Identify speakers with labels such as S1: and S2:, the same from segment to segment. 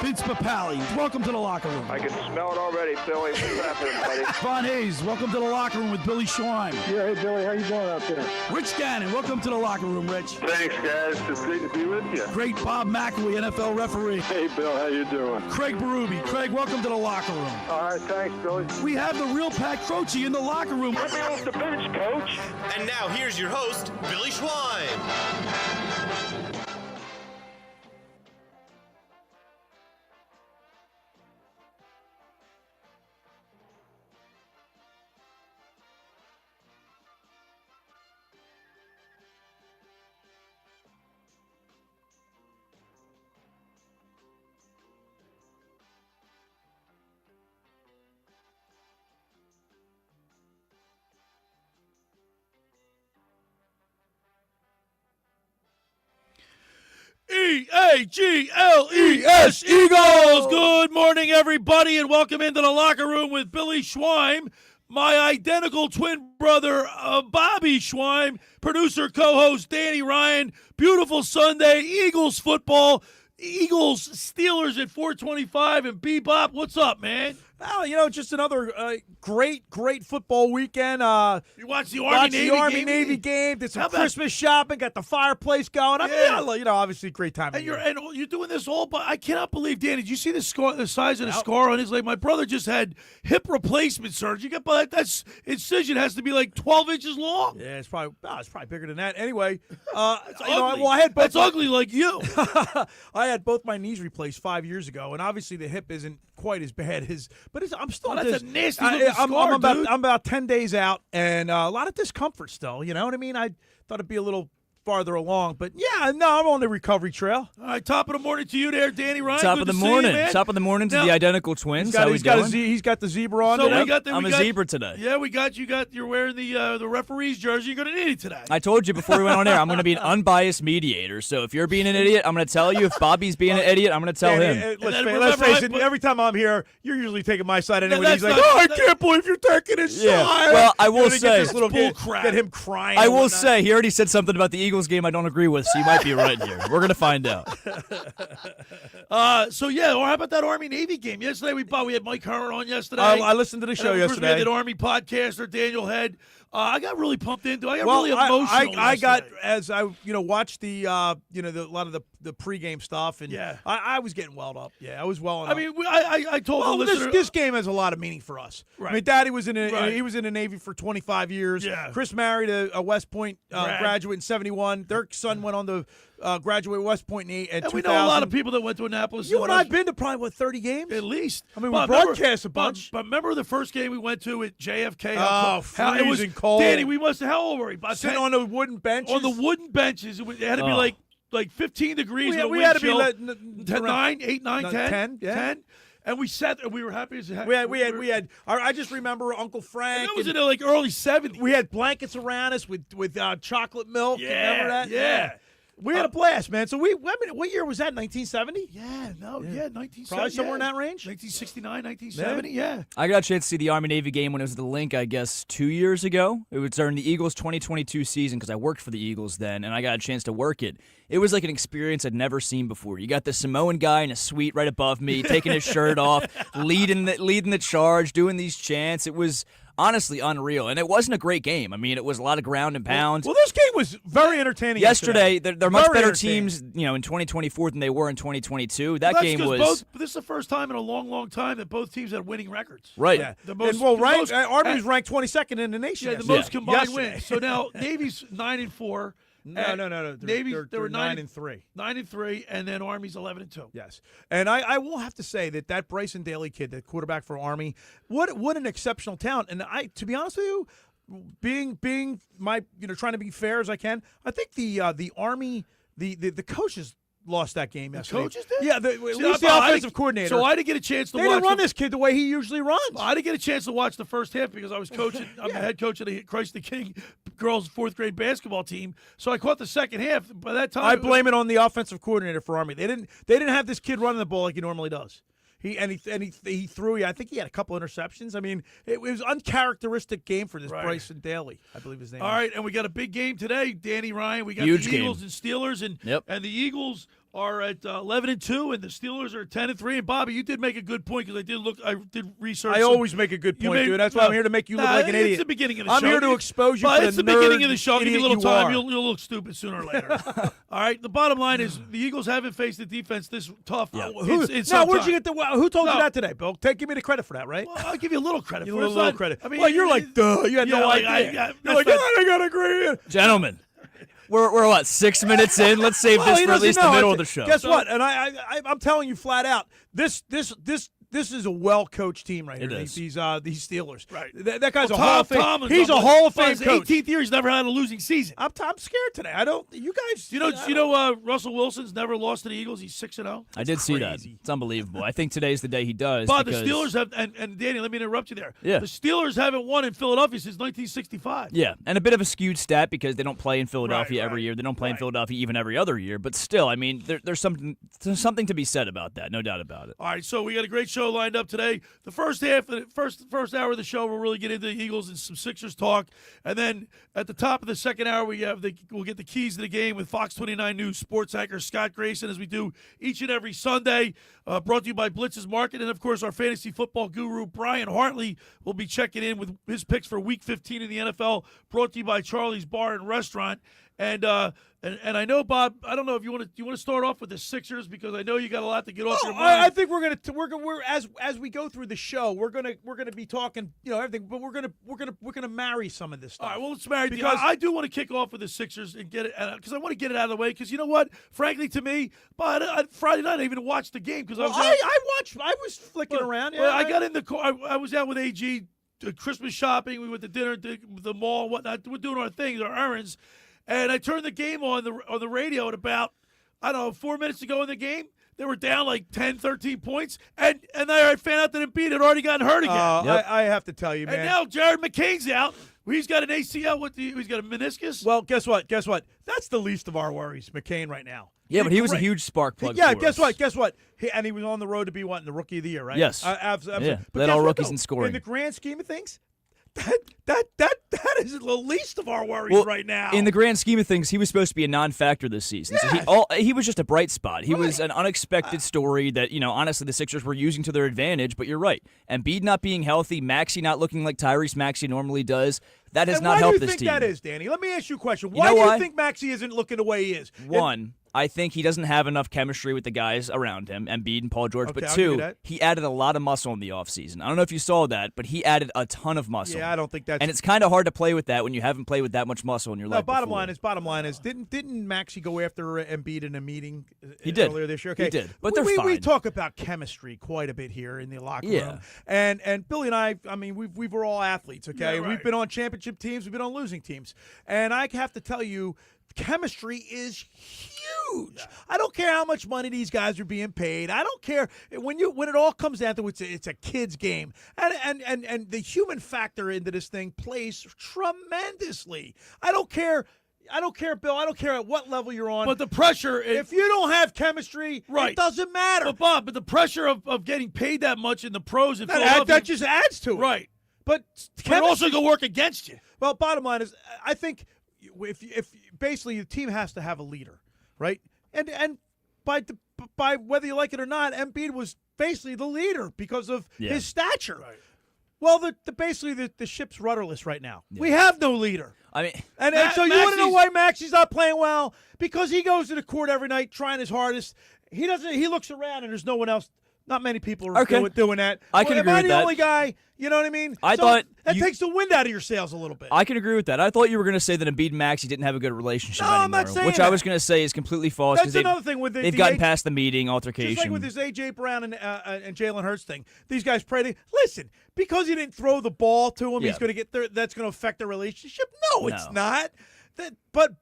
S1: Vince Papali, welcome to the locker room.
S2: I can smell it already, Billy. What's happening, buddy?
S1: Von Hayes, welcome to the locker room with Billy Schwein.
S3: Yeah, hey, Billy, how you doing out there?
S1: Rich Gannon, welcome to the locker room, Rich.
S2: Thanks, guys. It's great to be with you.
S1: Great Bob McElwee, NFL referee.
S3: Hey, Bill, how you doing?
S1: Craig Berube. Craig, welcome to the locker room.
S3: All right, thanks, Billy.
S1: We have the real Pat Croce in the locker room.
S2: Let me off the bench, Coach.
S4: And now here's your host, Billy Schwein.
S1: E-A-G-L-E-S, Eagles! Good morning, everybody, and welcome into the locker room with Billy Schwein, my identical twin brother, Bobby Schwein, producer, co-host Danny Ryan. Beautiful Sunday, Eagles football, Eagles Steelers at 4:25, and Bebop, what's up, man?
S5: Well, just another great football weekend.
S1: You watched the Army-Navy game?
S5: game. Did some Christmas shopping. Got the fireplace going. Obviously, great time.
S1: And you're doing this all, but I cannot believe, Danny. Did you see the scar? The size of the scar on his leg? My brother just had hip replacement surgery. That's incision has to be like 12 inches long.
S5: Yeah, it's probably bigger than that. Anyway,
S1: I had both. That's ugly, like you.
S5: I had both my knees replaced 5 years ago, and obviously the hip isn't quite as bad as. But I'm still.
S1: That's a nasty looking scar,
S5: I'm about 10 days out, and a lot of discomfort still. You know what I mean? I thought it'd be a little farther along, but I'm on the recovery trail.
S1: All right, top of the morning to you there, Danny Ryan.
S6: Top
S1: Good
S6: of the
S1: to see
S6: morning.
S1: you, man.
S6: Top of the morning to the identical twins.
S5: He's got the zebra on.
S1: So
S5: today.
S6: I'm a zebra today.
S1: Yeah, you're wearing the referee's jersey. You're going to need it today.
S6: I told you before we went on air, I'm going to be an unbiased mediator. So if you're being an idiot, I'm going to tell you. If Bobby's being an idiot, I'm going to tell him.
S5: Let's face it, every time I'm here, you're usually taking my side anyway. He's like, I can't believe you're taking his side.
S6: Well, I will say,
S5: get him crying.
S6: I will say, he already said something about the Eagles game I don't agree with, so you might be right here. We're going to find out.
S1: Or how about that Army-Navy game? Yesterday we had Mike Herron on yesterday.
S5: I listened to the show yesterday.
S1: We had an Army podcaster, Daniel Head. I got really pumped into it. I got really emotional.
S5: I got, as I watched the a lot of the pregame stuff, and I was getting welled up. Yeah, I was welling up.
S1: I mean, I told the listener
S5: this game has a lot of meaning for us.
S1: Right.
S5: I mean, Daddy was he was in the Navy for 25 years.
S1: Yeah.
S5: Chris married a West Point graduate in '71. Their son went on to graduate West Point in 2000.
S1: We know a lot of people that went to Annapolis.
S5: You and I've been to probably 30 games
S1: at least.
S5: I mean, we broadcast a bunch.
S1: But remember the first game we went to at JFK?
S5: Freezing
S1: it was
S5: cold.
S1: Danny, we must have, how old were we?
S5: Sitting on the wooden benches.
S1: On the wooden benches. It had to be like 15 degrees.
S5: We had to be
S1: 9, 8, 9, 10.
S5: 10, yeah.
S1: 10. And we sat there. We were happy as heck.
S5: We had. I just remember Uncle Frank.
S1: And that was in the early 70s.
S5: We had blankets around us with chocolate milk.
S1: Yeah,
S5: remember that?
S1: Yeah.
S5: We had a blast, man. So what year was that? 1970?
S1: Yeah, 1970.
S5: Probably somewhere in that range.
S1: 1969, 1970. Yeah.
S6: I got a chance to see the Army-Navy game when it was at the Link, I guess, 2 years ago. It was during the Eagles 2022 season because I worked for the Eagles then, and I got a chance to work it. It was like an experience I'd never seen before. You got the Samoan guy in a suite right above me, taking his shirt off, leading the charge, doing these chants. It was honestly unreal, and it wasn't a great game. I mean, it was a lot of ground and pound.
S5: Well, this game was very entertaining.
S6: Yesterday, they're much better teams, in 2024 than they were in 2022. That game was.
S1: This is the first time in a long, long time that both teams had winning records.
S6: Right.
S5: Yeah. Army was ranked 22nd in the nation.
S1: Yeah, the most combined wins. So now Navy's 9-4.
S5: No.
S1: Navy, they were
S5: 9-3.
S1: 9-3, and then Army's 11-2.
S5: Yes, and I will have to say that Bryson Daly kid, the quarterback for Army, what an exceptional talent. And to be honest with you, being my trying to be fair as I can, I think the Army the coaches lost that game yesterday.
S1: Coaches did?
S5: Yeah, at least the offensive coordinator.
S1: So I didn't get a chance to watch.
S5: They didn't run this kid the way he usually runs.
S1: I didn't get a chance to watch the first half because I was coaching. I'm the head coach of the Christ the King girls' 4th grade basketball team. So I caught the second half. By that time,
S5: I blame it on the offensive coordinator for Army. They didn't have this kid running the ball like he normally does. He threw. I think he had a couple interceptions. I mean, it was uncharacteristic game for this Bryson Daly, I believe his name.
S1: All right, and we got a big game today, Danny Ryan. We got
S6: Huge
S1: the Eagles
S6: game.
S1: and Steelers, and the Eagles are at 11-2, and the Steelers are 10-3. And Bobby, you did make a good point because I did research.
S5: I always make a good point, dude. That's why I'm here to make you look like an idiot.
S1: It's the beginning of the show.
S5: I'm here to expose you for
S1: it's
S5: the
S1: the beginning of the show.
S5: nerd
S1: Give you a
S5: idiot
S1: little
S5: you
S1: time.
S5: are.
S1: You'll look stupid sooner or later. All right. The bottom line is the Eagles haven't faced the defense this tough.
S6: Yeah.
S5: Where'd you get the? Who told you that today, Bill? Give me the credit for that, right?
S1: Well, I'll give you a little credit.
S5: You
S1: for
S5: a
S1: it.
S5: little credit.
S1: I mean,
S5: well, you're like, duh. You had no idea. You're like, I gotta agree.
S6: Gentlemen, we're what, 6 minutes in? Let's save this for at least the middle of the show.
S5: Guess what? And I'm telling you flat out, this is a well-coached team right here.
S6: It is.
S5: These Steelers.
S1: Right.
S5: That guy's a
S1: Tom
S5: Hall of Fame.
S1: Tomlin's
S5: He's a Hall of Fame
S1: his
S5: coach.
S1: 18th year, he's never had a losing season.
S5: I'm scared today. I don't. You guys.
S1: Russell Wilson's never lost to the Eagles. He's 6-0.
S6: I did see that. It's unbelievable. I think today's the day he does.
S1: But the
S6: because-
S1: Steelers have, and Danny, let me interrupt you there.
S6: Yeah.
S1: The Steelers haven't won in Philadelphia since 1965.
S6: Yeah, and a bit of a skewed stat because they don't play in Philadelphia
S1: Right,
S6: every
S1: right,
S6: year. They don't play in
S1: right.
S6: Philadelphia even every other year. But still, I mean, there's something to be said about that. No doubt about it.
S1: All right, so we got a great show lined up today. The first half, the first hour of the show, we'll really get into the Eagles and some Sixers talk, and then at the top of the second hour, we'll get the keys to the game with Fox 29 News sports anchor Scott Grayson, as we do each and every Sunday. Brought to you by Blitz's Market, and of course our fantasy football guru Brian Hartley will be checking in with his picks for Week 15 in the NFL. Brought to you by Charlie's Bar and Restaurant. And I know, Bob, I don't know if you want to start off with the Sixers, because I know you got a lot to get off your mind.
S5: I think we're as we go through the show, we're gonna be talking, everything, but we're gonna marry some of this stuff.
S1: All right, well, let's marry
S5: because
S1: I do want to kick off with the Sixers and get it, because I want to get it out of the way. Because you know what, frankly, to me, but Friday night I even watched the game because
S5: I was flicking around. Yeah,
S1: Well, I got in the car. I was out with AG, Christmas shopping. We went to dinner, the mall, and whatnot. We're doing our things, our errands. And I turned the game on the radio at about, 4 minutes to go in the game. They were down like 10, 13 points. And then I found out that Embiid had already gotten hurt again.
S6: Yep.
S5: I have to tell you, man.
S1: And now Jared McCain's out. He's got an ACL. He's got a meniscus.
S5: Well, guess what? That's the least of our worries, McCain, right now.
S6: Yeah, but he was a
S5: great.
S6: huge spark plug.
S5: Yeah,
S6: for
S5: guess
S6: us.
S5: what? And he was on the road to be in the Rookie of the Year, right?
S6: Yes.
S5: Absolutely.
S6: Yeah,
S5: But
S6: led
S5: guess
S6: all
S5: what,
S6: rookies
S5: though?
S6: in scoring.
S5: In the grand scheme of things, that is the least of our worries
S6: Well,
S5: right now.
S6: in the grand scheme of things, he was supposed to be a non-factor this season.
S5: Yes.
S6: So he was just a bright spot. He was an unexpected story that, honestly, the Sixers were using to their advantage. But you're right. Embiid not being healthy, Maxey not looking like Tyrese Maxey normally does, that has not helped this team.
S5: Why do you think that is, Danny? Let me ask you a question.
S6: You
S5: Why
S6: know
S5: do you
S6: why?
S5: think Maxey isn't looking the way he is?
S6: One, I think he doesn't have enough chemistry with the guys around him, Embiid and Paul George.
S5: Okay,
S6: But
S5: I'll give you
S6: two,
S5: that.
S6: he added a lot of muscle in the offseason. I don't know if you saw that, but he added a ton of muscle.
S5: Yeah, I don't think that's.
S6: And it's kind of hard to play with that when you haven't played with that much muscle in your life.
S5: Bottom
S6: before.
S5: line is, didn't Maxey go after Embiid in a meeting
S6: He did.
S5: earlier this year? Okay.
S6: He did, but
S5: we,
S6: they're
S5: we
S6: fine.
S5: talk about chemistry quite a bit here in the locker
S6: Yeah.
S5: room, and Billy and I mean, we were all athletes. Okay,
S1: Yeah, right.
S5: We've been on championship teams, we've been on losing teams, and I have to tell you, chemistry is huge. Yeah. I don't care how much money these guys are being paid. I don't care when it all comes down to it's a kid's game, and the human factor into this thing plays tremendously. I don't care, Bill. I don't care at what level you're on.
S1: But the pressure,
S5: if you don't have chemistry,
S1: Right.
S5: it doesn't matter.
S1: But Bob, the pressure of getting paid that much in the pros in Philadelphia,
S5: that just adds to it.
S1: right.
S5: But
S1: But it also going to work against you.
S5: Well, bottom line is, I think if basically the team has to have a leader, right? And by whether you like it or not, Embiid was basically the leader because of his stature.
S1: Right.
S5: Well, basically the ship's rudderless right now. Yeah. We have no leader.
S6: I mean,
S5: And so you want to know why Maxey's not playing well? Because he goes to the court every night trying his hardest. He doesn't. He looks around and there's no one else. Not many people are doing that.
S6: I can agree with
S5: Am I
S6: that.
S5: the only guy? You know what I mean?
S6: I thought
S5: that
S6: you-
S5: takes the wind out of your sails a little bit.
S6: I can agree with that. I thought you were going to say that Embiid and Maxey didn't have a good relationship
S5: No,
S6: anymore,
S5: I'm not saying
S6: which
S5: that.
S6: I was going to say is completely false.
S5: That's
S6: 'cause they've-
S5: another thing with
S6: they've gotten past the meeting altercation.
S5: Just like with this A.J. Brown and Jalen Hurts thing. These guys pray. Listen, because he didn't throw the ball to him,
S6: Yeah.
S5: he's going to get there. That's going to affect their relationship. No, it's
S6: No.
S5: not. But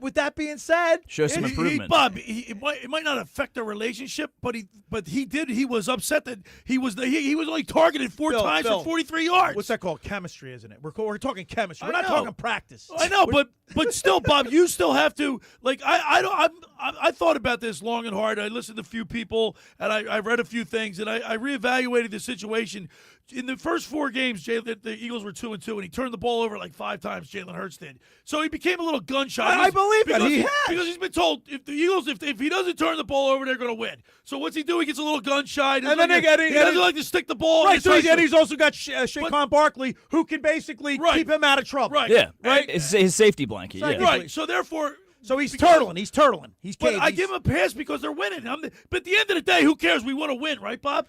S5: with that being said,
S6: Show some improvement.
S1: Bob, it might not affect their relationship, but he was upset that he was only targeted four times
S5: Bill,
S1: for 43 yards.
S5: what's that called? Chemistry, isn't it? We're talking chemistry. We're
S1: I
S5: not
S1: know.
S5: talking practice.
S1: I know, but still, Bob, you still have to I thought about this long and hard. I listened to a few people, and I read a few things, and I reevaluated the situation. In the first 4 games, the Eagles were 2-2, and he turned the ball over like 5 times. Jalen Hurts did, so he became a little gun shy.
S5: I believe it. He has.
S1: Because he's been told if the Eagles, if he doesn't turn the ball over, they're going to win. So what's he do? He gets a little gun shy.
S5: And then he
S1: doesn't like to stick the ball.
S5: Right, so he's also got Shaquan Barkley, who can basically keep him out of trouble.
S1: Right.
S6: Yeah.
S1: Right.
S6: It's his safety blanket. Yeah.
S1: Right. So therefore.
S5: So he's turtling. He's turtling. He's
S1: But
S5: caged.
S1: I give him a pass because they're winning. But at the end of the day, who cares? We want to win, right, Bob?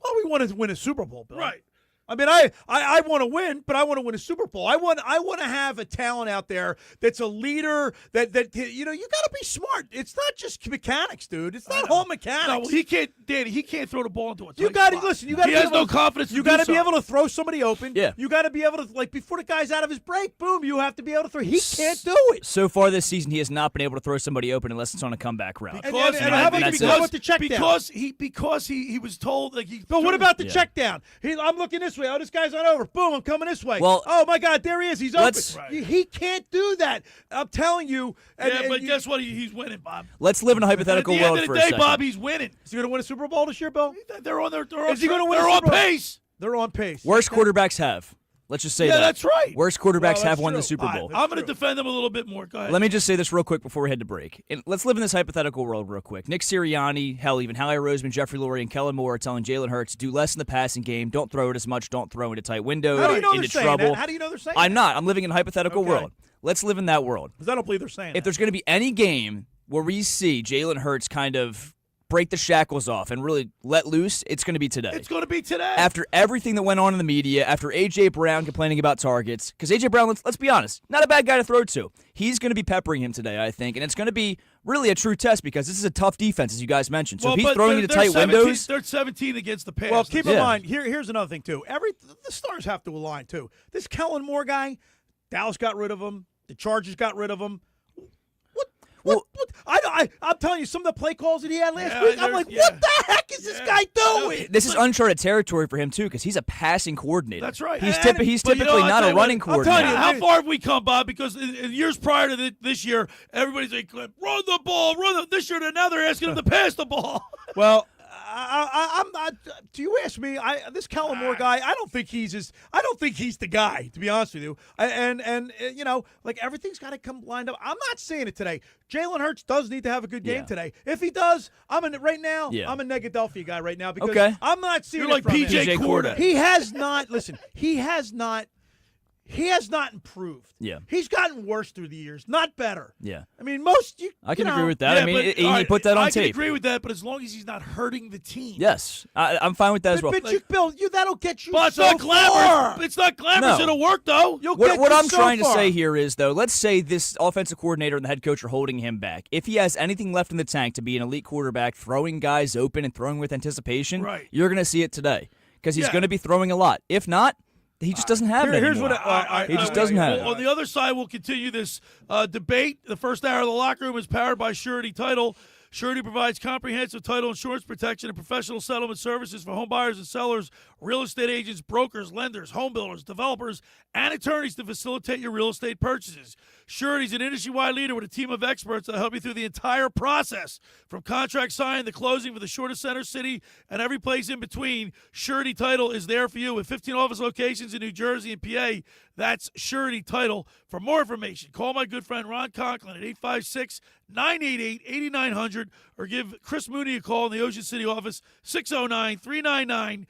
S5: Well, we want to win a Super Bowl, Bill.
S1: Right.
S5: I mean, I want to win, but I want to win a Super Bowl. I want to have a talent out there that's a leader. That you got to be smart. It's not just mechanics, dude. It's not all mechanics.
S1: No, well, he can't, Danny. He can't throw the ball into a tight
S5: You got to
S1: spot.
S5: listen. You got.
S1: He has no confidence.
S5: You got to be able to throw somebody open.
S6: Yeah.
S5: You got to be able to before the guy's out of his break. Boom. You have to be able to throw. He can't do it.
S6: So far this season, he has not been able to throw somebody open unless it's on a comeback route.
S1: Because
S5: how about the check down?
S1: Because he was told like he.
S5: But what about the check down? I'm looking this way. Oh, this guy's not over. Boom, I'm coming this way.
S6: Well,
S5: oh my God, there he is. He's open.
S1: Right.
S5: He can't do that. I'm telling you.
S1: Guess what? He's winning, Bob.
S6: Let's live in a hypothetical
S1: At the
S6: world
S1: end
S6: for
S1: of
S6: a
S1: the day,
S6: second.
S1: Bob, he's winning.
S5: Is he going to win a Super Bowl this year, Bill?
S1: They're on
S5: Is he going to win?
S1: They're
S5: a
S1: on
S5: Super Bowl?
S1: pace.
S5: They're on pace.
S6: Worst quarterbacks have. Let's just say that.
S1: Yeah, that's right.
S6: Worst quarterbacks
S5: Well,
S6: have
S5: that's
S6: won the
S5: true.
S6: Super
S5: All right,
S6: Bowl.
S5: that's
S1: I'm going to
S5: true.
S1: defend them a little bit more. Go ahead.
S6: Let me just say this real quick before we head to break. And let's live in this hypothetical world real quick. Nick Sirianni, hell, even Howie Roseman, Jeffrey Lurie, and Kellen Moore are telling Jalen Hurts, do less in the passing game. Don't throw it as much. Don't throw into tight windows,
S5: How do you know
S6: into
S5: they're saying
S6: trouble.
S5: that? How do you know they're saying
S6: I'm
S5: that?
S6: not. I'm living in a hypothetical
S5: Okay.
S6: world. Let's live in that world.
S5: Because I don't believe they're saying
S6: If there's going to be any game where we see Jalen Hurts kind of break the shackles off and really let loose, it's going to be today.
S1: It's going to be today.
S6: After everything that went on in the media, after A.J. Brown complaining about targets, because A.J. Brown, let's be honest, not a bad guy to throw to. He's going to be peppering him today, I think, and it's going to be really a true test because this is a tough defense, as you guys mentioned. So if he's throwing into tight windows.
S1: They're 17 against the pass.
S5: Well, keep in
S6: Yeah.
S5: mind, here's another thing, too. The stars have to align, too. This Kellen Moore guy, Dallas got rid of him. The Chargers got rid of him. What? I'm telling you, some of the play calls that he had last week, I'm like, what the heck is this guy doing?
S6: This is uncharted territory for him, too, because he's a passing coordinator.
S1: That's right.
S6: He's
S1: But
S6: typically not a running
S5: telling
S6: coordinator.
S5: you,
S1: How far have we come, Bob? Because in years prior to this year, everybody's like, run the ball, This year, now they're asking him to pass the ball.
S5: Well, I'm not. Do you ask me? This Kellen Moore guy, I don't think he's the guy. To be honest with you, and like everything's got to come lined up. I'm not saying it today. Jalen Hurts does need to have a good game today. If he does, I'm a Negadelphia guy right now because I'm not seeing.
S1: You're like
S5: it from
S1: P.J.
S5: him.
S1: Corda.
S5: He has not. Listen, he has not improved.
S6: Yeah.
S5: He's gotten worse through the years, not better.
S6: Yeah.
S5: I mean,
S6: I can agree with that.
S1: Yeah,
S6: I mean,
S1: but,
S6: he put that on
S1: I
S6: tape.
S1: can agree with that, but as long as he's not hurting the team.
S6: Yes. I'm fine with that as well.
S5: But Bill, that'll get you.
S1: But it's
S5: so
S1: not glamorous.
S5: far.
S1: It's not glamorous.
S6: No.
S1: It'll work, though.
S6: What I'm trying to say here is, though, let's say this offensive coordinator and the head coach are holding him back. If he has anything left in the tank to be an elite quarterback, throwing guys open and throwing with anticipation,
S1: Right.
S6: you're going to see it today because he's
S1: Yeah.
S6: going to be throwing a lot. If not, he just doesn't have it
S5: Here's
S6: anymore.
S5: what
S6: He just doesn't have it.
S1: On the other side, we'll continue this debate. The first hour of the locker room is powered by Surety Title. Surety provides comprehensive title insurance protection and professional settlement services for home buyers and sellers, real estate agents, brokers, lenders, home builders, developers, and attorneys to facilitate your real estate purchases. Surety is an industry-wide leader with a team of experts that help you through the entire process, from contract signing to closing for the shortest center city and every place in between. Surety Title is there for you with 15 office locations in New Jersey and PA. That's Surety Title. For more information, call my good friend Ron Conklin at 856-988-8900 or give Chris Mooney a call in the Ocean City office, 609-399-1227.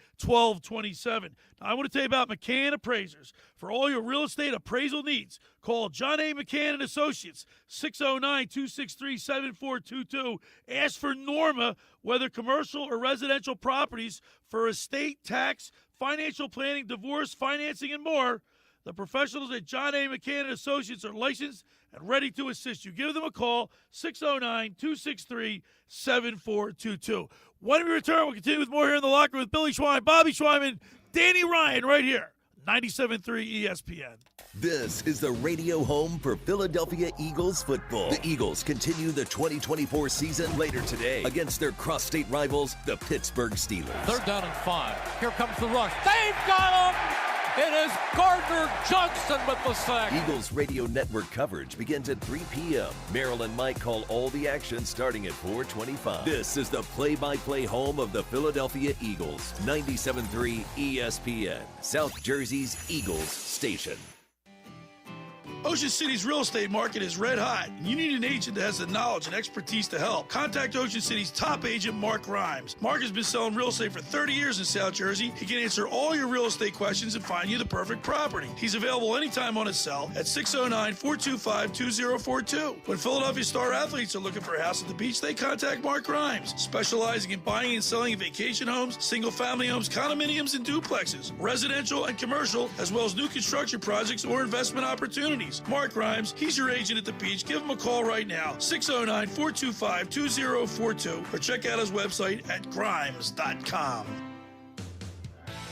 S1: Now, I want to tell you about McCann Appraisers. For all your real estate appraisal needs, call John A. McCann and Associates, 609-263-7422. Ask for Norma, whether commercial or residential properties, for estate, tax, financial planning, divorce, financing, and more. The professionals at John A. McCann and Associates are licensed and ready to assist you. Give them a call, 609-263-7422. When we return, we'll continue with more here in the locker room with Billy Schwein, Bobby Schweiman, Danny Ryan, right here, 97.3 ESPN.
S7: This is the radio home for Philadelphia Eagles football. The Eagles continue the 2024 season later today against their cross-state rivals, the Pittsburgh Steelers.
S8: 3rd down and 5. Here comes the rush. They've got him! It is Gardner Johnson with the sack.
S7: Eagles radio network coverage begins at 3 p.m. Merrill and Mike call all the action starting at 4:25. This is the play-by-play home of the Philadelphia Eagles. 97.3 ESPN, South Jersey's Eagles station.
S1: Ocean City's real estate market is red hot, and you need an agent that has the knowledge and expertise to help. Contact Ocean City's top agent, Mark Grimes. Mark has been selling real estate for 30 years in South Jersey. He can answer all your real estate questions and find you the perfect property. He's available anytime on his cell at 609-425-2042. When Philadelphia star athletes are looking for a house at the beach, they contact Mark Grimes, specializing in buying and selling vacation homes, single-family homes, condominiums, and duplexes, residential and commercial, as well as new construction projects or investment opportunities. Mark Grimes, he's your agent at the beach. Give him a call right now, 609-425-2042, or check out his website at grimes.com.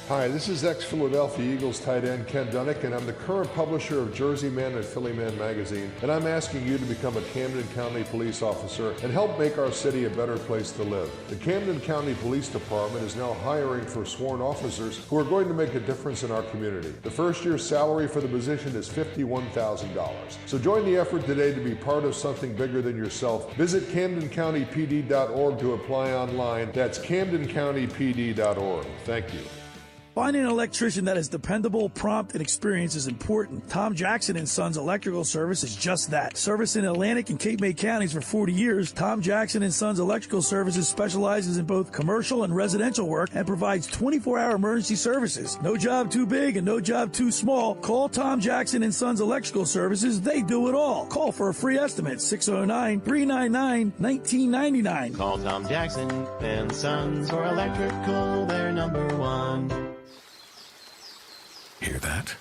S9: Hi, this is ex-Philadelphia Eagles tight end Ken Dunnick, and I'm the current publisher of Jersey Man and Philly Man magazine, and I'm asking you to become a Camden County police officer and help make our city a better place to live. The Camden County Police Department is now hiring for sworn officers who are going to make a difference in our community. The first year's salary for the position is $51,000. So join the effort today to be part of something bigger than yourself. Visit CamdenCountyPD.org to apply online. That's CamdenCountyPD.org. Thank you.
S5: Finding an electrician that is dependable, prompt, and experienced is important. Tom Jackson & Sons Electrical Service is just that. Servicing Atlantic and Cape May counties for 40 years, Tom Jackson & Sons Electrical Services specializes in both commercial and residential work and provides 24-hour emergency services. No job too big and no job too small. Call Tom Jackson & Sons Electrical Services. They do it all. Call for a free estimate, 609-399-1999.
S10: Call Tom Jackson & Sons for electrical. They're number one.
S11: Hear that?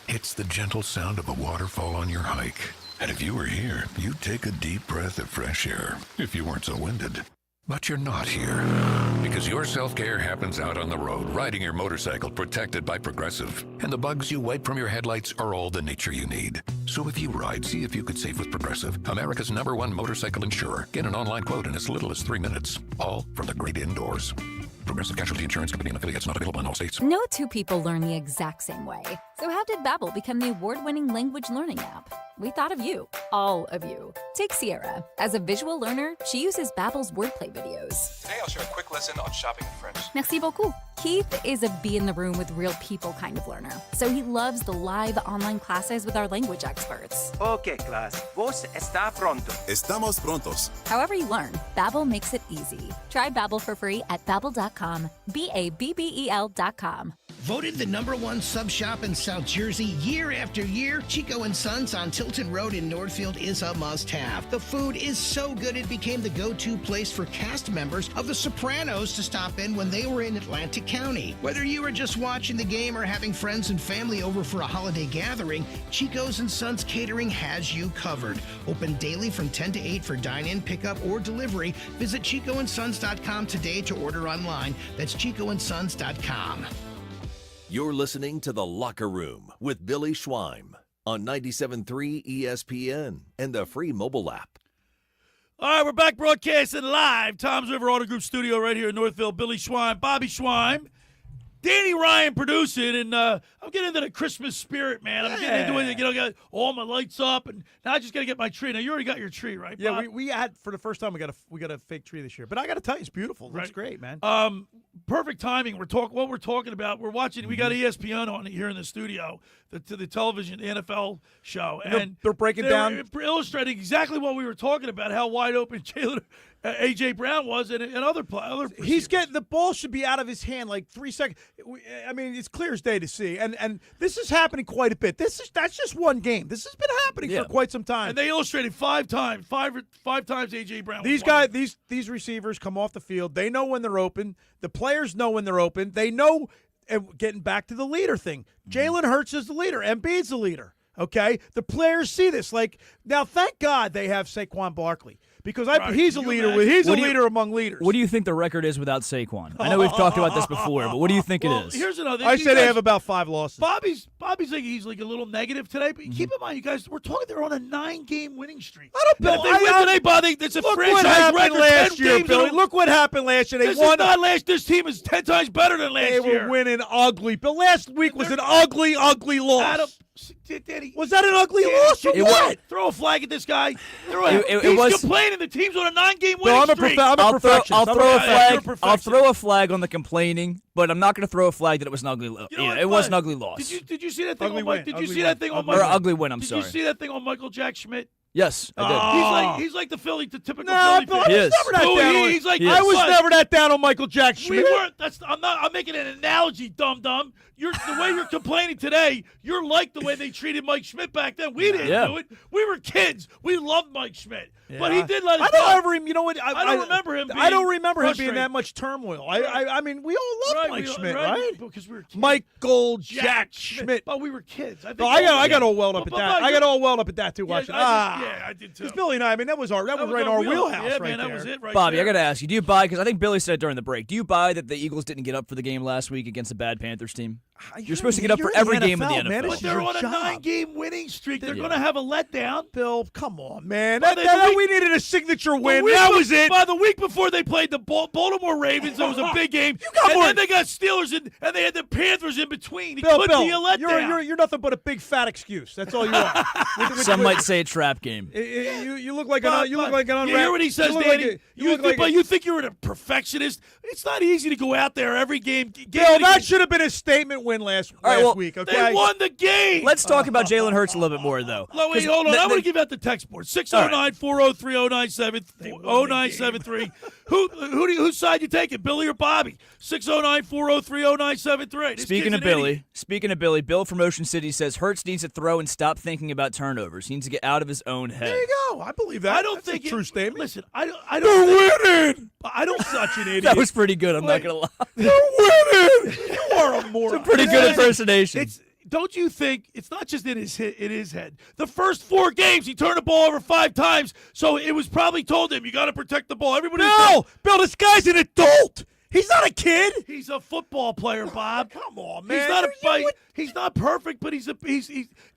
S11: It's the gentle sound of a waterfall on your hike. And if you were here, you'd take a deep breath of fresh air, if you weren't so winded. But you're not here, because your self-care happens out on the road, riding your motorcycle protected by Progressive. And the bugs you wipe from your headlights are all the nature you need. So if you ride, see if you could save with Progressive, America's #1 motorcycle insurer. Get an online quote in as little as 3 minutes, all from the great indoors. Progressive Casualty Insurance Company and affiliates, not available in all states.
S12: No two people learn the exact same way. So how did Babbel become the award-winning language learning app? We thought of you, all of you. Take Sierra. As a visual learner, she uses Babbel's wordplay videos.
S13: Today I'll share a quick lesson on shopping in French.
S12: Merci beaucoup. Keith is a be in the room with real people kind of learner, so he loves the live online classes with our language experts.
S14: Okay, class. Vos está pronto.
S15: Estamos prontos.
S12: However you learn, Babbel makes it easy. Try Babbel for free at babbel.com. BABBEL.com.
S16: Voted the #1 sub shop in South Jersey year after year, Chico & Sons on Tilton Road in Northfield is a must-have. The food is so good it became the go-to place for cast members of The Sopranos to stop in when they were in Atlantic County. Whether you are just watching the game or having friends and family over for a holiday gathering, Chico's & Sons Catering has you covered. Open daily from 10 to 8 for dine-in, pickup, or delivery. Visit ChicoandSons.com today to order online. That's ChicoandSons.com.
S7: You're listening to The Locker Room with Billy Schweim on 97.3 ESPN and the free mobile app.
S1: All right, we're back broadcasting live. Tom's River Auto Group studio right here in Northfield. Billy Schweim, Bobby Schweim, Danny Ryan producing, and I'm getting into the Christmas spirit, man. I'm getting into it. Got all my lights up, and now I just got to get my tree. Now you already got your tree, right?
S5: Yeah,
S1: Bob?
S5: we had for the first time we got a fake tree this year, but I got to tell you, it's beautiful. It looks great, man.
S1: Perfect timing. What we're talking about. We're watching. We got ESPN on here in the studio, the television, the NFL show, and
S5: they're breaking down,
S1: illustrating exactly what we were talking about. How wide open A.J. Brown was, and other
S5: He's getting the ball should be out of his hand like 3 seconds. I mean, it's clear as day to see, and this is happening quite a bit. That's just one game. This has been happening for quite some time.
S1: And they illustrated five times A.J. Brown.
S5: These guys, these receivers come off the field. They know when they're open. The players know when they're open. They know. And getting back to the leader thing, Jalen Hurts is the leader. Embiid's the leader. Okay, the players see this. Like now, thank God they have Saquon Barkley. Because he's a leader. He's a leader among leaders.
S6: What do you think the record is without Saquon? I know we've talked about this before, but what do you think it is?
S1: Here's another thing.
S5: I say they have about 5 losses.
S1: Bobby's like he's like a little negative today, but keep in mind, you guys, we're talking they're on a 9-game winning streak.
S5: I don't know.
S1: If they win today, Bobby, it's a franchise record.
S5: Last year, Billy. Look what happened last year. They won.
S1: This team is 10 times better than last year.
S5: They were winning ugly. But last week was an ugly loss.
S1: Danny,
S5: Was that an ugly loss?
S1: It was. Throw a flag at this guy. He's complaining. The team's on a 9-game winning streak.
S6: I'll throw a flag on the complaining, but I'm not going to throw a flag that it was an ugly loss. It was an ugly loss.
S1: Did you see that thing
S5: ugly
S1: on Mike?
S5: win.
S1: Did you
S5: Ugly
S1: see
S5: win.
S1: that thing on
S6: Or
S1: Mike?
S6: ugly win, I'm sorry.
S1: Did you see that thing on Michael Jack Schmidt?
S6: Yes, I did.
S1: He's like the typical
S5: No,
S1: Philly fan.
S5: I was never that down on.
S1: He's like,
S5: I was never that down on Michael Jack Schmidt.
S1: We weren't. I'm making an analogy, dum. The way you're complaining today, you're like the way they treated Mike Schmidt back then. We didn't do it. We were kids. We loved Mike Schmidt, but he did let us.
S5: I don't ever. You know what?
S1: I don't remember him.
S5: I don't remember him being
S1: frustrated.
S5: that much turmoil. I mean, we all loved Mike Schmidt, right?
S1: Because we were kids.
S5: Michael Jack Schmidt.
S1: But we were kids.
S5: I got all welled up at that. I got all welled up at that too. Watching.
S1: I did too.
S5: Because Billy and I mean, that was right in our wheelhouse.
S1: Yeah,
S5: right
S1: man,
S5: there.
S1: that was it right
S6: Bobby,
S1: there.
S6: I got to ask you, do you buy, because I think Billy said during the break, do you buy that the Eagles didn't get up for the game last week against the bad Panthers team? You're supposed to get up for every game in the NFL.
S5: Man,
S1: but they're on a 9-game winning streak. They're going to have a letdown.
S5: Bill, come on, man.
S1: We
S5: needed a signature win. That was it.
S1: By the week before they played the Baltimore Ravens, it was a big game. Then they got Steelers and they had the Panthers in between. It could be a letdown.
S5: You're nothing but a big fat excuse. That's all you are.
S6: Some might say a trap game.
S5: You look like an unwrapped.
S1: You hear what he says, Danny? You think you're a perfectionist? It's not easy to go out there every game.
S5: Bill, that should have been a statement win last week. Okay,
S1: they won the game.
S6: Let's talk about Jalen Hurts a little bit more, though.
S1: Wait, hold on. I want to give out the text board. 609-403-0973. Whose side you taking, Billy or Bobby? 609-403-0973.
S6: Speaking of Billy, Bill from Ocean City says Hurts needs to throw and stop thinking about turnovers. He needs to get out of his own head.
S5: There you go. I believe that.
S1: I don't think
S5: a true statement.
S1: Listen, I don't.
S5: They're winning.
S1: I don't. Such an idiot.
S6: That was pretty good. I'm not gonna lie.
S5: They're winning. You are a moron.
S6: It's a pretty good impersonation.
S1: Don't you think it's not just in his head? The first 4 games, he turned the ball over 5 times, so it was probably told him, you got to protect the ball. Everybody.
S5: No, Bill, this guy's an adult. He's not a kid.
S1: He's a football player, Bob.
S5: Come on, man.
S1: He's not perfect, but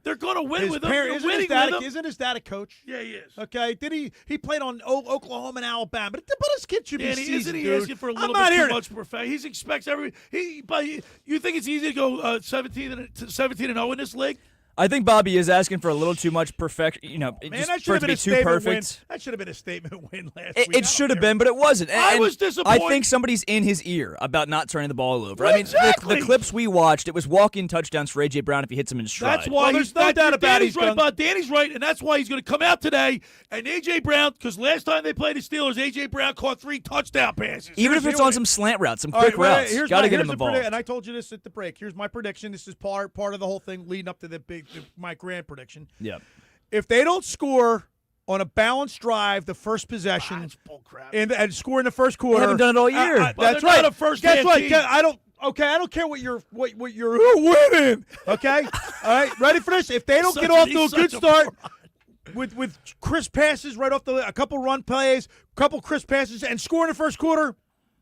S1: they're going to win with him.
S5: Isn't his dad a coach?
S1: Yeah, he is.
S5: Okay. Did he played on Oklahoma and Alabama? But his kid should be seasoned,
S1: isn't he
S5: dude.
S1: asking for a little bit too much perfection? He expects but you think it's easy to go 17-0 in this league?
S6: I think Bobby is asking for a little too much perfection. You know,
S5: that
S6: for it to be too perfect.
S5: That should have been a statement win last week.
S6: It should have been, but it wasn't.
S1: I was disappointed.
S6: I think somebody's in his ear about not turning the ball over.
S1: Right,
S6: I mean, the clips we watched, it was walk-in touchdowns for A.J. Brown if he hits him in stride.
S1: That's why
S5: there's no doubt about it.
S1: Danny's right, and that's why he's going to come out today. And A.J. Brown, because last time they played the Steelers, A.J. Brown caught 3 touchdown passes.
S6: Even if it's on some slant routes, some quick routes, got to get him the ball.
S5: And I told you this at the break. Here's my prediction. This is part of the whole thing leading up to my grand prediction.
S6: Yeah.
S5: If they don't score on a balanced drive, the first possession,
S1: that's bullcrap.
S5: And score in the first quarter,
S6: They haven't done it all year.
S5: That's
S1: they're
S5: right.
S1: not a first
S5: Guess
S1: half
S5: what?
S1: team.
S5: I don't care what you're winning. Okay, all right. Ready for this? If they don't get off to a good start with crisp passes right off a couple run plays, couple crisp passes, and score in the first quarter,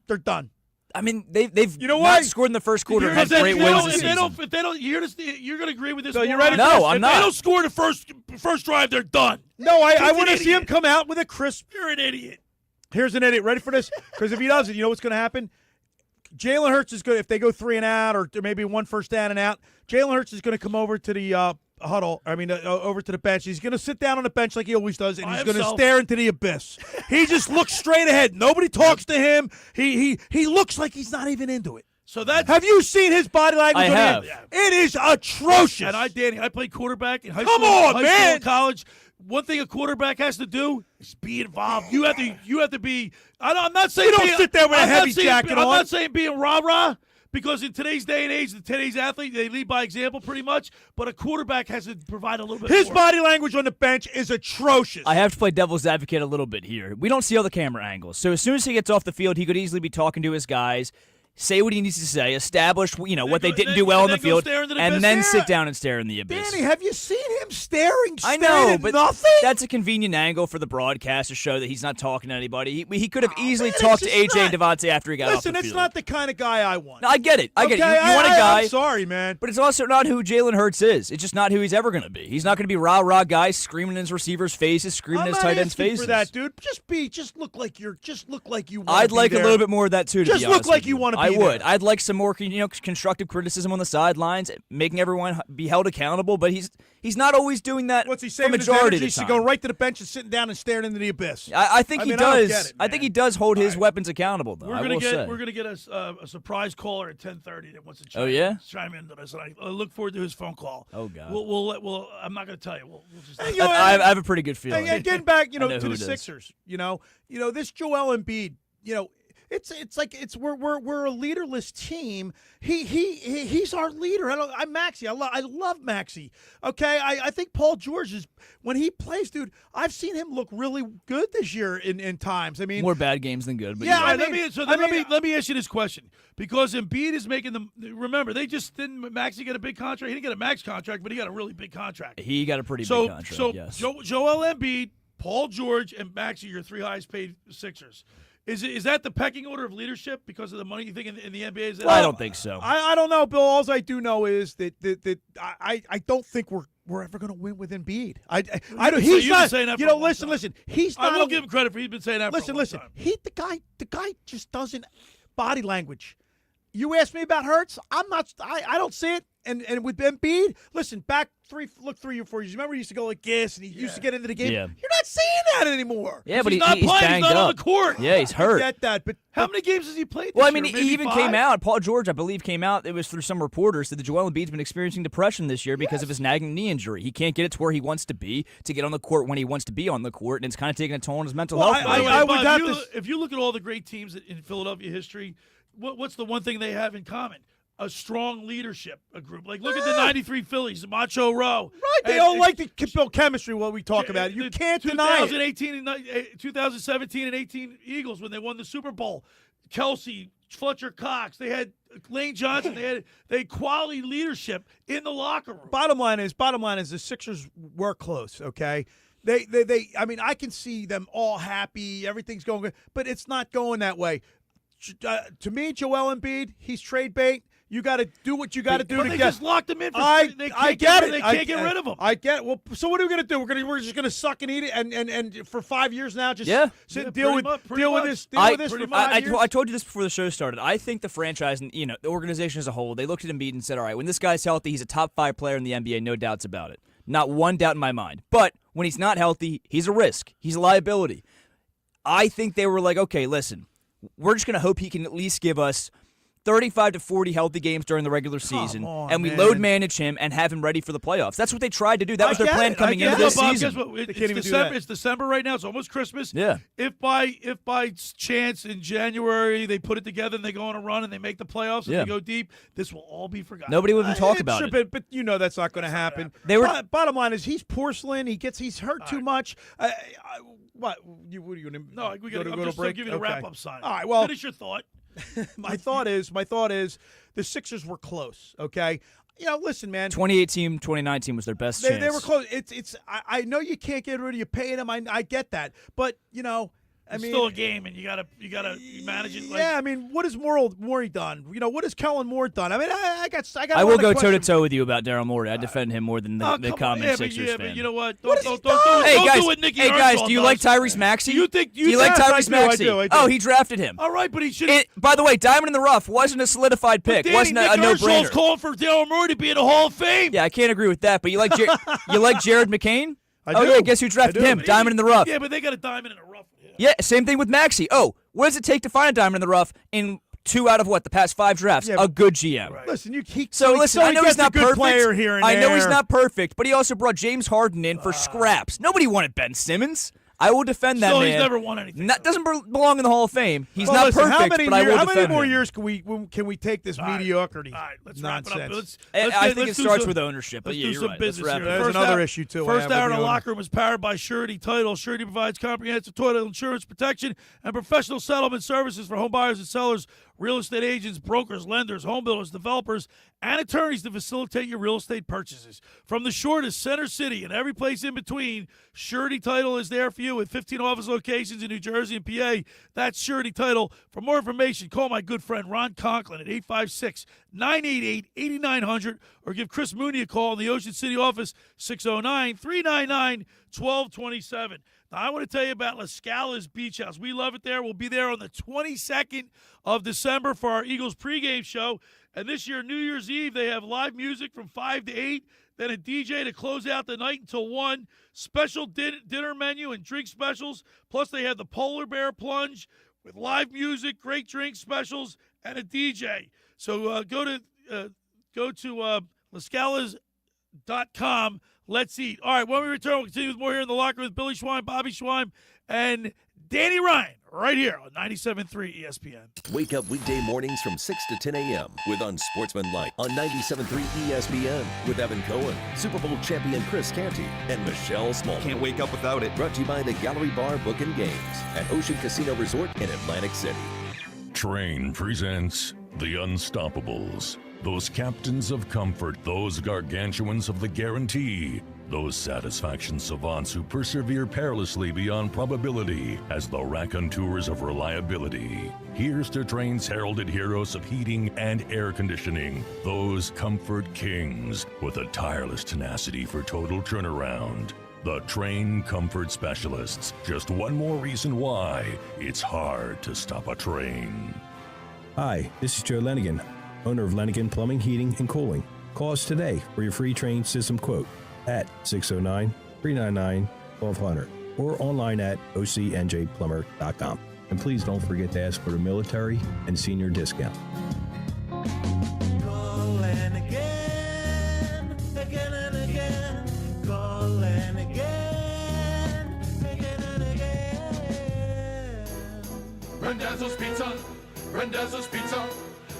S5: they're done.
S6: I mean, they've
S5: not
S6: scored in the first quarter and had great wins this season.
S1: If they don't, you're going to agree with this.
S5: So you ready?
S6: No, I'm not.
S1: If they don't score in the first drive, they're done.
S5: No, I want to see him come out with a crisp.
S1: You're an idiot.
S5: Here's an idiot. Ready for this? Because if he doesn't, you know what's going to happen? Jalen Hurts is good. If they go 3 and out or maybe 1 first down and out, Jalen Hurts is going to come over to the huddle. Over to the bench. He's going to sit down on the bench like he always does, and he's going to stare into the abyss. He just looks straight ahead. Nobody talks to him. He looks like he's not even into it.
S1: So that's.
S5: Have you seen his body language?
S6: I have.
S5: It is atrocious.
S1: And Danny, I played quarterback in high
S5: Come
S1: school.
S5: on,
S1: high
S5: man.
S1: School and college. One thing a quarterback has to do is be involved. You have to be. I'm not saying
S5: you don't sit there with a heavy jacket on.
S1: I'm not saying being rah-rah. Because in today's day and age, today's athlete, they lead by example pretty much. But a quarterback has to provide a little bit
S5: His
S1: more.
S5: body language on the bench is atrocious.
S6: I have to play devil's advocate a little bit here. We don't see all the camera angles. So as soon as he gets off the field, he could easily be talking to his guys, say what he needs to say, establish what they didn't do well on the field, and then sit down and stare in the abyss.
S5: Danny, have you seen him staring
S6: I know, but
S5: nothing?
S6: that's a convenient angle for the broadcast to show that he's not talking to anybody. He could have easily talked to AJ and Devontae after he got off the field.
S5: Listen, it's not the kind of guy I want.
S6: No, I get it. I get it.
S5: Okay,
S6: You want a guy.
S5: I'm sorry, man.
S6: But it's also not who Jalen Hurts is. It's just not who he's ever going to be. He's not going to be rah-rah guy screaming in his receivers' faces, screaming in his tight ends' faces.
S5: For that, dude. Just look like you want.
S6: I'd like a little bit more of that too.
S5: Just look like you want to
S6: I would. I'd like some more, constructive criticism on the sidelines, making everyone be held accountable. But he's not always doing that.
S5: What's he saying?
S6: Majority of the
S5: He's
S6: time.
S5: go right to the bench and sitting down and staring into the abyss.
S6: I think he does.
S5: I don't get it,
S6: I think he does hold his weapons accountable, though.
S1: We're gonna get a surprise caller at 10:30 that wants to chime into this. And I look forward to his phone call.
S6: Oh God.
S1: We'll I'm not gonna tell you. We'll just.
S6: I have a pretty good feeling.
S5: And getting back, to
S6: who
S5: the
S6: it is.
S5: Sixers. This Joel Embiid. It's we're a leaderless team. He's our leader. I'm Maxey. I love Maxey. Okay, I think Paul George is when he plays, dude. I've seen him look really good this year in times. I mean,
S6: more bad games than good. But
S5: yeah,
S6: you're
S1: let
S6: right.
S1: me ask you this question because Embiid is making them. Remember, they just didn't Maxey get a big contract. He didn't get a max contract, but he got a really big contract.
S6: He got a pretty big contract.
S1: So
S6: yes.
S1: Joel Embiid, Paul George, and Maxey, your three highest paid Sixers. Is that the pecking order of leadership because of the money you think in the NBA?
S6: I don't think so.
S5: I don't know, Bill. All I do know is that I don't think we're ever going to win with Embiid. He's not.
S1: Saying that for
S5: listen. He's not.
S1: I will give him credit for he's been saying that.
S5: Listen.
S1: For a long time.
S5: The guy just doesn't body language. You asked me about Hurts. I'm not. I don't see it. And with Embiid, listen, back 3 or 4 years. Remember, he used to go like this, and he used to get into the game.
S6: Yeah.
S5: You're not seeing that anymore.
S6: Yeah, but
S1: he's not playing.
S6: banged
S1: He's not
S6: up.
S1: on the court.
S6: Yeah, he's hurt.
S5: I get that, but
S1: how many games has he played?
S6: Well,
S1: this
S6: I mean,
S1: year?
S6: he
S1: Maybe
S6: even
S1: 5?
S6: came out. Paul George, I believe, came out. It was through some reporters that the Joel Embiid's been experiencing depression this year because of his nagging knee injury. He can't get it to where he wants to be to get on the court when he wants to be on the court, and it's kind of taking a toll on his mental health.
S1: If you look at all the great teams in Philadelphia history, what's the one thing they have in common? A strong leadership, a group. Like, look at the 93 Phillies, Macho Rowe.
S5: Right, they all like the chemistry when we talk about it. You can't deny it.
S1: 2017 and 18 Eagles when they won the Super Bowl. Kelsey, Fletcher Cox, they had Lane Johnson, they had quality leadership in the locker room.
S5: Bottom line is the Sixers were close, okay? They I mean, I can see them all happy, everything's going good, but it's not going that way. To me, Joel Embiid, he's trade bait. You got to do what you got to do to
S1: they
S5: get.
S1: just locked him in. They
S5: can't
S1: get rid of him.
S5: I get it. Well, so what are we going to do? We're just going to suck and eat it, and for 5 years now, just sit and deal with this for 5 years.
S6: I told you this before the show started. I think the franchise and the organization as a whole, they looked at Embiid and said, "All right, when this guy's healthy, he's a top 5 player in the NBA, no doubts about it. Not one doubt in my mind. But when he's not healthy, he's a risk. He's a liability." I think they were like, "Okay, listen, we're just going to hope he can at least give us 35 to 40 healthy games during the regular season, and we load manage him and have him ready for the playoffs." That's what they tried to do. That was their plan coming into this season.
S1: Guess what? It's December right now. It's almost Christmas.
S6: Yeah.
S1: If by chance in January they put it together and they go on a run and they make the playoffs and they go deep, this will all be forgotten.
S6: Nobody would even talk about it.
S5: But that's not going to happen. Bottom line is he's porcelain. He's hurt too much. What are you going to?
S1: No, we got to go to break. Give you the wrap-up sign.
S5: All right. Well,
S1: finish your thought.
S5: My thought is the Sixers were close, okay? Listen, man.
S6: 2018, 2019 was their best chance.
S5: They were close. I know you can't get rid of you paying them. I get that. But,
S1: It's still a game, and you gotta manage it.
S5: Yeah, I mean, what has Morey done? What has Kellen Moore done? I mean, I got.
S6: I will go toe to toe with you about Daryl Morey. I defend him more than the common Sixers fan.
S1: But you know what?
S5: Don't
S1: do it, Nick Earnshaw.
S6: Hey guys, do you like Tyrese Maxey? Do you like Tyrese Maxey?
S5: I do.
S6: Oh, he drafted him.
S1: All right, but he should.
S6: By the way, Diamond in the Rough wasn't a solidified pick. Wasn't a no-brainer.
S1: Nick Earnshaw's calling for Daryl Morey to be in the Hall of Fame.
S6: Yeah, I can't agree with that. But you like Jared McCain?
S5: I do.
S6: Yeah, guess who drafted him? Diamond in the Rough.
S1: Yeah, but they got a diamond in the rough.
S6: Yeah, same thing with Maxey. Oh, what does it take to find a diamond in the rough in 2 out of the past 5 drafts? A good GM.
S1: Right.
S5: Listen,
S6: I know he's not perfect.
S5: Player here and
S6: I know he's
S5: there.
S6: not perfect, but he also brought James Harden in for scraps. Nobody wanted Ben Simmons. I will defend that man.
S1: He's never won anything.
S6: Doesn't belong in the Hall of Fame. He's not perfect, but I will defend him.
S5: How many more years can we take this mediocrity?
S1: All right, let's
S5: nonsense.
S1: wrap it up.
S6: I think it starts with ownership. But yeah, you're right.
S1: There's
S5: another issue too.
S1: First hour in the locker room is powered by Surety Title. Surety provides comprehensive title insurance protection and professional settlement services for home buyers and sellers, real estate agents, brokers, lenders, home builders, developers, and attorneys to facilitate your real estate purchases. From the shore to Center City and every place in between, Surety Title is there for you with 15 office locations in New Jersey and PA. That's Surety Title. For more information, call my good friend Ron Conklin at 856-988-8900 or give Chris Mooney a call in the Ocean City office, 609-399-1227. I want to tell you about La Scala's Beach House. We love it there. We'll be there on the 22nd of December for our Eagles pregame show. And this year, New Year's Eve, they have live music from 5 to 8, then a DJ to close out the night until 1, special dinner menu and drink specials. Plus, they have the Polar Bear Plunge with live music, great drink specials, and a DJ. So go to lascalas.com. Let's eat. All right, when we return, we'll continue with more here in the locker room with Billy Schweim, Bobby Schweim, and Danny Ryan right here on 97.3 ESPN.
S7: Wake up weekday mornings from 6 to 10 a.m. with Unsportsmanlike on 97.3 ESPN with Evan Cohen, Super Bowl champion Chris Canty, and Michelle Small.
S15: Can't wake up without it.
S7: Brought to you by the Gallery Bar Book and Games at Ocean Casino Resort in Atlantic City.
S11: Train presents The Unstoppables. Those captains of comfort, those gargantuans of the guarantee, those satisfaction savants who persevere perilously beyond probability as the raconteurs of reliability. Here's to Train's heralded heroes of heating and air conditioning, those comfort kings with a tireless tenacity for total turnaround. The Train Comfort Specialists. Just one more reason why it's hard to stop a train.
S17: Hi, this is Joe Lenigan, owner of Lenigan Plumbing, Heating, and Cooling. Call us today for your free Train system quote at 609-399-1200 or online at ocnjplumber.com. And please don't forget to ask for the military and senior discount.
S10: Call Lenigan, again and again. Call Lenigan, again and again.
S18: Randazzo's Pizza, Randazzo's Pizza.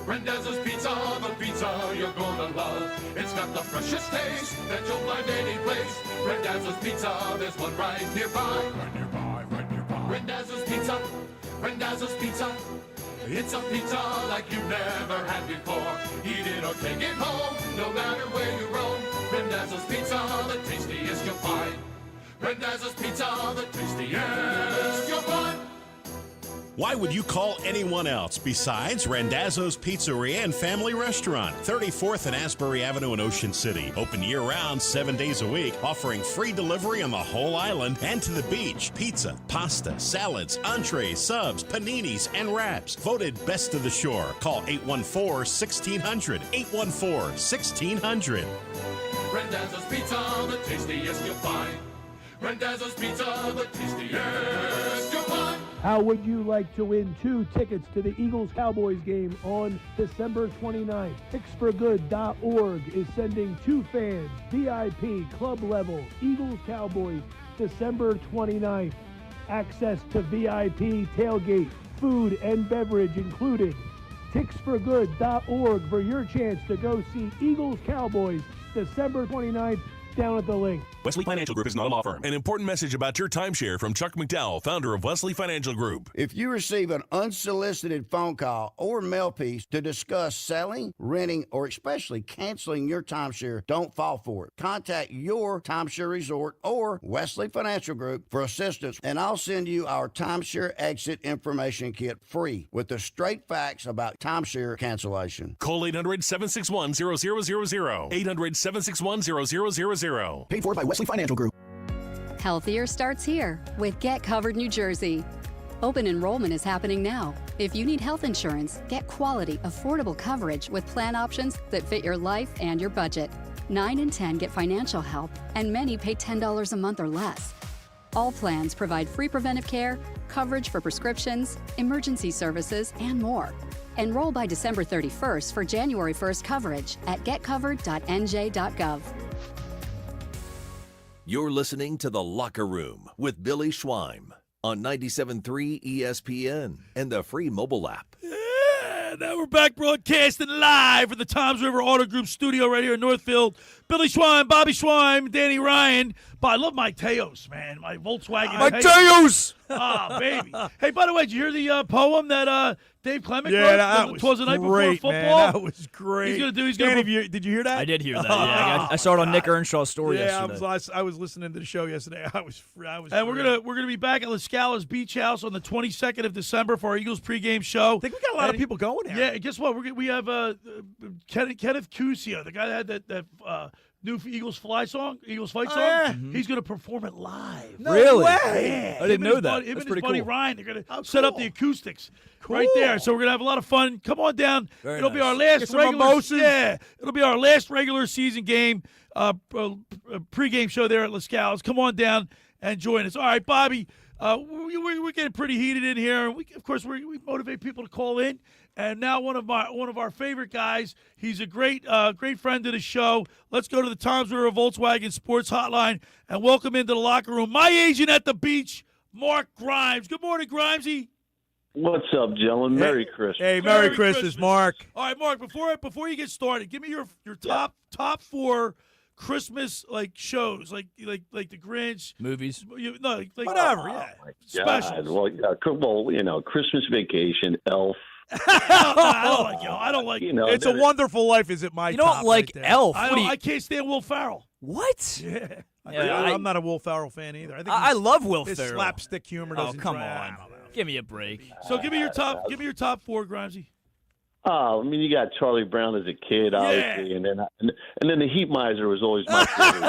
S18: Randazzo's Pizza, the pizza you're gonna love. It's got the freshest taste that you'll find any place. Randazzo's Pizza, there's one right nearby. Right nearby, right nearby. Randazzo's Pizza, Randazzo's Pizza. It's a pizza like you've never had before. Eat it or take it home, no matter where you roam. Randazzo's Pizza, the tastiest you'll find. Randazzo's Pizza, the tastiest you'll find.
S19: Why would you call anyone else besides Randazzo's Pizzeria and Family Restaurant, 34th and Asbury Avenue in Ocean City. Open year-round, 7 days a week, offering free delivery on the whole island and to the beach. Pizza, pasta, salads, entrees, subs, paninis, and wraps. Voted best of the shore. Call 814-1600. 814-1600.
S18: Randazzo's Pizza, the tastiest you'll find. Randazzo's Pizza, the tastiest you'll find.
S20: How would you like to win 2 tickets to the Eagles-Cowboys game on December 29th? PicksForGood.org is sending 2 fans, VIP, club level, Eagles-Cowboys, December 29th. Access to VIP tailgate, food and beverage included. PicksForGood.org for your chance to go see Eagles-Cowboys, December 29th, down at the link.
S21: Wesley Financial Group is not a law firm. An important message about your timeshare from Chuck McDowell, founder of Wesley Financial Group.
S22: If you receive an unsolicited phone call or mail piece to discuss selling, renting, or especially canceling your timeshare, don't fall for it. Contact your timeshare resort or Wesley Financial Group for assistance, and I'll send you our timeshare exit information kit free with the straight facts about timeshare cancellation.
S21: Call 800-761-0000. 800-761-0000.
S23: Paid for by Wesley Financial Group.
S24: Healthier starts here with Get Covered New Jersey. Open enrollment is happening now. If you need health insurance, get quality, affordable coverage with plan options that fit your life and your budget. 9 in 10 get financial help, and many pay $10 a month or less. All plans provide free preventive care, coverage for prescriptions, emergency services, and more. Enroll by December 31st for January 1st coverage at getcovered.nj.gov.
S7: You're listening to The Locker Room with Billy Schweim on 97.3 ESPN and the free mobile app.
S1: Yeah, now we're back broadcasting live from the Toms River Auto Group studio right here in Northfield. Billy Schweim, Bobby Schweim, Danny Ryan. But I love my Teos, man. My Volkswagen.
S5: My Teos!
S1: Oh, baby. Hey, by the way, did you hear the poem that Dave Klemic wrote?
S5: Yeah, that was
S1: Twas the night
S5: great,
S1: before
S5: man.
S1: football.
S5: That was great.
S1: He's gonna
S5: did you hear that?
S6: I did hear that. Yeah, I saw it on Nick Earnshaw's story yesterday.
S5: I was listening to the show yesterday. I was.
S1: And we're gonna be back at La Scala's Beach House on the 22nd of December for our Eagles pregame show.
S5: I think we got a lot of people going here.
S1: Yeah, guess what? We have Kenneth Cusio, the guy that had that new Eagles Fight song.
S5: Yeah.
S1: He's going to perform it live.
S5: No
S6: Really?
S5: way.
S6: I didn't know that.
S1: Him
S6: That's
S1: and his
S6: pretty
S1: buddy
S6: cool.
S1: Ryan, they're going to set up the acoustics right there. So we're going to have a lot of fun. Come on down.
S6: Very
S1: It'll be
S6: nice.
S1: our last
S5: Get some
S1: regular.
S5: mimosas.
S1: Yeah, it'll be our last regular season game. Pregame show there at Lascaux. Come on down and join us. All right, Bobby. We're getting pretty heated in here. Of course, we motivate people to call in. And now one of our favorite guys. He's a great friend of the show. Let's go to the Toms River Volkswagen Sports Hotline and welcome into the locker room my agent at the beach, Mark Grimes. Good morning, Grimesy.
S2: What's up, gentlemen? Merry Christmas.
S5: Hey, Merry Christmas, Mark.
S1: All right, Mark. Before you get started, give me your top 4 Christmas shows like the Grinch
S6: movies.
S1: Whatever. Yeah, specials.
S2: Well, Christmas Vacation, Elf.
S1: I don't like
S2: you know.
S5: It's a Wonderful Life. Is it my?
S6: You don't like
S5: right there.
S6: Elf?
S1: I can't stand Will Ferrell.
S6: What?
S1: Yeah.
S5: I'm not a Will Ferrell fan either.
S6: I love Will
S5: his
S6: Ferrell.
S5: slapstick humor doesn't.
S6: come
S5: dry.
S6: on, give me a break.
S1: So give me your top 4, Grimesy.
S2: Oh, I mean, you got Charlie Brown as a kid, obviously, and then the Heat Miser was always my favorite.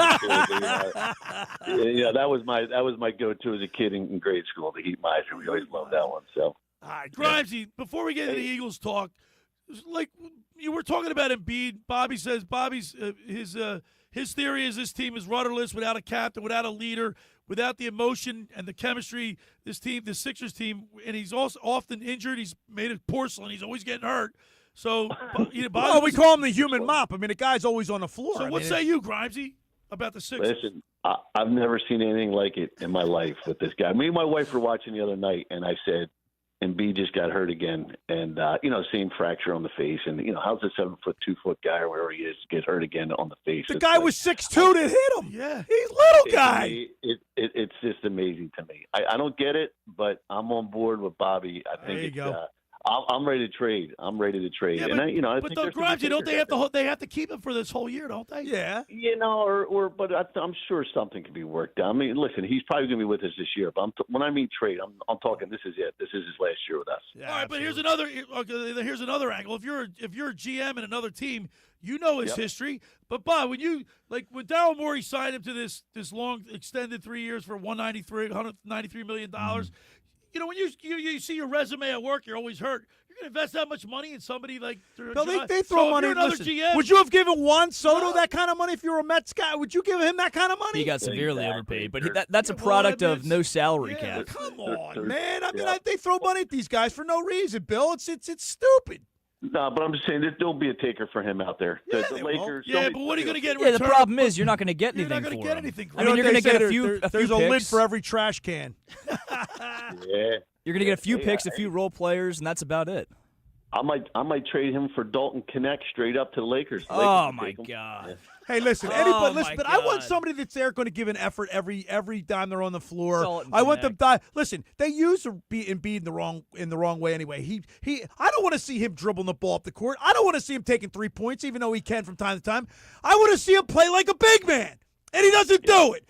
S2: That was my go-to as a kid in grade school. The Heat Miser, we always loved that one. So,
S1: all right, Grimesy. Before we get into the Eagles talk, like you were talking about Embiid, Bobby says his theory is this team is rudderless, without a captain, without a leader, without the emotion and the chemistry. This team, the Sixers team, and he's also often injured. He's made of porcelain. He's always getting hurt. So,
S5: we call him the human mop. I mean, the guy's always on the floor.
S1: So, what say you, Grimesy, about the Sixers?
S2: Listen, I've never seen anything like it in my life with this guy. Me and my wife were watching the other night, and I said, Embiid just got hurt again, and same fracture on the face, and how's a 7'2" guy or wherever he is get hurt again on the face?
S5: The guy was 6'2" that hit him.
S1: Yeah,
S5: he's little guy.
S2: It's just amazing to me. I don't get it, but I'm on board with Bobby. I think I'm ready to trade.
S1: Yeah,
S2: and I
S1: but
S2: think
S1: the Grimesy, don't they have to keep him for this whole year, don't they?
S5: Yeah.
S2: But I'm sure something can be worked out. I mean, listen, he's probably going to be with us this year. But when I mean trade, I'm talking. This is it. This is his last year with us.
S1: Yeah, all right, but here's another angle. If you're a GM in another team, you know his history. But Bob, when Daryl Morey signed him to this long extended 3 years for $193 million. When you see your resume at work, you're always hurt. You're going to invest that much money in somebody like
S5: they throw money. Listen,
S1: GM,
S5: would you have given Juan Soto that kind of money if you were a Mets guy? Would you give him that kind of money?
S6: He got severely overpaid, but that's a product of no salary cap.
S5: Come on, man. I mean, they throw money at these guys for no reason, Bill. It's stupid.
S2: No, but I'm just saying there'll be a taker for him out there. The Lakers.
S1: Yeah, but what are you going to get in
S6: return?
S1: return?
S6: The problem is you're not going to get anything.
S1: You're not going to get anything.
S6: I mean, you're going to get a few.
S5: There's a lid for every trash can.
S2: Yeah.
S6: You're going to get a few picks, a few role players, and that's about it.
S2: I might trade him for Dalton Connect straight up to the Lakers.
S6: Oh my God!
S2: Yeah.
S5: Hey, listen, but I want somebody that's there going to give an effort every time they're on the floor. I want them. Listen, they use Embiid in the wrong way anyway. I don't want to see him dribbling the ball up the court. I don't want to see him taking 3 points, even though he can from time to time. I want to see him play like a big man, and he doesn't do it.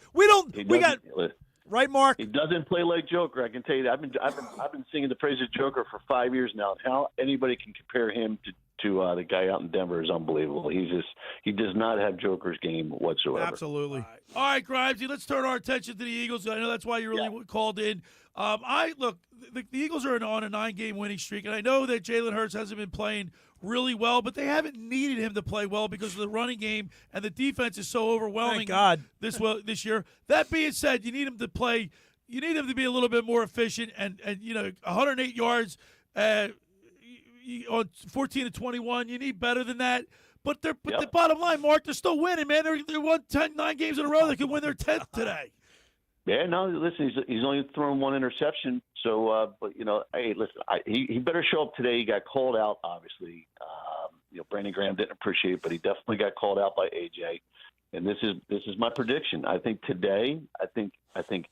S5: Right, Mark?
S2: He doesn't play like Joker. I can tell you that. I've been singing the praise of Joker for 5 years now. How anybody can compare him to the guy out in Denver is unbelievable. He does not have Joker's game whatsoever.
S5: Absolutely.
S1: All right, Grimesy, let's turn our attention to the Eagles. I know that's why you really called in. The Eagles are on a 9-game winning streak, and I know that Jalen Hurts hasn't been playing really well, but they haven't needed him to play well because of the running game, and the defense is so overwhelming.
S5: Thank God.
S1: This year. That being said, you need him to play. You need him to be a little bit more efficient, and 108 yards on 14 to 21. You need better than that. But the bottom line, Mark, they're still winning, man. They won 9 games in a row. They could win their 10th today.
S2: Yeah, no, listen, he's only thrown 1 interception. So, hey, listen, he better show up today. He got called out, obviously. Brandon Graham didn't appreciate it, but he definitely got called out by AJ. And this is my prediction. I think today, I think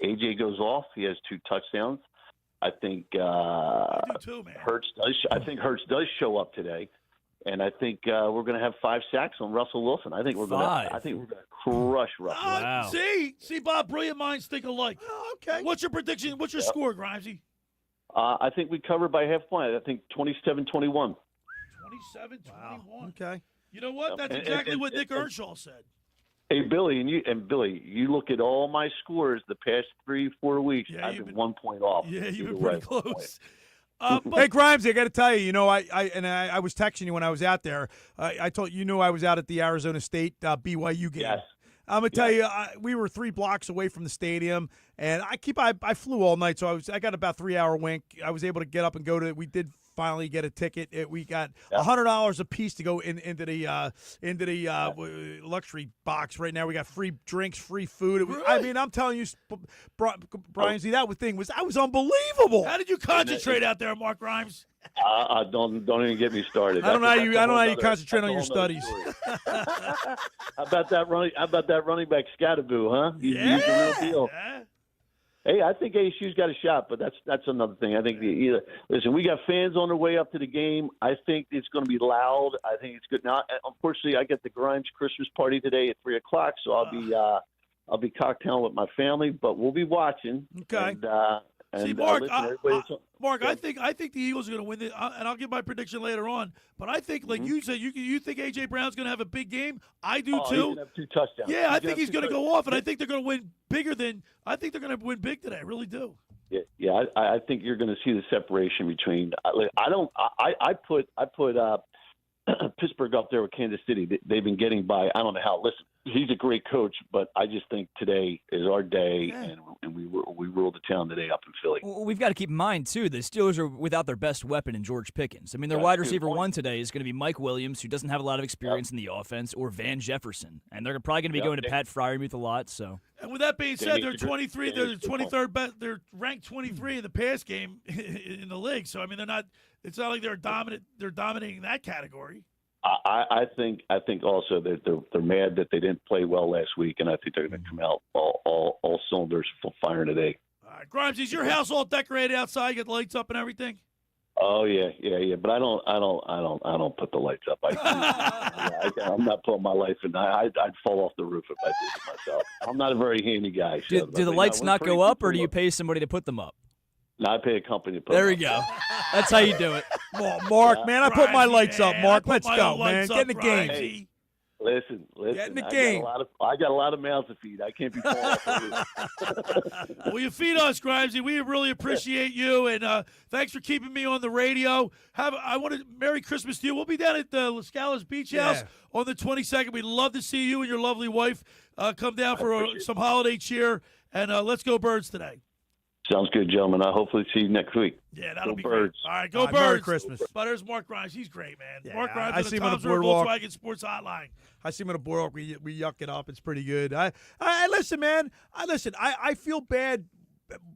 S2: AJ goes off. He has 2 touchdowns. I think Hurts does show up today. And I think we're going to have 5 sacks on Russell Wilson. I think we're going to crush Russell.
S6: Wow.
S1: See, Bob, brilliant minds think alike.
S5: Oh, okay.
S1: What's your prediction? What's your score, Grimesy?
S2: I think we cover by half point. I think 27-21.
S1: 27-21.
S5: Wow. Okay.
S1: You know what? That's exactly what Nick Earnshaw said.
S2: Hey, Billy, you look at all my scores the past 3-4 weeks.
S1: Yeah,
S2: I've been 1 point off.
S1: Yeah, you've been
S2: Either way.
S1: pretty close.
S5: Hey, Grimes, I got to tell you, I was texting you when I was out there. I told you I was out at the Arizona State BYU game.
S2: Yes.
S5: I'm gonna tell you, we were 3 blocks away from the stadium, and I flew all night, so I got about 3-hour wink. I was able to get up and go to. We did finally get a ticket. We got $100 a piece to go into the luxury box. Right now, we got free drinks, free food. I mean, I'm telling you, Brian, see that was unbelievable.
S1: How did you concentrate out there, Mark Grimes?
S2: Don't even get me started.
S5: I don't know how you concentrate on your studies.
S2: How about that running back Scatterboo, huh? He's the real deal.
S1: Yeah.
S2: Hey, I think ASU's got a shot, but that's another thing. I think listen, we got fans on their way up to the game. I think it's going to be loud. I think it's good. Now, unfortunately, I get the Grimes Christmas party today at 3:00, so I'll be cocktailing with my family, but we'll be watching.
S1: Okay.
S2: And,
S1: see, Mark,
S2: Mark,
S1: I think the Eagles are going to win it, and I'll give my prediction later on. But I think, like you said, you think A.J. Brown's going to have a big game. I do too.
S2: He's going to have 2 touchdowns.
S1: Yeah, I think he's going to go off, and I think they're going to win bigger than. I think they're going to win big today. I really do.
S2: Yeah. I think you're going to see the separation between. I put Pittsburgh up there with Kansas City. They've been getting by. I don't know how. Listen, he's a great coach, but I just think today is our day, and we ruled the town today up in Philly.
S6: Well, we've got to keep in mind, too, the Steelers are without their best weapon in George Pickens. I mean, their wide receiver one today is going to be Mike Williams, who doesn't have a lot of experience in the offense, or Van Jefferson. And they're probably going to be going to Pat Freiermuth a lot. So.
S1: And with that being said, they're 23. They're 23rd best. They're ranked 23 in the pass game in the league. So I mean, they're not. It's not like they're dominant. They're dominating that category.
S2: I think also that they're mad that they didn't play well last week, and I think they're going to come out all cylinders firing today.
S1: All right, Grimes, is your house all decorated outside? You got lights up and everything?
S2: Oh yeah. But I don't put the lights up. I'm not putting my life in. I'd fall off the roof if I did it myself. I'm not a very handy guy.
S6: Do the lights not go up, or do you pay somebody to put them up?
S2: No, I pay a company to put
S6: There we
S2: them up.
S6: go. That's how you do it.
S5: Well, Mark, man, I put my lights up. Mark, let's go, man. Get in the game.
S2: Hey, listen.
S5: Get in the game.
S2: I got a lot of mouths to feed. I can't be falling off the roof.
S1: Well, you feed us, Grimesy. We really appreciate you, and thanks for keeping me on the radio. Merry Christmas to you. We'll be down at the Las Calas Beach House on the 22nd. We'd love to see you and your lovely wife come down for some holiday cheer, and let's go Birds today.
S2: Sounds good, gentlemen. I'll hopefully see you next week.
S1: Yeah, that'll be
S2: Birds.
S1: great. All right, go Birds.
S5: Merry Christmas.
S1: But there's Mark Grimes. He's great, man.
S5: Yeah,
S1: Mark Grimes
S5: I see him on the
S1: Tom's River
S5: boardwalk.
S1: Volkswagen Sports Hotline.
S5: I see him on the boardwalk. We yuck it up. It's pretty good. I listen, man. I feel bad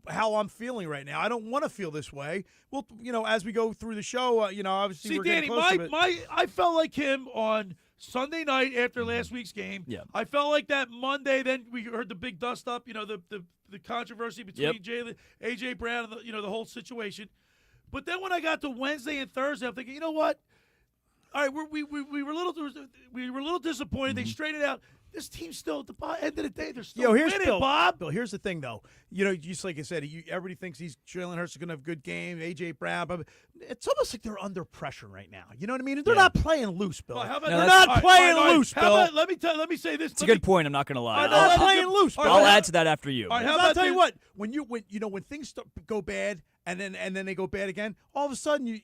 S5: how I'm feeling right now. I don't want to feel this way. Well, as we go through the show, obviously
S1: see,
S5: we're
S1: Danny,
S5: getting close to it.
S1: I felt like him on Sunday night after last week's game.
S6: Yeah.
S1: I felt like that Monday. Then we heard the big dust up. The controversy between A.J. Brown and the whole situation. But then when I got to Wednesday and Thursday, I'm thinking, you know what? All right, we were a little disappointed. They straightened out. This team's still at the end of the day. They're still winning, Bob.
S5: Bill, here's the thing, though. Just like I said, everybody thinks Jalen Hurts is going to have a good game. A.J. Brown, but it's almost like they're under pressure right now. You know what I mean? They're not playing loose, Bill.
S1: Well,
S5: they're not playing loose, Bill.
S1: Let me say this.
S6: It's a good point. I'm not going to lie.
S5: They're not playing loose, Bill.
S6: I'll add to that after you.
S1: All right,
S5: I'll tell you what. When things go bad. And then they go bad again. All of a sudden,
S1: let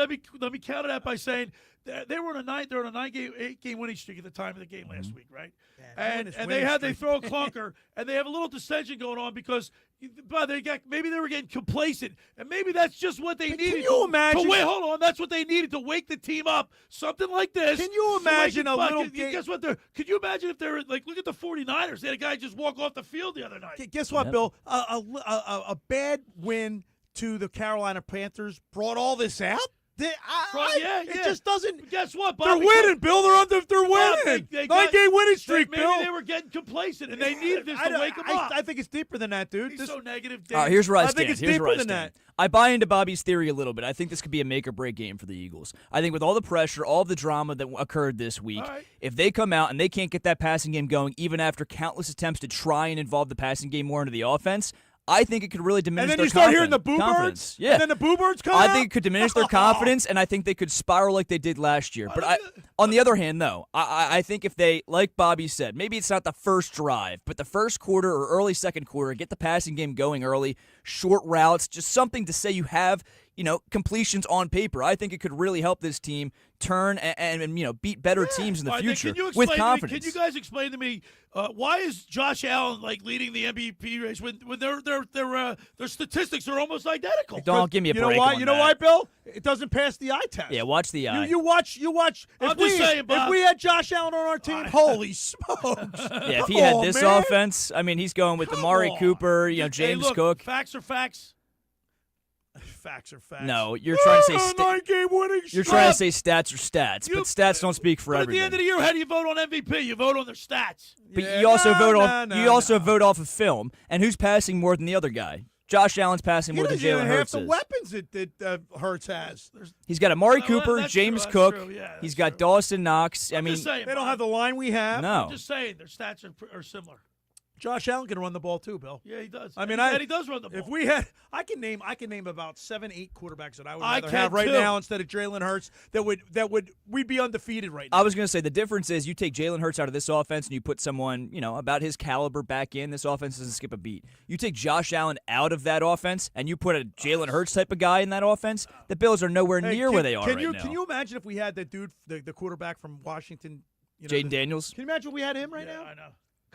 S1: me counter that by saying they're on a 8-game winning streak at the time of the game last week, right? Yeah, and they throw a clunker, and they have a little dissension going on because maybe they were getting complacent, and maybe that's just what they needed.
S5: Can you imagine?
S1: Wait, hold on. That's what they needed to wake the team up. Something like this.
S5: Can you imagine a little game?
S1: Guess what? Could you imagine if they're like, look at the 49ers. They had a guy just walk off the field the other night.
S5: Guess what, Bill? A bad win to the Carolina Panthers brought all this out. It just doesn't.
S1: Guess what, Bob?
S5: They're winning, Bill. They're winning. 9-game winning streak, Bill.
S1: Maybe they were getting complacent, and they needed this to wake them up.
S5: I think it's deeper than that, dude.
S1: He's so negative.
S6: Here's where I stand.
S5: think it's
S6: Here's
S5: deeper than that.
S6: I buy into Bobby's theory a little bit. I think this could be a make or break game for the Eagles. I think with all the pressure, all the drama that occurred this week, if they come out and they can't get that passing game going, even after countless attempts to try and involve the passing game more into the offense, I think it could really diminish
S5: And then
S6: their
S5: you start hearing the boo
S6: confidence.
S5: birds?
S6: Yeah.
S5: And then the boo birds come out?
S6: I think it could diminish their confidence, and I think they could spiral like they did last year. But on the other hand, though, I think if they, like Bobby said, maybe it's not the first drive, but the first quarter or early second quarter, get the passing game going early, short routes, just something to say you have, completions on paper. I think it could really help this team turn and beat better teams in the future with confidence.
S1: Can you guys explain to me why is Josh Allen leading the MVP race when their statistics are almost identical?
S6: Don't give me a break.
S5: You know why, Bill? It doesn't pass the eye test.
S6: Yeah, watch the eye.
S5: You watch.
S1: I'm just saying, Bob.
S5: If we had Josh Allen on our team, holy smokes!
S6: Yeah, if he had this offense, he's going with Amari Cooper, James Cook.
S1: Facts are facts. Facts are facts.
S6: No, you're trying to say
S1: you're
S6: trying to say stats are stats, but stats don't speak for everything.
S1: At the end of the year, how do you vote on MVP? You vote on their stats.
S6: But you also vote off of film, and who's passing more than the other guy? Josh Allen's passing more than Jalen Hurts
S5: half the weapons that Hurts has.
S6: He's got Amari Cooper, James Cook.
S1: Yeah,
S6: he's got Dawson Knox.
S1: I'm just saying,
S5: they don't have the line we have.
S6: No.
S1: I'm just saying their stats are similar.
S5: Josh Allen can run the ball too, Bill.
S1: Yeah, he does.
S5: I mean,
S1: he does run the ball.
S5: If we had, I can name about 7-8 quarterbacks that I would rather
S1: can
S5: have right
S1: too.
S5: now instead of Jalen Hurts. We'd be undefeated right now.
S6: I was going to say the difference is you take Jalen Hurts out of this offense and you put someone about his caliber back in. This offense doesn't skip a beat. You take Josh Allen out of that offense and you put a Jalen Hurts type of guy in that offense. The Bills are nowhere near where they are right now.
S5: Can you imagine if we had that dude, the quarterback from Washington,
S6: Jaden Daniels?
S5: Can you imagine if we had him right now?
S1: I know.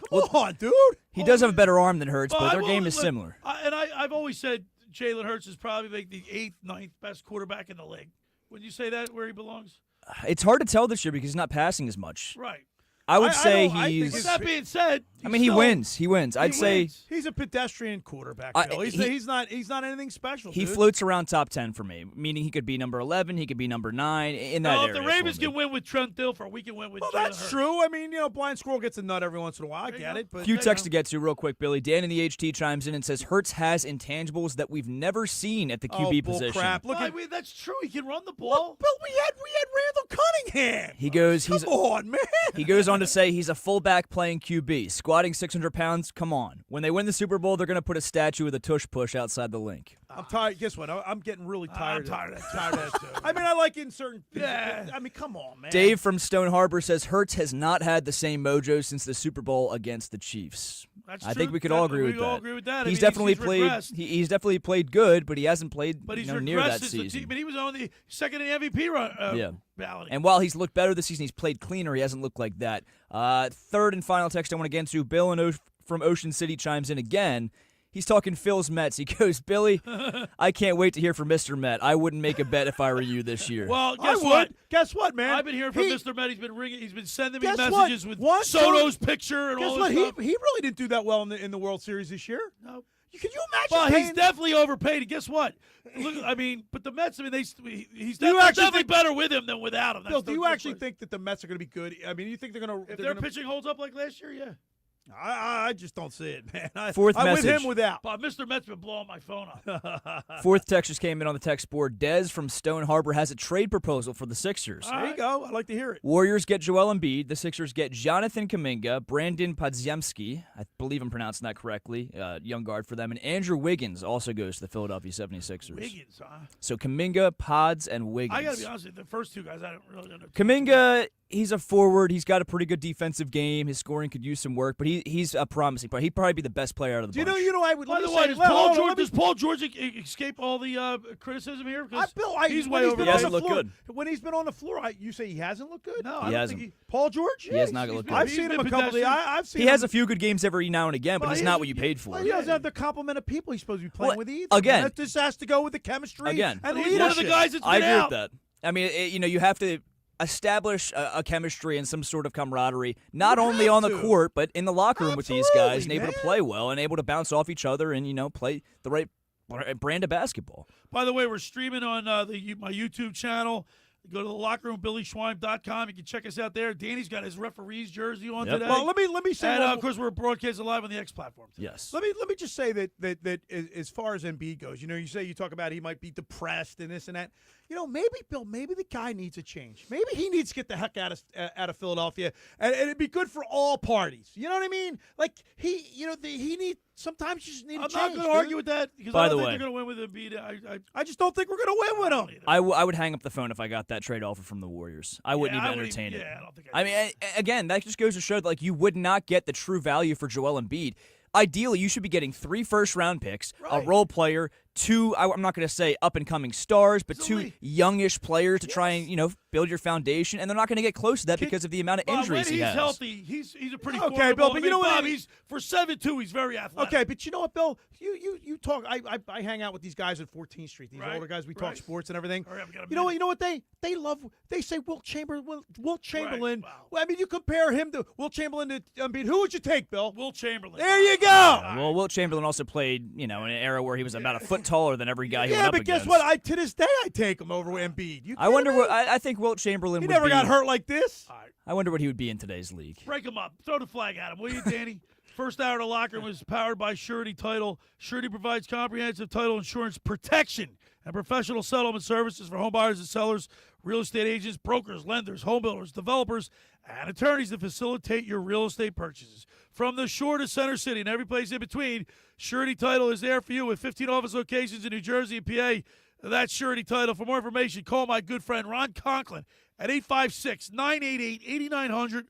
S5: Come on, dude.
S6: He does have a better arm than Hurts, but their game is similar.
S1: I've always said Jalen Hurts is probably the 8th, 9th best quarterback in the league. Would you say that where he belongs?
S6: It's hard to tell this year because he's not passing as much.
S1: Right.
S6: I would say he's.
S1: With that being said,
S6: he wins. He wins. I'd say
S5: he's a pedestrian quarterback. Bill. He's not anything special.
S6: He floats around top 10 for me, meaning he could be number 11. He could be number 9 in that area.
S1: If the Ravens can win with Trent Dilfer, we can win with.
S5: Well,
S1: Jalen
S5: that's
S1: Hurts.
S5: true. I mean, Blind Squirrel gets a nut every once in a while. I get it. But
S6: few texts to get to real quick, Billy. Dan in the HT chimes in and says Hurts has intangibles that we've never seen at the QB position.
S5: Crap. Look,
S1: that's true. He can run the ball.
S5: Bill, we had Randall Cunningham.
S6: He goes.
S5: Come on, man.
S6: He goes on to say he's a fullback playing QB, squatting 600 pounds. Come on. When they win the Super Bowl, they're going to put a statue with a tush push outside the link.
S5: I'm tired. Guess what? I'm getting really tired.
S1: I'm tired of
S5: that too. I mean, I like it in certain things. Yeah. I mean, come on, man.
S6: Dave from Stone Harbor says Hurts has not had the same mojo since the Super Bowl against the Chiefs.
S1: That's
S6: I
S1: true.
S6: think we could all agree with that.
S1: We all agree with that.
S6: He's definitely played. He's definitely played good, but he hasn't played near that season.
S1: But he was on the second in the MVP ballot.
S6: And while he's looked better this season, he's played cleaner. He hasn't looked like that. Third and final text I want to get to. Bill from Ocean City chimes in again. He's talking Phil's Mets. He goes, Billy, I can't wait to hear from Mr. Met. I wouldn't make a bet if I were you this year.
S1: Well,
S5: Guess what, man?
S1: I've been hearing from Mr. Met. He's been ringing. He's been sending me messages with Soto's picture and all this stuff.
S5: He really didn't do that well in the World Series this year.
S1: No.
S5: Can you imagine?
S1: Well, he's definitely overpaid. And guess what? Look, but the Mets. I mean, he's definitely better with him than without him.
S5: Bill, do you actually think that the Mets are going to be good? I mean, you think they're going to?
S1: If their pitching holds up like last year, yeah.
S5: I just don't see it, man.
S6: Fourth
S5: I'm
S6: message.
S5: with him without.
S1: But Mr. Met's been blowing my phone up.
S6: Fourth text just came in on the text board. Dez from Stone Harbor has a trade proposal for the Sixers.
S5: There you go. I'd like to hear it.
S6: Warriors get Joel Embiid. The Sixers get Jonathan Kuminga, Brandon Podziemski, I believe I'm pronouncing that correctly, young guard for them, and Andrew Wiggins also goes to the Philadelphia 76ers.
S1: Wiggins, huh?
S6: So Kuminga, Pods, and Wiggins.
S1: I got to be honest with you, the first two guys I don't really know.
S6: Kuminga, he's a forward. He's got a pretty good defensive game. His scoring could use some work, but he's a promising player. He'd probably be the best player out of the bunch.
S5: You know, I would.
S1: By the way, does Paul George escape all the criticism here? He's way over.
S6: He hasn't looked good.
S5: When he's been on the floor, you say he hasn't looked good?
S1: No,
S6: he hasn't.
S5: Paul George?
S6: He has not looked good.
S5: I've seen him a couple of I've seen
S6: He has a few good games every now and again, but he's not what you paid for.
S5: Well, he doesn't have the complement of people he's supposed to be playing with either.
S6: Again.
S5: This has to go with the chemistry
S6: and
S5: leadership.
S1: He's one of the guys that's been
S6: I agree
S1: out.
S6: with that. I mean, you have to establish a chemistry and some sort of camaraderie, not only on the court, but in the locker room with these guys, and able to play well and able to bounce off each other and, play the right brand of basketball.
S1: By the way, we're streaming on my YouTube channel. Go to the locker room, BillySchwein.com. You can check us out there. Danny's got his referee's jersey on today.
S5: Well, let me say,
S1: and of course, we're broadcasting live on the X platform today.
S6: Yes.
S5: Let me just say that as far as Embiid goes, you say you talk about he might be depressed and this and that. maybe, Bill, maybe the guy needs a change. Maybe he needs to get the heck out of Philadelphia, and it'd be good for all parties. You know what I mean? Like, sometimes you just need a change.
S1: I'm not going to argue with that because
S6: By
S1: I don't
S6: the
S1: think
S6: way,
S1: they're going to win with Embiid.
S5: I just don't think we're going to win with him.
S6: I would hang up the phone if I got that trade offer from the Warriors. I wouldn't even entertain it.
S1: Yeah, I don't think
S6: I mean, again, that just goes to show that like you would not get the true value for Joel Embiid. Ideally, you should be getting 3 first-round picks, a role player, 2, I'm not going to say up-and-coming stars, but 2 youngish players to try and, build your foundation, and they're not going to get close to that because of the amount of injuries he has.
S1: When he's healthy, he's a pretty
S5: okay, Bill. But you know what?
S1: He's for 7'2", he's very athletic.
S5: Okay, but you know what, Bill? You talk. I hang out with these guys at 14th Street. These older guys. We talk sports and everything. You know what? They love. They say Wilt Chamberlain. Right. Wow. Well, I mean, you compare him to Wilt Chamberlain to Embiid. Who would you take, Bill?
S1: Wilt Chamberlain.
S5: There you go.
S6: Well, Wilt Chamberlain also played, in an era where he was about a foot taller than every guy he went up against.
S5: Yeah, but guess what? To this day, I take him over Embiid.
S6: I wonder what. I think Wilt Chamberlain.
S5: He never got hurt like this.
S6: I wonder what he would be in today's league.
S1: Break him up. Throw the flag at him, will you, Danny? First hour of the locker room was powered by Surety Title. Surety provides comprehensive title insurance protection and professional settlement services for home buyers and sellers, real estate agents, brokers, lenders, home builders, developers, and attorneys to facilitate your real estate purchases. From the shore to Center City and every place in between, Surety Title is there for you with 15 office locations in New Jersey and PA. That's Surety Title. For more information, call my good friend Ron Conklin at 856-988-8900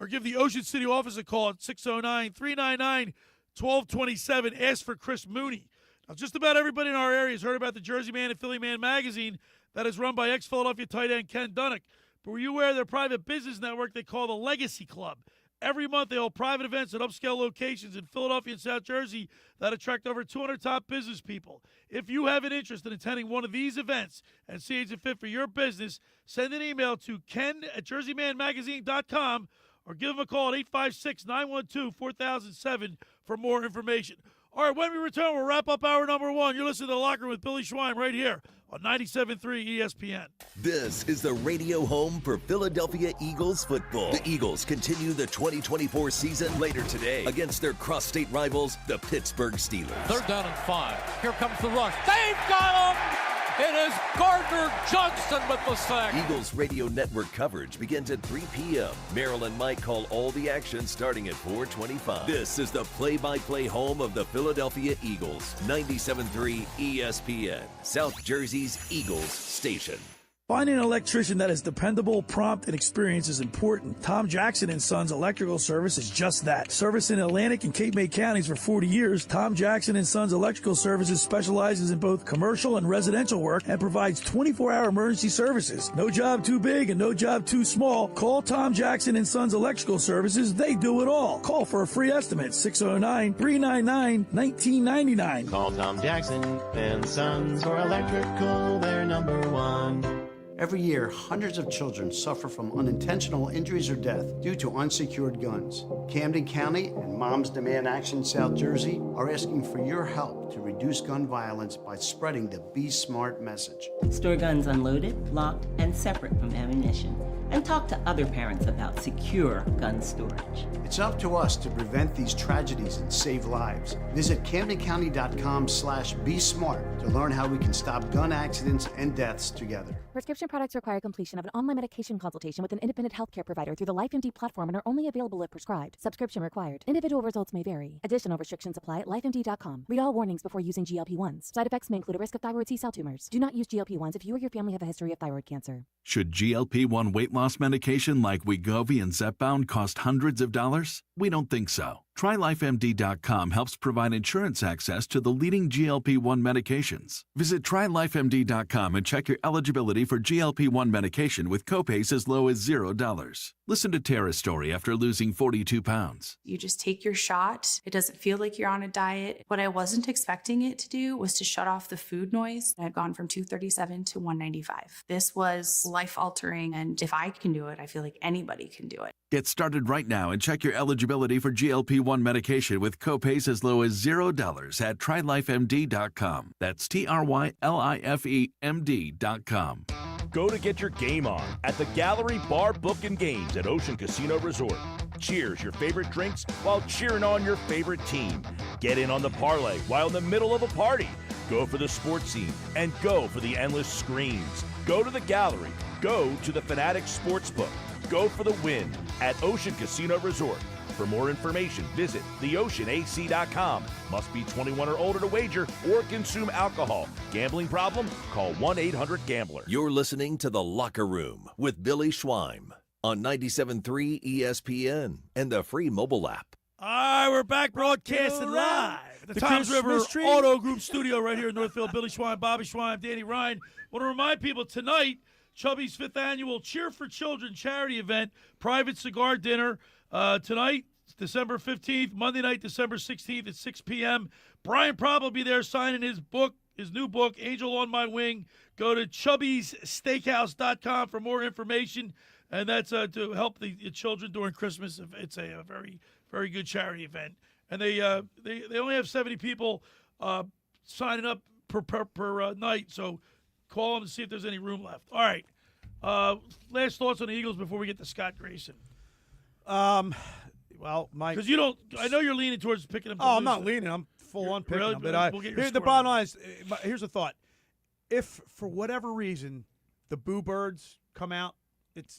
S1: or give the Ocean City office a call at 609-399-1227. Ask for Chris Mooney. Now, just about everybody in our area has heard about the Jersey Man and Philly Man magazine that is run by ex-Philadelphia tight end Ken Dunnick. But were you aware of their private business network they call the Legacy Club? Every month, they hold private events at upscale locations in Philadelphia and South Jersey that attract over 200 top business people. If you have an interest in attending one of these events and see it's a fit for your business, send an email to ken@jerseymanmagazine.com or give them a call at 856-912-4007 for more information. All right, when we return, we'll wrap up hour number 1. You're listening to The Locker Room with Billy Schwein right here on 97.3 ESPN.
S7: This is the radio home for Philadelphia Eagles football. The Eagles continue the 2024 season later today against their cross-state rivals, the Pittsburgh Steelers.
S8: 3rd down and 5. Here comes the rush. They've got him! It is Gardner Johnson with the sack.
S7: Eagles radio network coverage begins at 3 p.m. Merrill and Mike call all the action starting at 4:25. This is the play-by-play home of the Philadelphia Eagles. 97.3 ESPN, South Jersey's Eagles station.
S3: Finding an electrician that is dependable, prompt, and experienced is important. Tom Jackson & Sons Electrical Service is just that. Service in Atlantic and Cape May counties for 40 years, Tom Jackson & Sons Electrical Services specializes in both commercial and residential work and provides 24-hour emergency services. No job too big and no job too small. Call Tom Jackson & Sons Electrical Services. They do it all. Call for a free estimate, 609-399-1999.
S10: Call Tom Jackson and Sons for electrical, they're number 1.
S4: Every year, hundreds of children suffer from unintentional injuries or death due to unsecured guns. Camden County and Moms Demand Action South Jersey are asking for your help to reduce gun violence by spreading the Be Smart message.
S15: Store guns unloaded, locked, and separate from ammunition. And talk to other parents about secure gun storage.
S4: It's up to us to prevent these tragedies and save lives. Visit CamdenCounty.com/BeSmart to learn how we can stop gun accidents and deaths together.
S23: Prescription products require completion of an online medication consultation with an independent healthcare provider through the LifeMD platform and are only available if prescribed. Subscription required. Individual results may vary. Additional restrictions apply at LifeMD.com. Read all warnings before using GLP-1s. Side effects may include a risk of thyroid C-cell tumors. Do not use GLP-1s if you or your family have a history of thyroid cancer.
S25: Should GLP-1 weight loss medication like Wegovy and Zepbound cost hundreds of dollars? We don't think so. TryLifeMD.com helps provide insurance access to the leading GLP-1 medications. Visit TryLifeMD.com and check your eligibility for GLP-1 medication with copays as low as $0. Listen to Tara's story after losing 42 pounds.
S26: You just take your shot. It doesn't feel like you're on a diet. What I wasn't expecting it to do was to shut off the food noise. I'd gone from 237 to 195. This was life-altering, and if I can do it, I feel like anybody can do it.
S25: Get started right now and check your eligibility for GLP-1 medication with copays as low as $0 at TryLifeMD.com. That's TryLifeMD.com.
S27: Go to get your game on at the Gallery Bar Book and Games at Ocean Casino Resort. Cheers your favorite drinks while cheering on your favorite team. Get in on the parlay while in the middle of a party. Go for the sports scene and go for the endless screens. Go to the Gallery. Go to the Fanatics Sportsbook. Go for the win at Ocean Casino Resort. For more information, visit theoceanac.com. Must be 21 or older to wager or consume alcohol. Gambling problem? Call 1-800-GAMBLER.
S7: You're listening to The Locker Room with Billy Schweim on 97.3 ESPN and the free mobile app.
S1: All right, we're back broadcasting live at the Toms River Auto Group studio right here in Northfield. Billy Schweim, Bobby Schweim, Danny Ryan. Want to remind people tonight, Chubby's 5th annual Cheer for Children charity event, private cigar dinner. Tonight, December 15th, Monday night, December 16th at 6 p.m. Brian Probb will be there signing his new book, Angel on My Wing. Go to chubbyssteakhouse.com for more information, and that's to help the children during Christmas. It's a very, very good charity event. And they only have 70 people signing up per night, so call them to see if there's any room left. All right. Last thoughts on the Eagles before we get to Scott Grayson.
S5: Well, Mike,
S1: because you don't. I know you're leaning towards picking them.
S5: I'm not leaning. I'm full on picking them. But the bottom line is, here's a thought: if for whatever reason the Boo Birds come out, it's.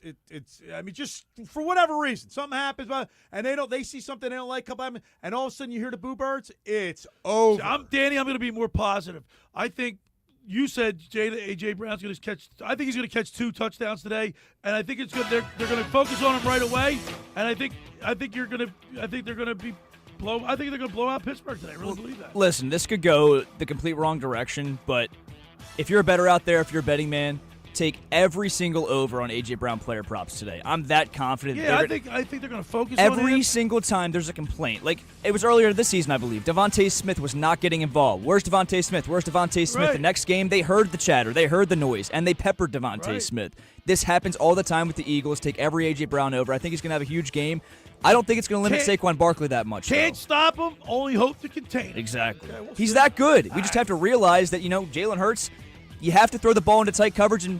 S5: I mean, just for whatever reason, something happens, and they see something they don't like, come out, and all of a sudden you hear the Boo Birds, it's over.
S1: I'm Danny. I'm going to be more positive. I think. You said A.J. Brown's going to catch. I think he's going to catch 2 touchdowns today, and I think it's good. They're going to focus on him right away, and I think they're going to blow out Pittsburgh today. I really believe that.
S6: Listen, this could go the complete wrong direction, but if you're a bettor out there, if you're a betting man, take every single over on A.J. Brown player props today. I'm that confident.
S1: Yeah, I think they're going to focus on him.
S6: Every single time there's a complaint. Like, it was earlier this season, I believe. Devontae Smith was not getting involved. Where's Devontae Smith?
S1: Right.
S6: The next game, they heard the chatter. They heard the noise, and they peppered Devontae Smith. This happens all the time with the Eagles. Take every A.J. Brown over. I think he's going to have a huge game. I don't think it's going to limit Saquon Barkley that much.
S1: Can't stop him. Only hope to contain him.
S6: Exactly. Okay, he's that good. We just have to realize that, Jalen Hurts, you have to throw the ball into tight coverage and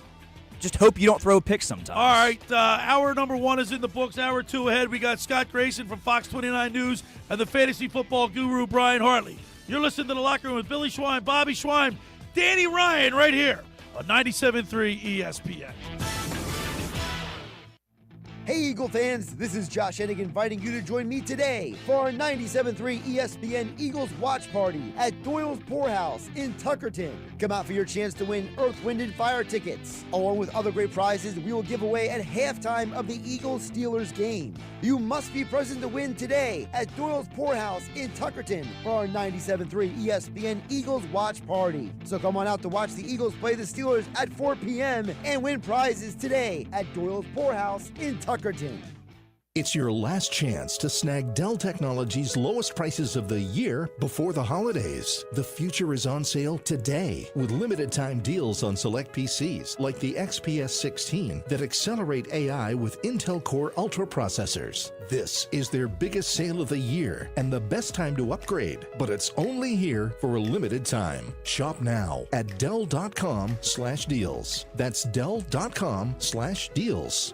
S6: just hope you don't throw a pick sometimes.
S1: All right, hour number 1 is in the books. Hour 2 ahead. We got Scott Grayson from Fox 29 News and the fantasy football guru, Brian Hartley. You're listening to The Locker Room with Billy Schweim, Bobby Schweim, Danny Ryan right here on 97.3 ESPN.
S9: Hey, Eagle fans, this is Josh Hennig inviting you to join me today for our 97.3 ESPN Eagles Watch Party at Doyle's Poorhouse in Tuckerton. Come out for your chance to win Earth, Wind & Fire tickets. Along with other great prizes we will give away at halftime of the Eagles-Steelers game. You must be present to win today at Doyle's Poorhouse in Tuckerton for our 97.3 ESPN Eagles Watch Party. So come on out to watch the Eagles play the Steelers at 4 p.m. and win prizes today at Doyle's Poorhouse in Tuckerton.
S11: It's your last chance to snag Dell Technologies' lowest prices of the year before the holidays. The future is on sale today with limited time deals on select PCs like the XPS 16 that accelerate AI with Intel Core Ultra processors. This is their biggest sale of the year and the best time to upgrade, but it's only here for a limited time. Shop now at Dell.com/deals. That's Dell.com/deals.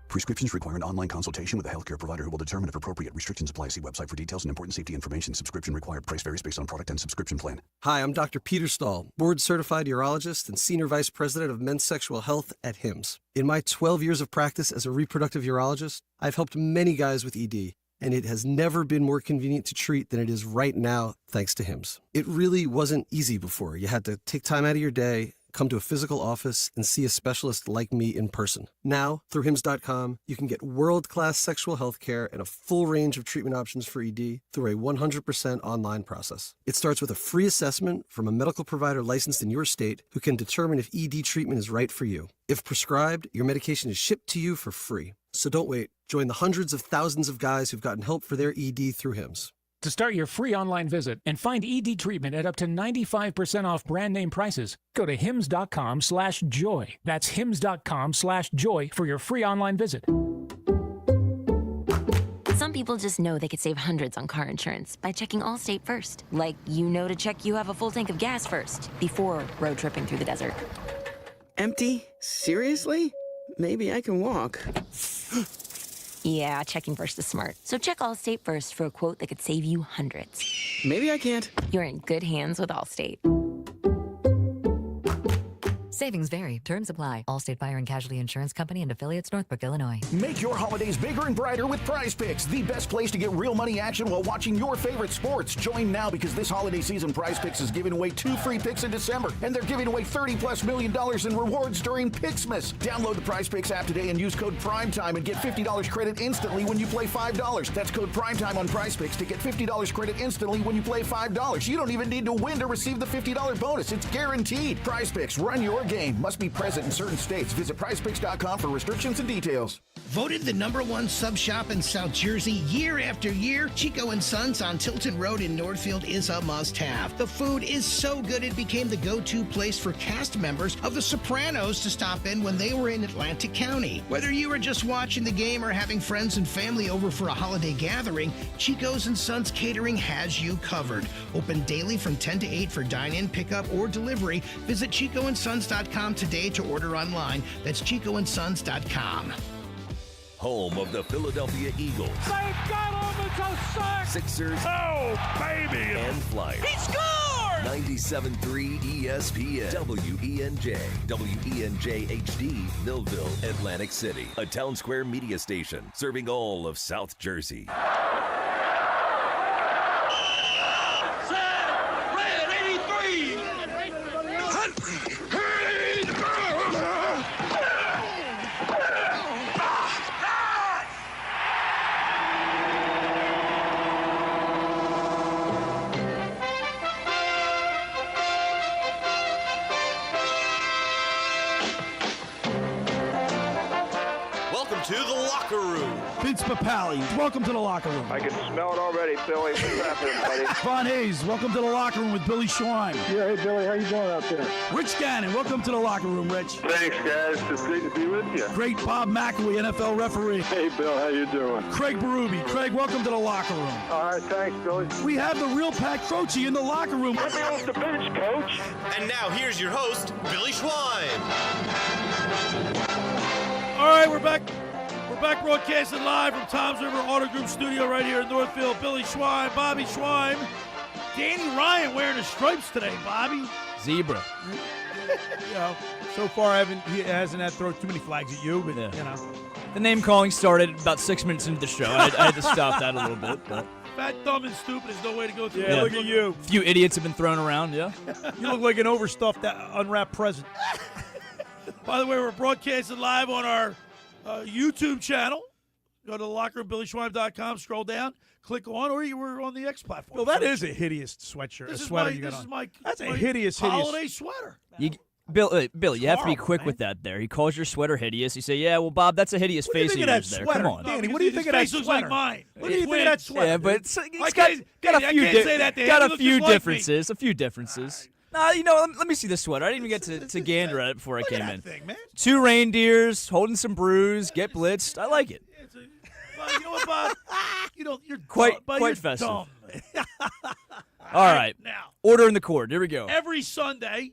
S12: Prescriptions require an online consultation with a healthcare provider who will determine if appropriate. Restrictions apply. See website for details and important safety information. Subscription required. Price varies based on product and subscription plan.
S13: Hi, I'm Dr. Peter Stahl, board-certified urologist and Senior Vice President of Men's Sexual Health at HIMSS. In my 12 years of practice as a reproductive urologist, I've helped many guys with ED, and it has never been more convenient to treat than it is right now, thanks to HIMSS. It really wasn't easy before. You had to take time out of your day, come to a physical office, and see a specialist like me in person. Now, through HIMSS.com, you can get world-class sexual health care and a full range of treatment options for ED through a 100% online process. It starts with a free assessment from a medical provider licensed in your state who can determine if ED treatment is right for you. If prescribed, your medication is shipped to you for free. So don't wait. Join the hundreds of thousands of guys who've gotten help for their ED through HIMSS.
S14: To start your free online visit and find ED treatment at up to 95% off brand name prices, go to hims.com/joy. That's hims.com/joy for your free online visit.
S16: Some people just know they could save hundreds on car insurance by checking Allstate first. Like, to check you have a full tank of gas first before road tripping through the desert.
S17: Empty? Seriously? Maybe I can walk.
S16: Yeah, checking first is smart. So check Allstate first for a quote that could save you hundreds.
S17: Maybe I can't.
S16: You're in good hands with Allstate.
S2: Savings vary. Terms apply. Allstate Fire and Casualty Insurance Company and affiliates, Northbrook, Illinois.
S11: Make your holidays bigger and brighter with Prize Picks, the best place to get real money action while watching your favorite sports. Join now because this holiday season, Prize Picks is giving away 2 free picks in December, and they're giving away $30+ million in rewards during Pixmas. Download the Prize Picks app today and use code PRIMETIME and get $50 credit instantly when you play $5. That's code PRIMETIME on Prize Picks to get $50 credit instantly when you play $5. You don't even need to win to receive the $50 bonus. It's guaranteed. Prize Picks, run your game. Must be present in certain states. Visit prizepicks.com for restrictions and details.
S18: Voted the #1 sub shop in South Jersey year after year, Chico & Sons on Tilton Road in Northfield is a must-have. The food is so good it became the go-to place for cast members of The Sopranos to stop in when they were in Atlantic County. Whether you are just watching the game or having friends and family over for a holiday gathering, Chico's & Sons Catering has you covered. Open daily from 10 to 8 for dine-in, pickup, or delivery. Visit ChicoandSons.com today to order online. That's ChicoandSons.com.
S7: Home of the Philadelphia Eagles.
S8: They've got him. It's a sack.
S7: Sixers.
S8: Oh, baby.
S7: And Flyers.
S8: He scored!
S7: 97.3 ESPN. WENJ. WENJ HD. Millville, Atlantic City. A Town Square media station serving all of South Jersey.
S19: To the locker room.
S3: Vince Papali, welcome to the locker room.
S20: I can smell it already, Billy. What's happening, buddy?
S3: Von Hayes, welcome to the locker room with Billy Schwein.
S20: Yeah, hey, Billy, how you doing out there?
S3: Rich Gannon, welcome to the locker room, Rich.
S20: Thanks, guys. It's great to be with you.
S3: Great Bob McElwee, NFL referee.
S20: Hey, Bill, how you doing?
S3: Craig Berube. Craig, welcome to the locker room.
S20: All right, thanks, Billy.
S3: We have the real Pat Croce in the locker room.
S20: Let me off the bench, Coach.
S19: And now here's your host, Billy Schwein.
S1: All right, we're back. Back broadcasting live from Tom's River Auto Group Studio right here in Northfield. Billy Schwein, Bobby Schwein, Danny Ryan wearing the stripes today, Bobby.
S6: Zebra.
S5: You know, so far he hasn't had to throw too many flags at you, but
S6: yeah.
S5: You know.
S6: The name calling started about 6 minutes into the show. I had to stop that a little bit. But.
S1: Fat, dumb, and stupid is no way to go through.
S5: Yeah, look at you.
S6: A few idiots have been thrown around, yeah.
S5: You look like an overstuffed, unwrapped present.
S1: By the way, we're broadcasting live on our YouTube channel. Go to lockerroombillyschwein.com, scroll down, click on, or you were on the X platform.
S5: Well, that is a hideous sweatshirt.
S1: This
S5: a
S1: is
S5: sweater
S1: my,
S5: you got
S1: this
S5: on.
S1: Is my,
S5: That's a
S1: my
S5: hideous
S1: holiday sweater.
S6: Bill, you have to be
S1: horrible,
S6: quick
S1: man.
S6: with that there. He calls your sweater hideous. You say, yeah, well, Bob, that's a hideous
S5: What do you
S6: face
S5: think
S6: of
S5: of
S6: yours
S5: that
S6: there.
S5: sweater?
S6: Come on.
S5: Danny,
S1: No,
S5: what do you
S1: his
S5: think of that
S1: face looks
S5: sweater?
S1: like mine.
S5: What do you think of that sweater?
S6: Yeah, but it's got a
S1: I
S6: few
S1: can't say that to him.
S6: got
S1: He
S6: a
S1: looks
S6: few
S1: just like
S6: differences. A few differences. Nah, you know, let me see the sweater. I didn't even get to gander at it before I came in.
S5: Thing, man.
S6: 2 reindeers, holding some brews, get blitzed. I like it.
S1: You know what, Bob? You're
S6: Quite
S1: dumb, but you're
S6: festive.
S1: dumb.
S6: All right.
S1: Now,
S6: order in the cord. Here we go.
S1: every Sunday,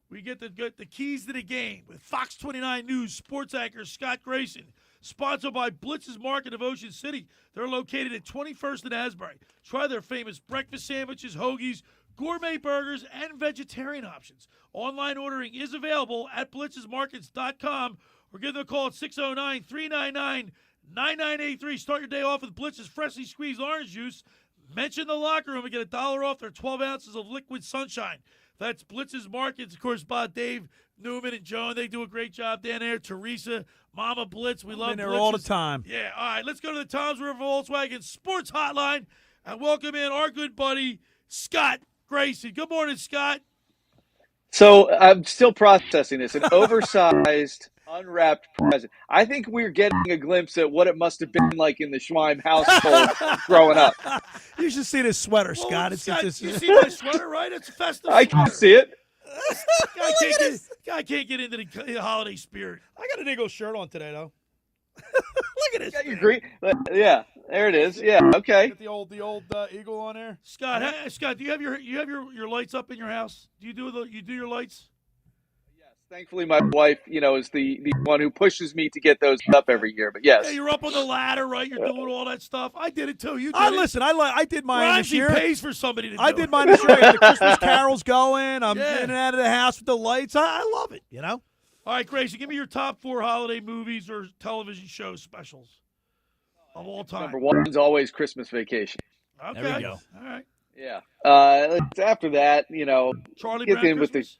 S1: we get the keys to the game with Fox 29 News sports anchor Scott Grayson, sponsored by Blitz's Market of Ocean City. They're located at 21st and Asbury. Try their famous breakfast sandwiches, hoagies, gourmet burgers, and vegetarian options. Online ordering is available at blitzesmarkets.com or give them a call at 609-399-9983. Start your day off with Blitz's freshly squeezed orange juice. Mention the locker room and get $1 off their 12 ounces of liquid sunshine. That's Blitz's Markets. Of course, Dave Newman and Joan, they do a great job down there. Teresa, Mama Blitz, we love
S5: in there
S1: Blitz's.
S5: all the time.
S1: Yeah, all right, let's go to the Toms River Volkswagen Sports Hotline and welcome in our good buddy, Scott Grayson. Good morning, Scott.
S21: So I'm still processing this. An oversized, unwrapped present. I think we're getting a glimpse at what it must have been like in the Schwein household growing up.
S5: You should see this sweater, Scott.
S1: Scott,
S5: It's
S1: you see my sweater, right? It's a festive
S21: I
S1: sweater.
S21: can see it.
S1: Guy can't get into the holiday spirit.
S5: I got an Eagles shirt on today, though. Look at this.
S21: Got your green. Yeah, there it is. Yeah, okay.
S5: Got the old eagle on there.
S1: Scott, Scott, do you have your lights up in your house? Do you do your lights?
S21: Yes, Thankfully, my wife, is the one who pushes me to get those up every year. But yes.
S1: Yeah, you're up on the ladder, right? You're doing all that stuff. I did it too. You did it.
S5: Listen, I did mine this
S1: Rhymes,
S5: year.
S1: he pays for somebody to do
S5: I
S1: it.
S5: did mine this year. I got the Christmas carols going. I'm in and out of the house with the lights. I love it,
S1: All right, Gracie, give me your top 4 holiday movies or television show specials of all time.
S21: Number 1 is always Christmas Vacation.
S1: Okay.
S6: There we go.
S1: All right.
S21: Yeah. After that,
S1: Charlie
S21: get
S1: Brown
S21: in with
S1: Christmas?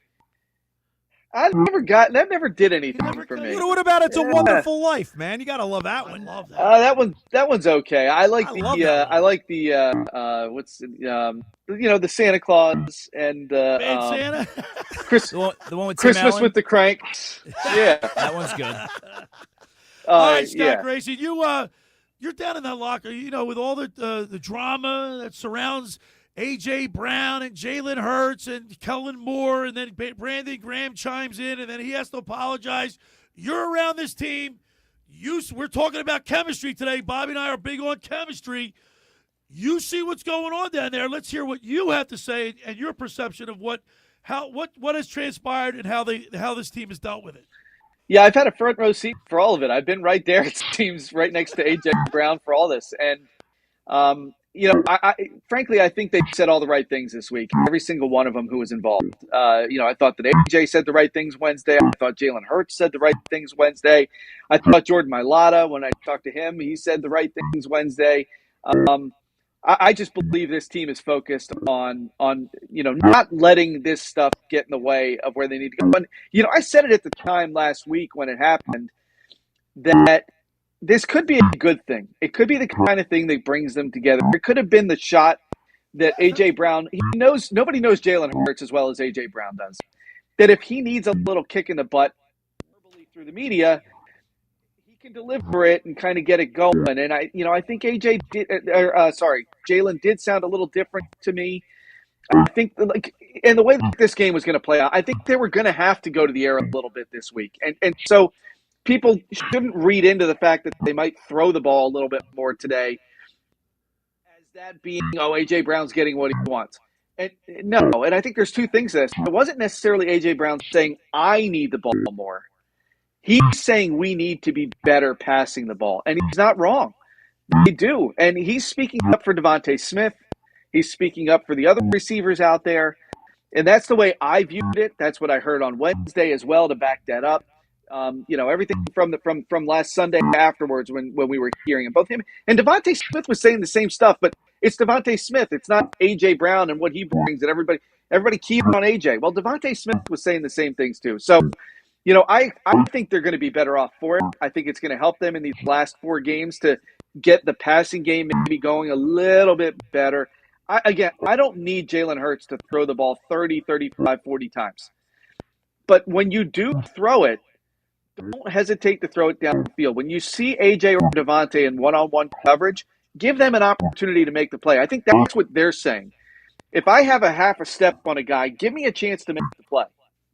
S21: that never did anything for me.
S5: What about It's a Wonderful Life, man? You got to love that one.
S1: I love that.
S21: That one's okay. I like the the Santa Claus and
S1: Bad Santa?
S6: The one with Tim
S21: Christmas
S6: Allen?
S21: with the Cranks. Yeah.
S6: That one's good.
S1: All right, Scott
S21: yeah.
S1: Gracie, you're down in that locker, with all the drama that surrounds A.J. Brown and Jalen Hurts and Kellen Moore, and then Brandon Graham chimes in, and then he has to apologize. You're around this team. We're talking about chemistry today. Bobby and I are big on chemistry. You see what's going on down there. Let's hear what you have to say and your perception of what has transpired and how this team has dealt with it.
S21: Yeah, I've had a front row seat for all of it. I've been right there. It seems right next to A.J. Brown for all this, and I frankly, I think they said all the right things this week. Every single one of them who was involved. I thought that AJ said the right things Wednesday. I thought Jalen Hurts said the right things Wednesday. I thought Jordan Mailata, when I talked to him, he said the right things Wednesday. I just believe this team is focused on not letting this stuff get in the way of where they need to go. And, I said it at the time last week when it happened that this could be a good thing. It could be the kind of thing that brings them together. It could have been the shot that A.J. Brown, nobody knows Jalen Hurts as well as A.J. Brown does. That if he needs a little kick in the butt verbally through the media, he can deliver it and kind of get it going. And I think Jalen did sound a little different to me. I think and the way that this game was going to play out, I think they were going to have to go to the air a little bit this week. And so people shouldn't read into the fact that they might throw the ball a little bit more today as that being, A.J. Brown's getting what he wants. And no, and I think there's two things to this. It wasn't necessarily A.J. Brown saying, I need the ball more. He's saying we need to be better passing the ball. And he's not wrong. They do. And he's speaking up for Devontae Smith. He's speaking up for the other receivers out there. And that's the way I viewed it. That's what I heard on Wednesday as well to back that up. Everything from last Sunday afterwards when we were hearing him. Both him and Devontae Smith was saying the same stuff, but it's Devontae Smith. It's not A.J. Brown and what he brings, and everybody keyed on A.J. Well, Devontae Smith was saying the same things too. So, I think they're going to be better off for it. I think it's going to help them in these last 4 games to get the passing game maybe going a little bit better. I don't need Jalen Hurts to throw the ball 30, 35, 40 times. But when you do throw it, don't hesitate to throw it down the field. When you see AJ or Devontae in one-on-one coverage, give them an opportunity to make the play. I think that's what they're saying. If I have a half a step on a guy, give me a chance to make the play.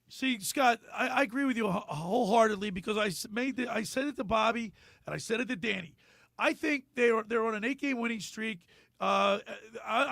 S1: See, Scott, I agree with you wholeheartedly because I said it to Bobby and I said it to Danny. I think they're on an 8-game winning streak. I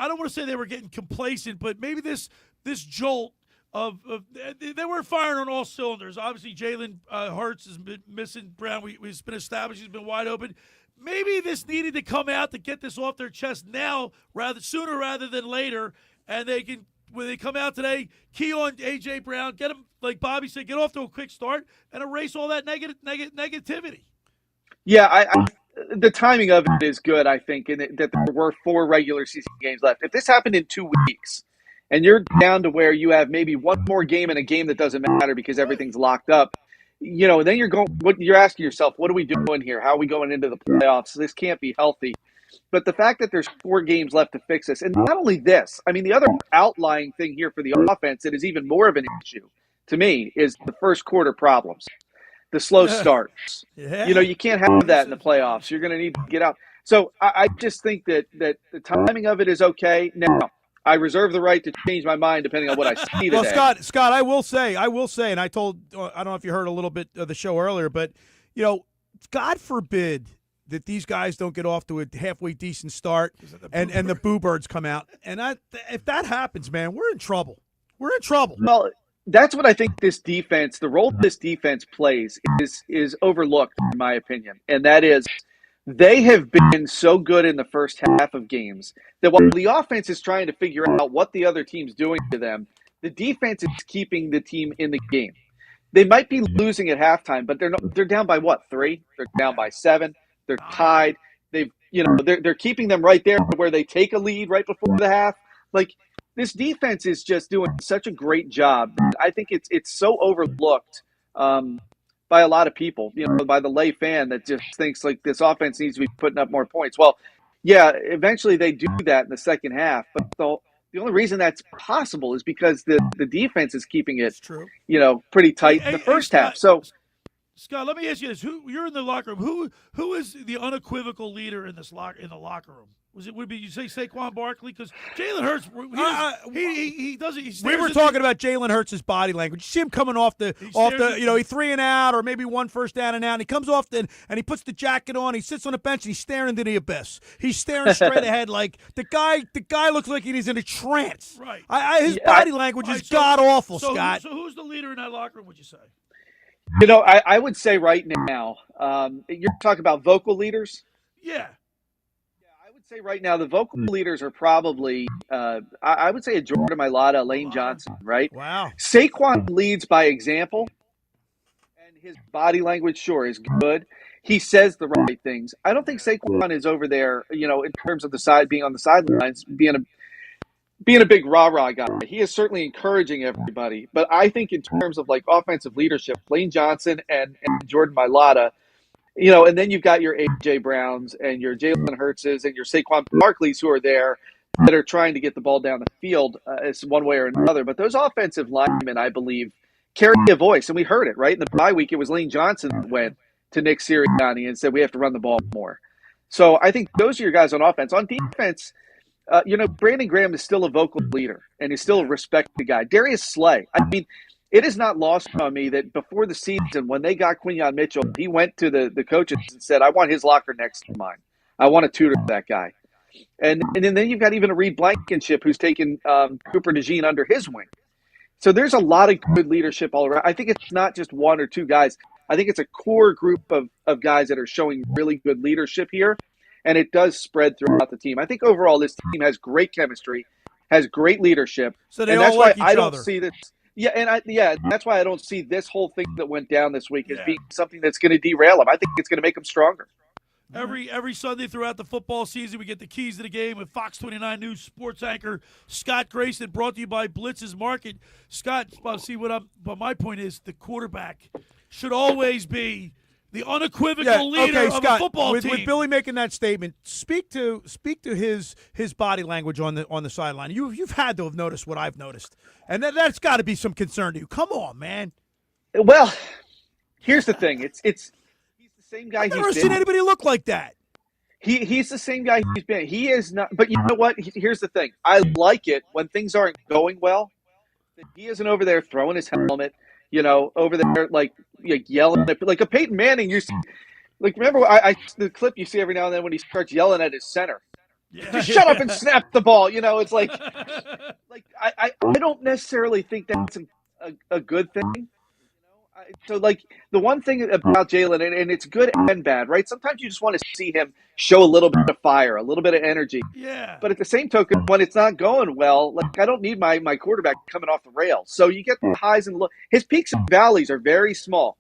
S1: don't want to say they were getting complacent, but maybe this jolt of they weren't firing on all cylinders. Obviously, Jalen Hurts has been missing. Brown, it's been established he's been wide open. Maybe this needed to come out to get this off their chest now, sooner rather than later, and they can. When they come out today, key on A.J. Brown, get him, like Bobby said, get off to a quick start and erase all that negativity.
S21: Yeah, the timing of it is good, I think, in that there were 4 regular season games left. If this happened in 2 weeks and you're down to where you have maybe one more game and a game that doesn't matter because everything's locked up, then you're asking yourself, what are we doing here? How are we going into the playoffs? This can't be healthy. But the fact that there's 4 games left to fix this, and not only this, I mean, the other outlying thing here for the offense that is even more of an issue to me is the first quarter problems, the slow starts.
S1: Yeah.
S21: You can't have that in the playoffs. You're going to need to get out. So I just think that the timing of it is okay. Now, I reserve the right to change my mind depending on what I see today.
S5: Well, Scott, I will say, and I don't know if you heard a little bit of the show earlier, but, God forbid that these guys don't get off to a halfway decent start and the boo birds come out. And if that happens, man, we're in trouble. We're in trouble.
S21: Well, that's what I think this defense, the role this defense plays is overlooked, in my opinion. And that is they have been so good in the first half of games that while the offense is trying to figure out what the other team's doing to them, the defense is keeping the team in the game. They might be losing at halftime, but they're down by what, 3? They're down by 7. They're tied. They're keeping them right there where they take a lead right before the half. Like, this defense is just doing such a great job. I think it's so overlooked by a lot of people, by the lay fan that just thinks like this offense needs to be putting up more points. Well, yeah, eventually they do that in the second half, but the only reason that's possible is because the defense is keeping it, pretty tight in the first half. So,
S1: Scott, let me ask you this: you're in the locker room? Who is the unequivocal leader in the locker room? Would you say Saquon Barkley? Because Jalen Hurts, he doesn't.
S5: We were talking about Jalen Hurts' body language. You see him coming off the he 3 and out, or maybe 1 first down and out. And he comes off and he puts the jacket on. He sits on the bench and he's staring into the abyss. He's staring straight ahead, like the guy looks like he's in a trance.
S1: Right.
S5: His body language is god awful, Scott.
S1: So who's the leader in that locker room? Would you say?
S21: I would say right now, you're talking about vocal leaders.
S1: Yeah.
S21: I would say right now the vocal leaders are probably, I would say a Jordan Mailata, Lane Johnson, right?
S5: Wow.
S21: Saquon leads by example, and his body language, sure, is good. He says the right things. I don't think Saquon is over there, in terms of being on the sidelines, being a big rah-rah guy. He is certainly encouraging everybody. But I think in terms of like offensive leadership, Lane Johnson and Jordan Mailata, and then you've got your A.J. Browns and your Jalen Hurtses and your Saquon Barkleys who are there that are trying to get the ball down the field as one way or another. But those offensive linemen, I believe, carry a voice. And we heard it, right? In the bye week, it was Lane Johnson that went to Nick Sirianni and said, we have to run the ball more. So I think those are your guys on offense. On defense, Brandon Graham is still a vocal leader and is still a respected guy. Darius Slay, I mean, it is not lost on me that before the season, when they got Quinyon Mitchell, he went to the coaches and said, I want his locker next to mine. I want to tutor that guy. And then you've got even a Reed Blankenship who's taken Cooper DeJean under his wing. So there's a lot of good leadership all around. I think it's not just 1 or 2 guys. I think it's a core group of guys that are showing really good leadership here. And it does spread throughout the team. I think overall this team has great chemistry, has great leadership.
S5: So they all like each other.
S21: Don't see this. Yeah, that's why I don't see this whole thing that went down this week as being something that's going to derail them. I think it's going to make them stronger.
S1: Every Sunday throughout the football season, we get the keys to the game with Fox 29 News sports anchor Scott Grayson, brought to you by Blitz's Market. Scott, but my point is the quarterback should always be the unequivocal leader of a football team.
S5: With Billy making that statement, speak to his body language on the sideline. You've had to have noticed what I've noticed, and that's got to be some concern to you. Come on, man.
S21: Well, here's the thing. It's he's the same guy.
S5: I've never seen anybody look like that.
S21: He's the same guy he's been. He is not. But you know what? Here's the thing. I like it when things aren't going well. That he isn't over there throwing his helmet. Over there like yelling at, like a Peyton Manning used to. Like, remember the clip you see every now and then when he starts yelling at his center. Just shut up and snap the ball. It's like I don't necessarily think that's a good thing. So, like, the one thing about Jalen, and it's good and bad, right? Sometimes you just want to see him show a little bit of fire, a little bit of energy.
S1: Yeah.
S21: But at the same token, when it's not going well, like, I don't need my quarterback coming off the rails. So you get the highs and lows. His peaks and valleys are very small.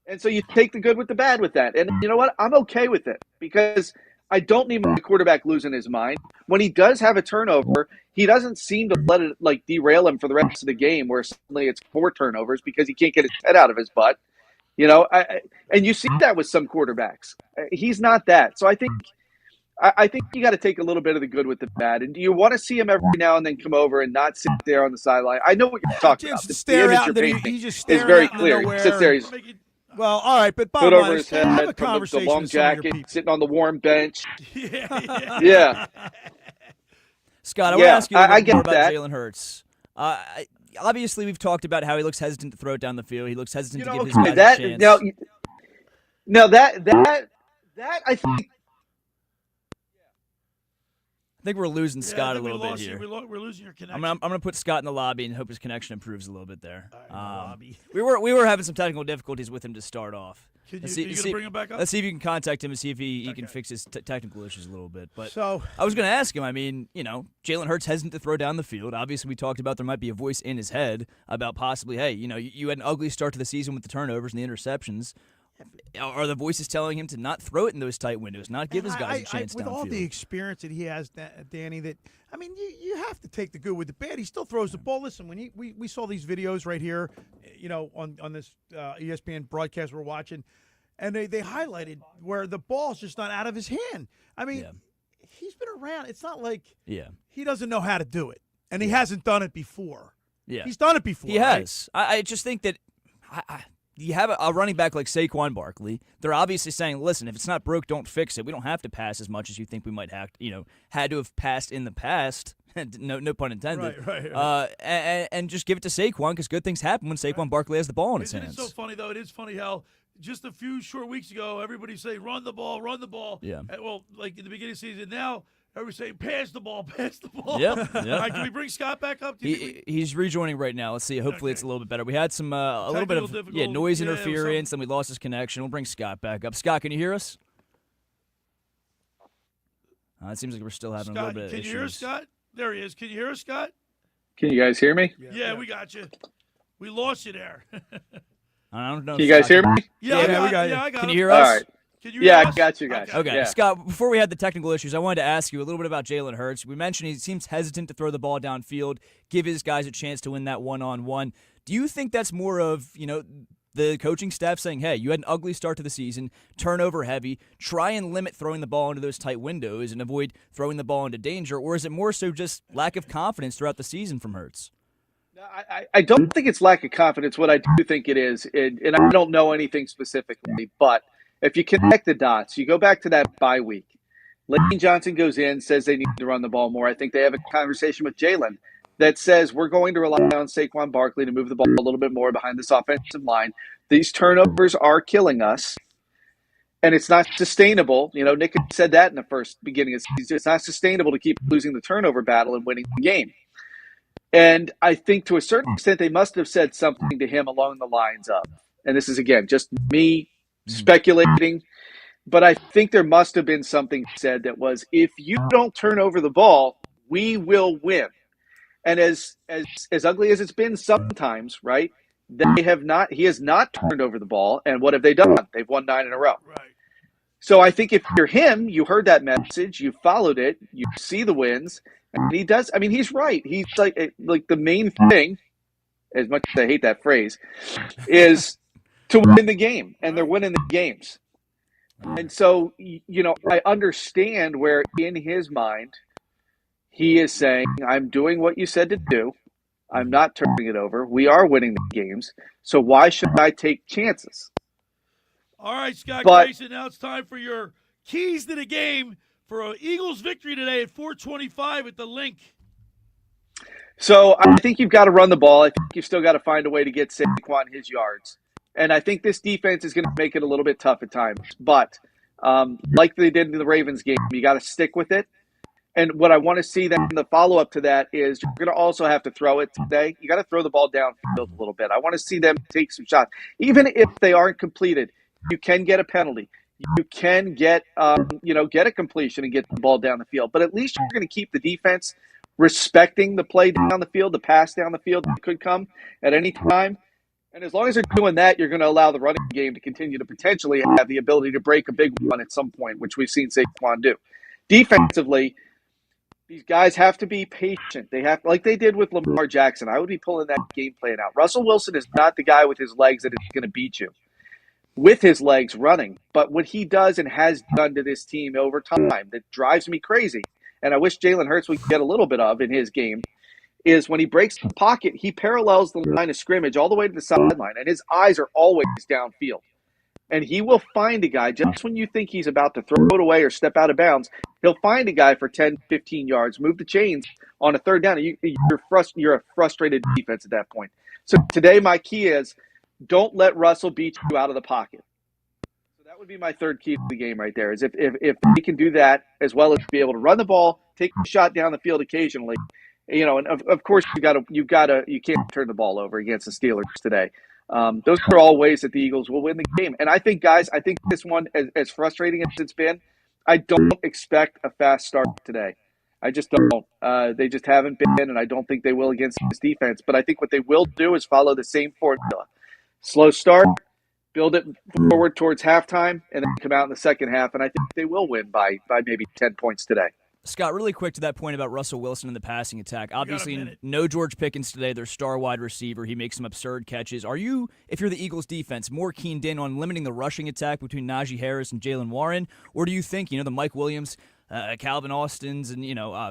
S21: And so you take the good with the bad with that. And you know what? I'm okay with it because I don't need my quarterback losing his mind. When he does have a turnover, he doesn't seem to let it like derail him for the rest of the game where suddenly it's 4 turnovers because he can't get his head out of his butt. And you see that with some quarterbacks. He's not that. So I think you got to take a little bit of the good with the bad. And do you want to see him every now and then come over and not sit there on the sideline? I know what you're talking about. The image you're painting is very clear. He sits there.
S5: Well, all right, but
S21: put over his head,
S5: have a
S21: from
S5: conversation
S21: the long
S5: with some of your
S21: jacket,
S5: people.
S21: sitting on the warm bench.
S1: Yeah.
S6: Scott, I want to ask you a little bit more about
S21: that.
S6: Jalen Hurts. Obviously, we've talked about how he looks hesitant to throw it down the field. He looks hesitant to give his guys a chance.
S21: Now that I think.
S6: I think we're losing
S1: Yeah, I
S6: Scott a
S1: think we
S6: little bit
S1: lost you.
S6: here.
S1: We're losing your connection.
S6: I'm gonna put Scott in the lobby and hope his connection improves a little bit there.
S1: lobby.
S6: We were having some technical difficulties with him to start off.
S1: Are you gonna bring him back up?
S6: Let's see if you can contact him and see if he can fix his technical issues a little bit. But
S5: So
S6: I was going to ask him. I mean, Jalen Hurts hesitant to throw down the field. Obviously, we talked about there might be a voice in his head about possibly, hey, you had an ugly start to the season with the turnovers and the interceptions. Are the voices telling him to not throw it in those tight windows, not give his guys a chance
S5: with
S6: downfield?
S5: all the experience that he has, Danny, that I mean, you have to take the good with the bad. He still throws the ball. Listen, when we saw these videos right here, on this ESPN broadcast we're watching, and they highlighted where the ball's just not out of his hand. I mean, he's been around. It's not like he doesn't know how to do it, and he hasn't done it before.
S6: Yeah,
S5: he's done it before.
S6: He
S5: right?
S6: has. I just think that you have a running back like Saquon Barkley. They're obviously saying, listen, if it's not broke, don't fix it. We don't have to pass as much as you think we might have, had to have passed in the past. no pun intended.
S5: Right.
S6: And just give it to Saquon because good things happen when Saquon Barkley has the ball in his hands.
S1: It's so funny, though. It is funny how just a few short weeks ago, everybody say, run the ball, run the ball.
S6: Yeah.
S1: And, well, like in the beginning of the season, now everybody's saying, pass the ball, pass the ball.
S6: Yep.
S1: All right, can we bring Scott back up?
S6: He's rejoining right now. Let's see. Hopefully it's a little bit better. We had some a little bit of
S1: difficulty.
S6: noise
S1: Yeah,
S6: interference, and we lost his connection. We'll bring Scott back up. Scott, can you hear us? It seems like we're still having a little bit of
S1: Can
S6: issues.
S1: you hear us, Scott? There he is. Can you hear us, Scott?
S21: Can you guys hear me?
S1: Yeah, we got you. We lost you there.
S6: I don't know.
S21: Can you guys hear me?
S1: Yeah, I got
S6: Can
S1: him.
S6: you hear us?
S21: All right.
S1: Can you hear us?
S21: I got you guys.
S6: Okay.
S21: Yeah.
S6: Scott, before we had the technical issues, I wanted to ask you a little bit about Jalen Hurts. We mentioned he seems hesitant to throw the ball downfield, give his guys a chance to win that one-on-one. Do you think that's more of, the coaching staff saying, hey, you had an ugly start to the season, turnover heavy, try and limit throwing the ball into those tight windows and avoid throwing the ball into danger? Or is it more so just lack of confidence throughout the season from Hurts?
S21: I don't think it's lack of confidence. What I do think it is, and I don't know anything specifically, but if you connect the dots, you go back to that bye week. Lane Johnson goes in, says they need to run the ball more. I think they have a conversation with Jalen that says we're going to rely on Saquon Barkley to move the ball a little bit more behind this offensive line. These turnovers are killing us, and it's not sustainable. Nick said that in the first beginning of the season. It's not sustainable to keep losing the turnover battle and winning the game. And I think to a certain extent they must have said something to him along the lines of, and this is, again, just me speculating, but I think there must have been something said that was, if you don't turn over the ball, we will win. And as ugly as it's been sometimes, right, he has not turned over the ball, and what have they done? They've won 9 in a row.
S1: Right.
S21: So I think if you're him, you heard that message, you followed it, you see the wins, and he does. I mean, he's right. He's like the main thing, as much as I hate that phrase, is to win the game, and they're winning the games. And so, I understand where in his mind he is saying, I'm doing what you said to do. I'm not turning it over. We are winning the games. So why should I take chances?
S1: All right, Scott Grayson, now it's time for your keys to the game for an Eagles victory today at 425 at the Link.
S21: So I think you've got to run the ball. I think you've still got to find a way to get Saquon his yards. And I think this defense is going to make it a little bit tough at times. But like they did in the Ravens game, you got to stick with it. And what I want to see then in the follow-up to that is you're going to also have to throw it today. You got to throw the ball downfield a little bit. I want to see them take some shots. Even if they aren't completed, you can get a penalty. You can get a completion and get the ball down the field. But at least you're going to keep the defense respecting the play down the field, the pass down the field that could come at any time. And as long as they're doing that, you're going to allow the running game to continue to potentially have the ability to break a big one at some point, which we've seen Saquon do. Defensively, these guys have to be patient. They have, like they did with Lamar Jackson. I would be pulling that game plan out. Russell Wilson is not the guy with his legs that is going to beat you with his legs running. But what he does and has done to this team over time that drives me crazy, and I wish Jalen Hurts would get a little bit of in his game, is when he breaks the pocket, he parallels the line of scrimmage all the way to the sideline, and his eyes are always downfield. And he will find a guy, just when you think he's about to throw it away or step out of bounds, he'll find a guy for 10, 15 yards, move the chains on a third down. You're a frustrated defense at that point. So today my key is don't let Russell beat you out of the pocket. So that would be my third key to the game right there, is if he can do that, as well as be able to run the ball, take a shot down the field occasionally. And of course you can't turn the ball over against the Steelers today. Those are all ways that the Eagles will win the game. And I think, guys, this one, as frustrating as it's been, I don't expect a fast start today. I just don't. They just haven't been, and I don't think they will against this defense. But I think what they will do is follow the same formula. Slow start, build it forward towards halftime, and then come out in the second half. And I think they will win by maybe 10 points today.
S6: Scott, really quick to that point about Russell Wilson and the passing attack. Obviously, no George Pickens today, their star wide receiver. He makes some absurd catches. Are you, if you're the Eagles defense, more keened in on limiting the rushing attack between Najee Harris and Jalen Warren? Or do you think, the Mike Williams, Calvin Austins, and,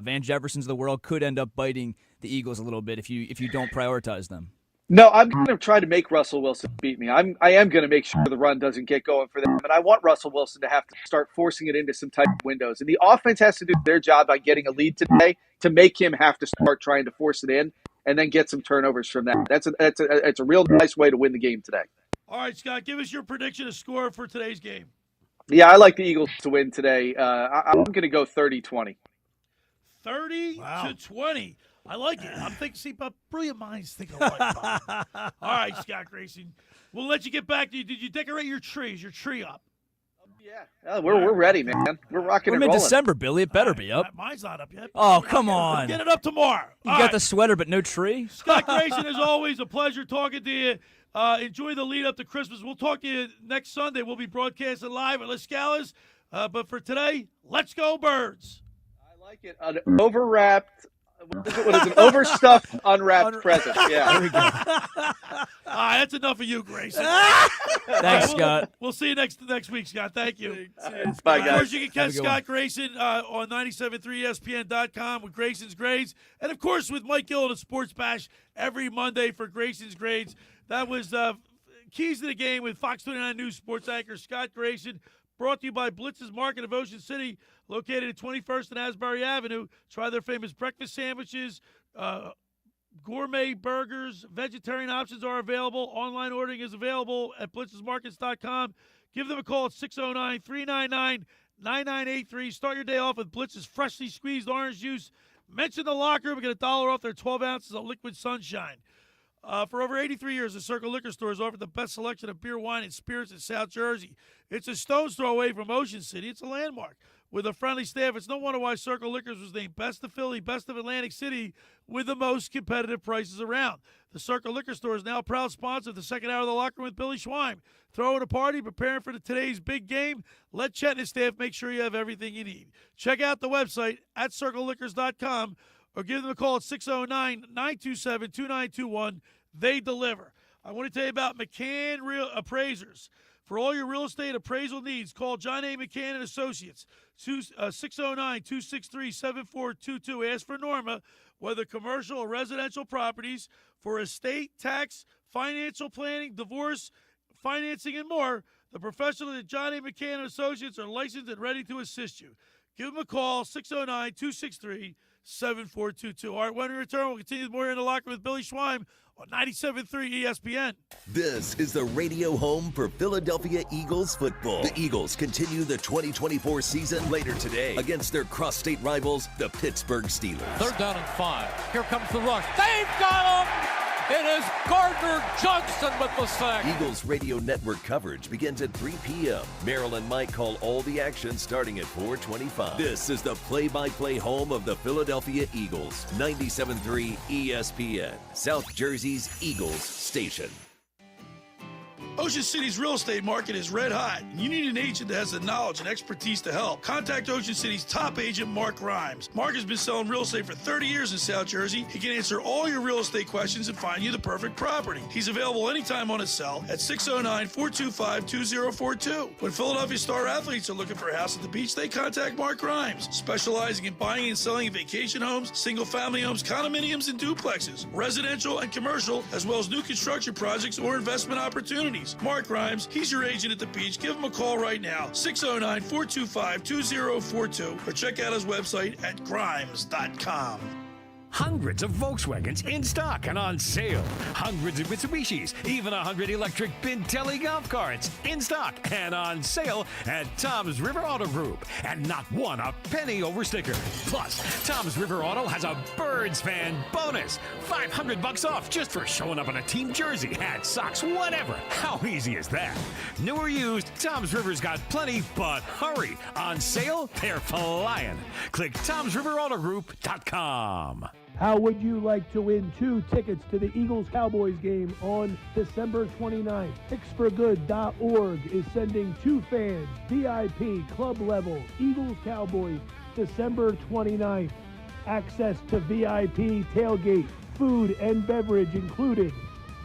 S6: Van Jeffersons of the world could end up biting the Eagles a little bit if you don't prioritize them?
S21: No, I'm going to try to make Russell Wilson beat me. I am going to make sure the run doesn't get going for them. And I want Russell Wilson to have to start forcing it into some tight windows. And the offense has to do their job by getting a lead today to make him have to start trying to force it in and then get some turnovers from that. It's a real nice way to win the game today.
S1: All right, Scott, give us your prediction of score for today's game.
S21: Yeah, I like the Eagles to win today. I'm going to go 30-20.
S1: 30-20. I like it. I'm thinking, but brilliant minds think alike. All right, Scott Grayson. We'll let you get back to you. Did you decorate your tree? Is your tree up?
S21: Yeah. We're ready, man. We're rocking and rolling.
S6: We're mid-December, Billy. It better be up.
S1: Mine's not up yet.
S6: Oh, come on.
S1: Get it up tomorrow.
S6: You got the sweater, but no tree?
S1: Scott Grayson, as always, a pleasure talking to you. Enjoy the lead up to Christmas. We'll talk to you next Sunday. We'll be broadcasting live at Les Scala's. But for today, let's go Birds.
S21: I like it. An overwrapped. What is an overstuffed, unwrapped present? Yeah, there we go.
S1: All right, that's enough of you, Grayson.
S6: Thanks, Scott.
S1: We'll see you next week, Scott. Thank you.
S21: Bye, guys.
S1: Of course, you can catch Scott Grayson on 97.3ESPN.com with Grayson's Grades. And, of course, with Mike Gill at Sports Bash every Monday for Grayson's Grades. That was Keys to the Game with Fox 29 News sports anchor Scott Grayson. Brought to you by Blitz's Market of Ocean City, located at 21st and Asbury Avenue. Try their famous breakfast sandwiches, gourmet burgers, vegetarian options are available. Online ordering is available at blitzesmarkets.com. Give them a call at 609-399-9983. Start your day off with Blitz's freshly squeezed orange juice. Mention the locker room and get $1 off their 12 ounces of liquid sunshine. For over 83 years, the Circle Liquor Store has offered the best selection of beer, wine, and spirits in South Jersey. It's a stone's throw away from Ocean City. It's a landmark. With a friendly staff, it's no wonder why Circle Liquors was named Best of Philly, Best of Atlantic City, with the most competitive prices around. The Circle Liquor Store is now a proud sponsor of the second hour of the Locker Room with Billy Schweim. Throwing a party, preparing for today's big game. Let Chet and his staff make sure you have everything you need. Check out the website at circleliquors.com or give them a call at 609-927-2921. They deliver. I want to tell you about McCann Real Appraisers. For all your real estate appraisal needs, call John A. McCann and Associates, 609-263-7422. Ask for Norma, whether commercial or residential properties, for estate, tax, financial planning, divorce, financing, and more. The professionals at John A. McCann and Associates are licensed and ready to assist you. Give them a call, 609-263-7422. All right, when we return, we'll continue more in the locker with Billy Schweim on 97.3 ESPN.
S7: This is the radio home for Philadelphia Eagles football. The Eagles continue the 2024 season later today against their cross-state rivals, the Pittsburgh Steelers.
S8: 3rd down and 5. Here comes the rush. They've got him! It is Gardner Johnson with the sack.
S7: Eagles radio network coverage begins at 3 p.m. Merrill and Mike call all the action starting at 4:25. This is the play-by-play home of the Philadelphia Eagles. 97.3 ESPN, South Jersey's Eagles station.
S3: Ocean City's real estate market is red hot, and you need an agent that has the knowledge and expertise to help. Contact Ocean City's top agent, Mark Rhymes. Mark has been selling real estate for 30 years in South Jersey. He can answer all your real estate questions and find you the perfect property. He's available anytime on his cell at 609-425-2042. When Philadelphia star athletes are looking for a house at the beach, they contact Mark Rhymes, specializing in buying and selling vacation homes, single-family homes, condominiums, and duplexes, residential and commercial, as well as new construction projects or investment opportunities. Mark Rhymes, he's your agent at the beach. Give him a call right now, 609-425-2042, or check out his website at grimes.com.
S14: Hundreds of Volkswagens in stock and on sale. Hundreds of Mitsubishis, even 100 electric Bintelli golf carts in stock and on sale at Tom's River Auto Group. And not one a penny over sticker. Plus, Tom's River Auto has a Birds fan bonus. $500 off just for showing up in a team jersey, hat, socks, whatever. How easy is that? New or used, Tom's River's got plenty, but hurry. On sale, they're flying. Click Tom'sRiverAutoGroup.com.
S4: How would you like to win 2 tickets to the Eagles-Cowboys game on December 29th? PicksForGood.org is sending 2 fans, VIP, club level, Eagles-Cowboys, December 29th. Access to VIP tailgate, food and beverage included.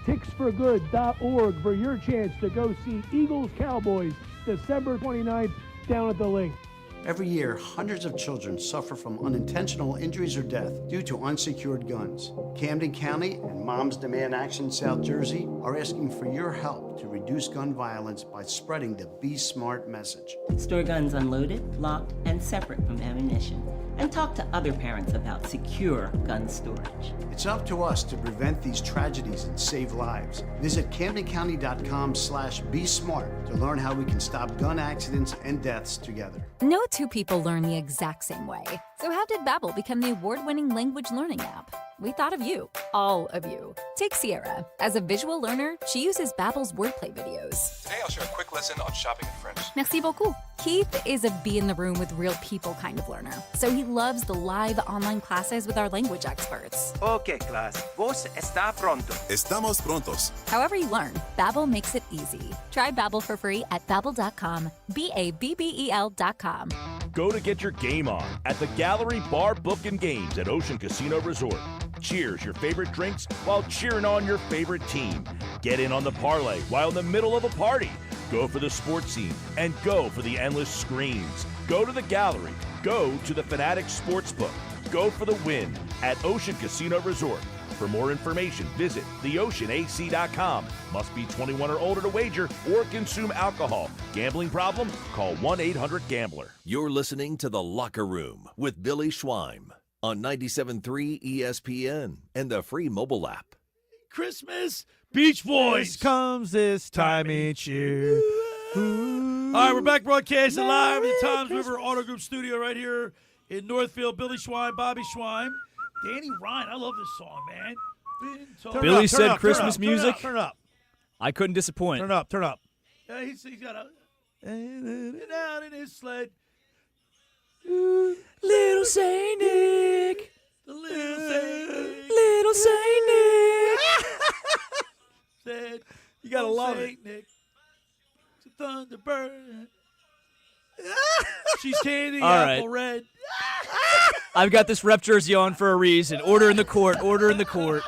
S4: PicksForGood.org for your chance to go see Eagles-Cowboys, December 29th, down at the link.
S10: Every year, hundreds of children suffer from unintentional injuries or death due to unsecured guns. Camden County and Moms Demand Action South Jersey are asking for your help to reduce gun violence by spreading the Be Smart message.
S15: Store guns unloaded, locked, and separate from ammunition. And talk to other parents about secure gun storage.
S10: It's up to us to prevent these tragedies and save lives. Visit CamdenCounty.com/BeSmart to learn how we can stop gun accidents and deaths together.
S22: No two people learn the exact same way. So how did Babbel become the award-winning language learning app? We thought of you, all of you. Take Sierra. As a visual learner, she uses Babbel's wordplay videos.
S23: Today I'll share a quick lesson on shopping in French.
S22: Merci beaucoup. Keith is a be-in-the-room-with real people kind of learner, so he loves the live online classes with our language experts.
S24: Okay, class. Vos está pronto.
S23: Estamos prontos.
S22: However you learn, Babbel makes it easy. Try Babbel for free at Babbel.com, Babbel.com.
S27: Go to get your game on at the Gallery Bar Book and Games at Ocean Casino Resort. Cheers your favorite drinks while cheering on your favorite team. Get in on the parlay while in the middle of a party. Go for the sports scene and go for the endless screams. Go to the Gallery. Go to the Fanatic Sportsbook. Go for the win at Ocean Casino Resort. For more information, visit theoceanac.com. Must be 21 or older to wager or consume alcohol. Gambling problem? Call 1-800-GAMBLER.
S7: You're listening to The Locker Room with Billy Schweim on 97.3 ESPN and the free mobile app.
S1: Christmas, Beach Boys.
S5: Comes this time each year.
S1: All right, we're back broadcasting live in the Tom's River Auto Group studio right here in Northfield. Billy Schweim, Bobby Schweim, Danny Ryan. I love this song, man.
S6: Billy said Christmas music.
S1: Turn up.
S6: I couldn't disappoint.
S5: Turn up.
S1: Yeah, he's got a down in his sled.
S6: Little Saint Nick.
S1: The little Saint Nick.
S6: Little Saint Nick.
S1: Said,
S5: you gotta love
S1: Saint Nick. It's a Thunderbird. She's candy apple red.
S6: I've got this rep jersey on for a reason. Order in the court. Order in the court.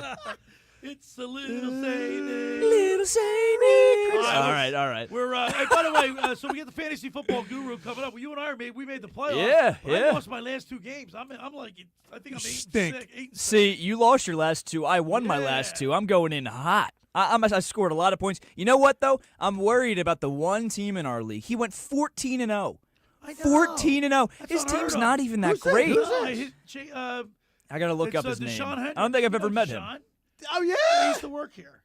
S1: It's the little Saint Nick.
S6: Little Saint Nick.
S1: All
S6: right.
S1: We're hey, by the way, so we get the fantasy football guru coming up. Well, you and I we made the playoffs.
S6: Yeah.
S1: I lost my last 2 games. I'm like, I think I'm 8-6.
S6: See, you lost your last 2. I won my last 2. I'm going in hot. I scored a lot of points. You know what, though? I'm worried about the one team in our league. He went 14-0. 14-0. His team's not even that great.
S1: Who's that?
S6: I got to look up his name. I don't think I've ever met him.
S5: Oh, yeah.
S1: He used to work here.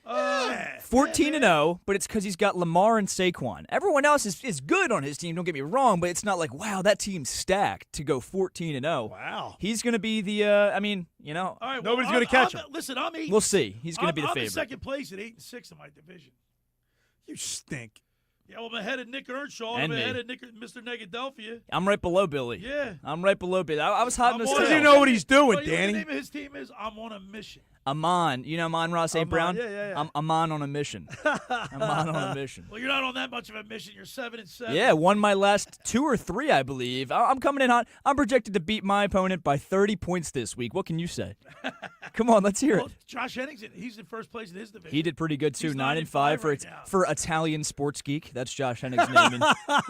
S6: 14-0, but it's because he's got Lamar and Saquon. Everyone else is good on his team, don't get me wrong, but it's not like, wow, that team's stacked to go 14-0.
S5: Wow.
S6: He's going to be the,
S1: All right,
S5: nobody's going to catch him.
S1: Listen, I'm 8.
S6: We'll see. He's going to be the
S1: I'm
S6: favorite.
S1: in second place at 8-6 in my division.
S5: You stink.
S1: Yeah, well, I'm ahead of Nick Earnshaw.
S6: And
S1: I'm
S6: me.
S1: ahead of Mr. Negadelphia.
S6: I'm right below Billy.
S1: Yeah.
S6: I'm right below Billy. I was hot in his tail.
S5: Does he know what he's doing,
S1: You know
S5: Danny?
S1: what the name of his team is? I'm on a mission.
S6: Amon. You know Amon Ross St. Brown?
S1: Yeah.
S6: I'm Amon on a mission. Amon on a mission.
S1: Well, you're not on that much of a mission. You're 7-7.
S6: Yeah, won my last 2 or 3, I believe. I'm coming in hot. I'm projected to beat my opponent by 30 points this week. What can you say? Come on, let's hear it.
S1: Josh Henningsen, he's in first place in his division.
S6: He did pretty good, too.
S1: He's
S6: 9-5
S1: now.
S6: for Italian Sports Geek. That's Josh Henningsen's name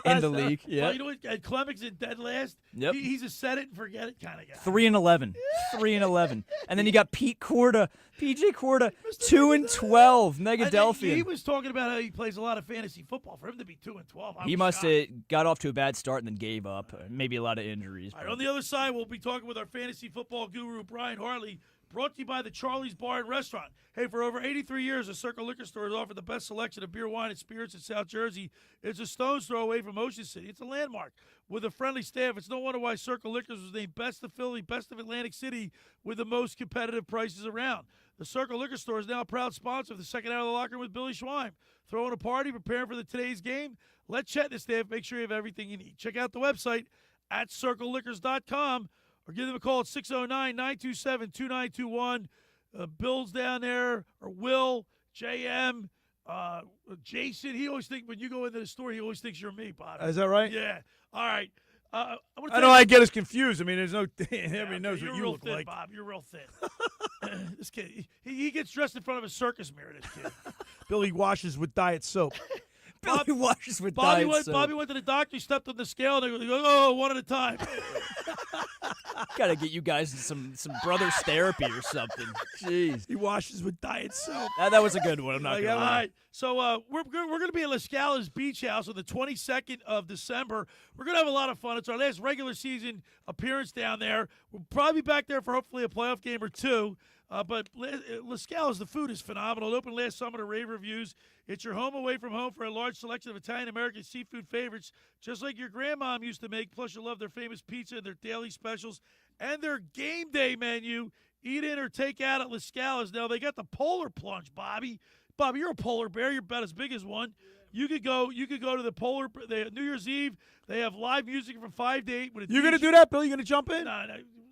S6: in the league. Yeah.
S1: Well, you know what? Klemic's in dead last.
S6: Yep.
S1: He's a set it and forget it kind of guy.
S6: 3-11. 3-11. And then you got Pete Corda Corda. PJ Corda, 2-12. Negadelphia.
S1: He was talking about how he plays a lot of fantasy football. For him to be 2-12,
S6: He must have got off to a bad start and then gave up. Maybe a lot of injuries.
S1: All right, on the other side, we'll be talking with our fantasy football guru, Brian Hartley, brought to you by the Charlie's Bar and Restaurant. Hey, for over 83 years, the Circle Liquor Store has offered the best selection of beer, wine, and spirits in South Jersey. It's a stone's throw away from Ocean City. It's a landmark with a friendly staff. It's no wonder why Circle Liquors was named Best of Philly, Best of Atlantic City, with the most competitive prices around. The Circle Liquor Store is now a proud sponsor of the second hour of the locker room with Billy Schweim. Throwing a party, preparing for today's game? Let Chet and the staff make sure you have everything you need. Check out the website at circleliquors.com. Or give them a call at 609-927-2921. Bill's down there, or Will, JM, Jason. He always thinks, when you go into the store, he always thinks you're me, Bobby.
S5: Is that right?
S1: Yeah. All right.
S5: I know I get us confused. I mean, there's no everybody knows what you
S1: real
S5: look
S1: thin,
S5: like.
S1: Bob. You're real thin. This kid, he gets dressed in front of a circus mirror, this kid.
S5: Billy washes with diet soap.
S6: Billy washes with
S1: Bobby
S6: diet soap.
S1: Bobby went to the doctor. He stepped on the scale, and they go, oh, one at a time.
S6: Got to get you guys some brothers therapy or something. Jeez.
S5: He washes with diet soap.
S6: That was a good one. I'm not going to
S1: All
S6: lie.
S1: right. So we're going to be at La Scala's Beach House on the 22nd of December. We're going to have a lot of fun. It's our last regular season appearance down there. We'll probably be back there for hopefully a playoff game or two. But La Scala's, the food is phenomenal. It opened last summer to rave reviews. It's your home away from home for a large selection of Italian-American seafood favorites, just like your grandmom used to make. Plus, you'll love their famous pizza and their daily specials and their game day menu. Eat in or take out at La Scala's. Now, they got the polar plunge, Bobby. Bobby, you're a polar bear. You're about as big as one. You could go to the New Year's Eve. They have live music from 5 to 8.
S5: You going to do that, Bill? You going to jump in?
S1: No.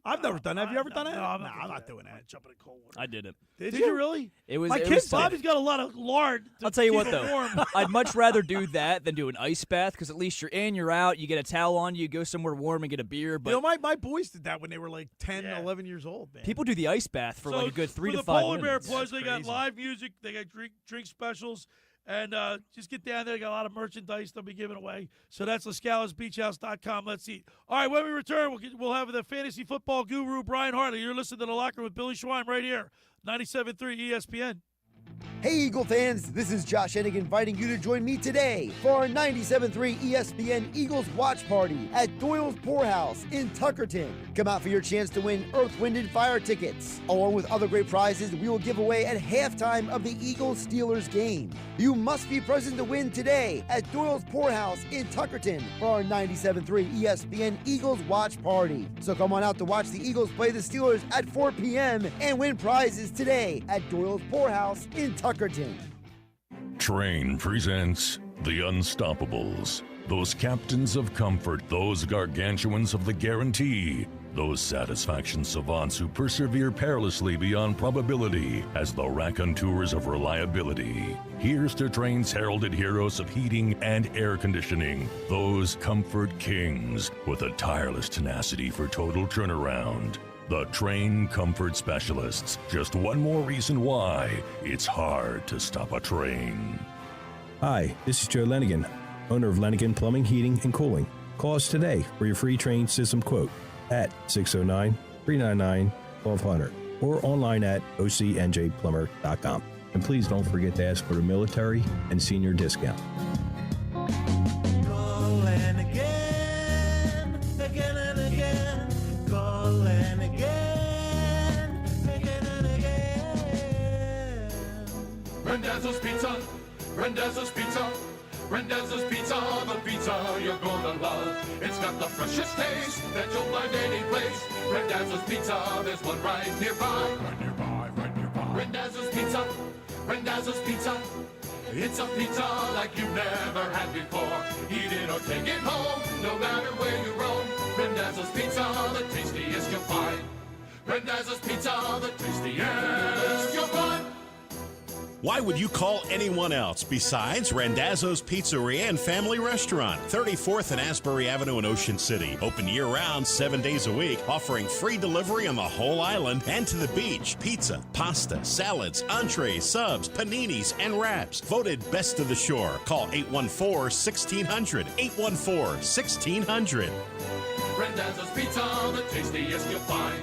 S5: I've never done that. Have you ever done that?
S1: No, I'm
S5: not doing that.
S1: Jumping in cold water.
S6: I did it.
S1: Did you really?
S6: It was.
S1: My
S6: it
S1: kid
S6: was tough.
S1: Bobby's got a lot of lard.
S6: I'll tell you what,
S1: keep it
S6: though.
S1: warm.
S6: I'd much rather do that than do an ice bath because at least you're in, you're out, you get a towel on, you go somewhere warm and get a beer. But
S5: my boys did that when they were like 10, 11 years old, man.
S6: people do the ice bath for like a good 3 to 5
S1: For the Polar
S6: minutes.
S1: Bear Plus, they got live music. They got drink specials. And just get down there. They got a lot of merchandise they'll be giving away. So that's LaScalasBeachHouse.com. Let's eat. All right, when we return, we'll have the fantasy football guru, Brian Hartley. You're listening to The Locker Room with Billy Schweim right here, 97.3 ESPN.
S9: Hey, Eagle fans, this is Josh Hennig inviting you to join me today for our 97.3 ESPN Eagles Watch Party at Doyle's Poorhouse in Tuckerton. Come out for your chance to win Earth, Wind, and Fire tickets. Along with other great prizes we will give away at halftime of the Eagles-Steelers game. You must be present to win today at Doyle's Poorhouse in Tuckerton for our 97.3 ESPN Eagles Watch Party. So come on out to watch the Eagles play the Steelers at 4 p.m. and win prizes today at Doyle's Poorhouse in Tuckerton.
S12: Train presents The Unstoppables. Those captains of comfort, those gargantuans of the guarantee, those satisfaction savants who persevere perilously beyond probability as the raconteurs of reliability. Here's to Train's heralded heroes of heating and air conditioning, those comfort kings with a tireless tenacity for total turnaround. The Train Comfort Specialists. Just one more reason why it's hard to stop a train.
S13: Hi, this is Joe Lenigan, owner of Lenigan Plumbing, Heating, and Cooling. Call us today for your free train system quote at 609-399-1200 or online at ocnjplumber.com. And please don't forget to ask for the military and senior discount.
S16: Rendezvous Pizza, Rendezvous Pizza, Rendezvous Pizza, the pizza you're gonna love. It's got the freshest taste that you'll find any place. Rendezvous Pizza, there's one right nearby. Right nearby. Rendezvous Pizza, Rendezvous Pizza. It's a pizza like you've never had before. Eat it or take it home, no matter where you roam. Rendezvous Pizza, the tastiest you'll find. Rendezvous Pizza, the tastiest you'll find.
S17: Why would you call anyone else besides Randazzo's Pizzeria and Family Restaurant, 34th and Asbury Avenue in Ocean City. Open year-round, 7 days a week, offering free delivery on the whole island and to the beach. Pizza, pasta, salads, entrees, subs, paninis, and wraps. Voted best of the shore. Call 814-1600. 814-1600.
S16: Randazzo's Pizza, the tastiest you'll find.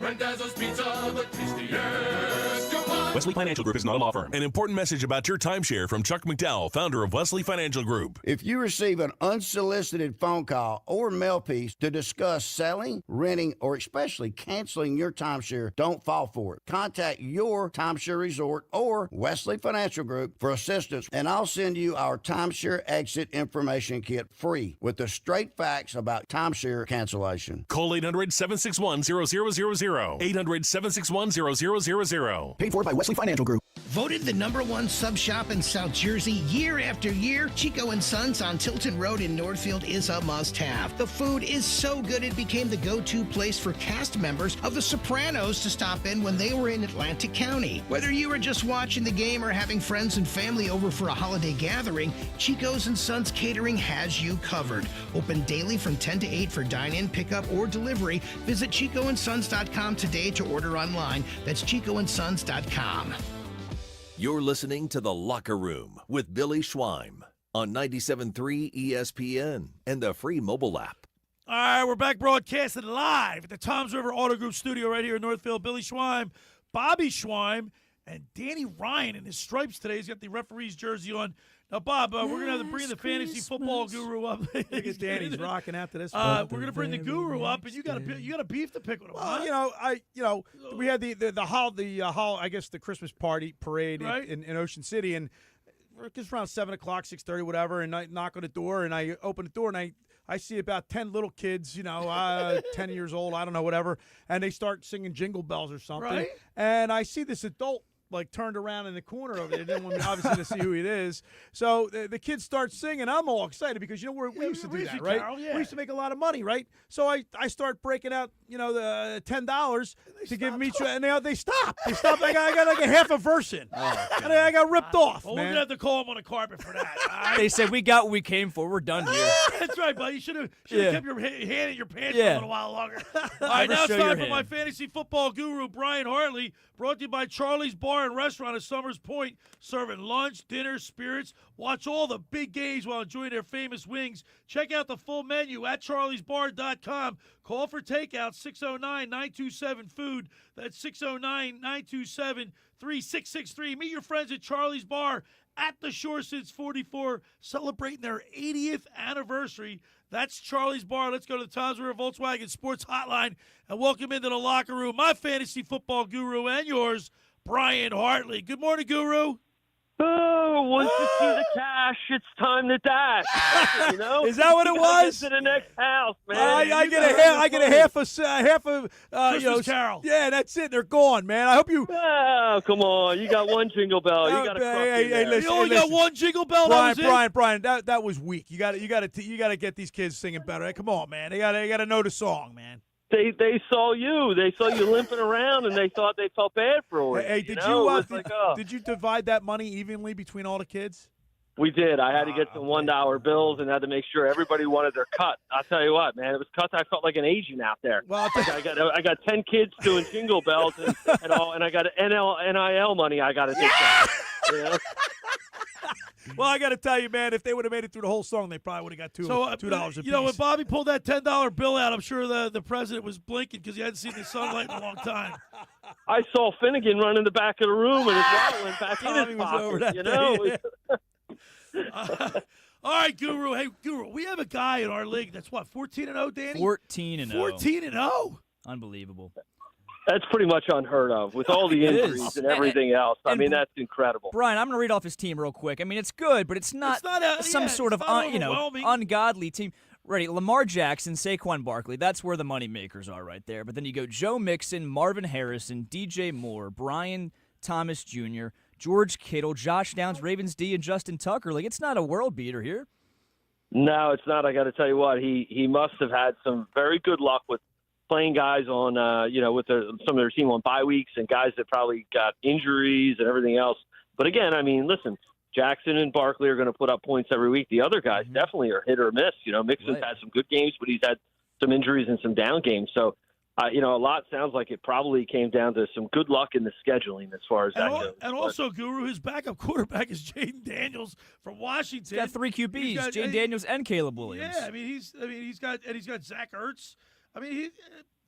S16: Randazzo's Pizza, the tastiest you'll find.
S12: Wesley Financial Group is not a law firm. An important message about your timeshare from Chuck McDowell, founder of Wesley Financial Group.
S2: If you receive an unsolicited phone call or mail piece to discuss selling, renting, or especially canceling your timeshare, don't fall for it. Contact your timeshare resort or Wesley Financial Group for assistance, and I'll send you our timeshare exit information kit free with the straight facts about timeshare cancellation.
S12: Call 800-761-0000. 800-761-0000.
S11: Paid for by Wesley Financial Group. Voted the #1 sub shop in South Jersey year after year, Chico & Sons on Tilton Road in Northfield is a must-have. The food is so good it became the go-to place for cast members of The Sopranos to stop in when they were in Atlantic County. Whether you are just watching the game or having friends and family over for a holiday gathering, Chico's & Sons Catering has you covered. Open daily from 10 to 8 for dine-in, pickup, or delivery. Visit ChicoandSons.com today to order online. That's ChicoandSons.com.
S7: You're listening to The Locker Room with Billy Schweim on 97.3 ESPN and the free mobile app.
S1: All right, we're back broadcasting live at the Toms River Auto Group studio right here in Northfield. Billy Schweim, Bobby Schweim, and Danny Ryan in his stripes today. He's got the referee's jersey on. Now, Bob, we're going to have to bring the fantasy football guru up.
S5: Look at Danny's rocking out to this.
S1: We're going to bring the guru up, and you got a beef to pick with him.
S5: Well,
S1: huh?
S5: We had the I guess the Christmas parade
S1: right?
S5: in Ocean City, and it's around 7:00, 6:30, whatever. And I knock on the door, and I open the door, and I see about 10 little kids, 10 years old, I don't know, whatever, and they start singing Jingle Bells or something.
S1: Right.
S5: And I see this adult turned around in the corner over there. They didn't want me obviously to see who it is. So the kids start singing. I'm all excited because we used to do that, right?
S1: Carol, yeah.
S5: We used to make a lot of money, right? So I start breaking out, the $10 to give them each, and they stop. They stop. I got like a half a verse in, and I got ripped off.
S1: Well,
S5: man.
S1: we're going to have to call him on the carpet for that. All right?
S6: They said, we got what we came for. We're done here.
S1: That's right, buddy. You should have kept your hand in your pants
S6: Yeah.
S1: a little while longer. All right, now it's
S6: show your
S1: time for
S6: hand.
S1: my fantasy football guru, Brian Hartley, brought to you by Charlie's Bar and Restaurant at Summers Point, serving lunch, dinner, spirits. Watch all the big games while enjoying their famous wings. Check out the full menu at charliesbar.com. Call for takeout 609-927-FOOD. That's 609-927-3663. Meet your friends at Charlie's Bar at the Shore since 44, celebrating their 80th anniversary. That's Charlie's Bar. Let's go to the Toms River Volkswagen Sports Hotline and welcome into the locker room my fantasy football guru and yours, Brian Hartley. Good morning, Guru.
S18: Oh, once you see the cash, it's time to dash.
S5: Is that what it was?
S18: Get to the next house, man.
S5: I get a half a
S1: Christmas Carol.
S5: Yeah, that's it. They're gone, man. I hope you.
S18: Oh, come on. You got one jingle bell. You got to
S1: You only got one jingle bell.
S5: Brian, that was weak. You got to get these kids singing better. Come on, man. They got to know the song, man.
S18: They saw you. They saw you limping around, and they thought they felt bad for it.
S5: Hey, did you divide that money evenly between all the kids?
S18: We did. I had to get some $1 bills and had to make sure everybody wanted their cut. I'll tell you what, man, it was cuts. I felt like an Asian out there.
S5: Well,
S18: I got 10 kids doing jingle bells and all, and I got NIL money. I got to take that.
S5: Well, I got to tell you, man, if they would have made it through the whole song, they probably would have got $2 apiece.
S1: When Bobby pulled that $10 bill out, I'm sure the president was blinking because he hadn't seen the sunlight in a long time.
S18: I saw Finnegan run in the back of the room, and his wallet went back in his pocket.
S1: All right, Guru. Hey, Guru, we have a guy in our league that's, 14-0, Danny?
S6: 14-0.
S1: 14-0?
S6: Unbelievable.
S18: That's pretty much unheard of with all the injuries and everything else. I mean, that's incredible.
S6: Brian, I'm going to read off his team real quick. I mean, it's good, but it's not some sort of ungodly team. Ready, Lamar Jackson, Saquon Barkley, that's where the money makers are right there. But then you go Joe Mixon, Marvin Harrison, DJ Moore, Brian Thomas Jr., George Kittle, Josh Downs, Ravens D, and Justin Tucker. Like, it's not a world beater here.
S18: No, it's not. I got to tell you what, he must have had some very good luck with playing guys on, with some of their team on bye weeks and guys that probably got injuries and everything else. But again, I mean, listen, Jackson and Barkley are going to put up points every week. The other guys definitely are hit or miss. Mixon's had some good games, but he's had some injuries and some down games. So, a lot sounds like it probably came down to some good luck in the scheduling as far as that goes.
S1: And also, Guru, his backup quarterback is Jaden Daniels from Washington.
S6: He's got 3 QBs, Jaden Daniels and Caleb Williams.
S1: Yeah, he's got Zach Ertz. I mean,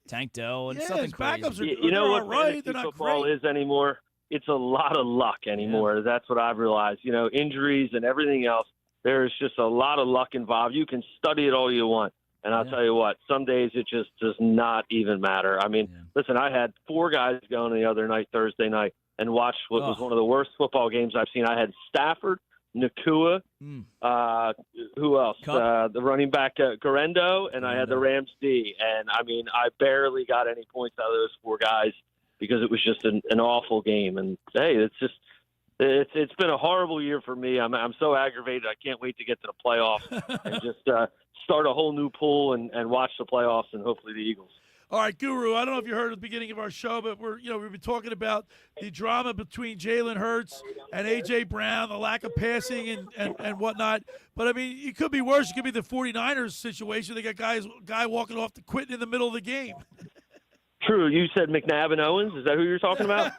S6: Tank Dell, and
S1: Yeah,
S6: something
S1: his
S6: crazy.
S1: backups are
S18: You know what
S1: all right.
S18: fantasy
S1: They're not
S18: football
S1: great.
S18: is anymore? It's a lot of luck anymore. That's what I've realized. You know, injuries and everything else, there's just a lot of luck involved. You can study it all you want. And I'll tell you what, some days it just does not even matter. I mean, listen, I had 4 guys going the other night, Thursday night, and watched what was one of the worst football games I've seen. I had Stafford, Nakua, who else? The running back, Garendo, and I had the Rams D. And, I mean, I barely got any points out of those 4 guys because it was just an awful game. And, hey, it's been a horrible year for me. I'm so aggravated. I can't wait to get to the playoffs and just start a whole new pool and watch the playoffs and hopefully the Eagles.
S1: All right, Guru, I don't know if you heard at the beginning of our show, but we've been talking about the drama between Jalen Hurts and A.J. Brown, the lack of passing and whatnot. But, I mean, it could be worse. It could be the 49ers situation. They got guy walking off quitting in the middle of the game.
S18: True. You said McNabb and Owens. Is that who you're talking about?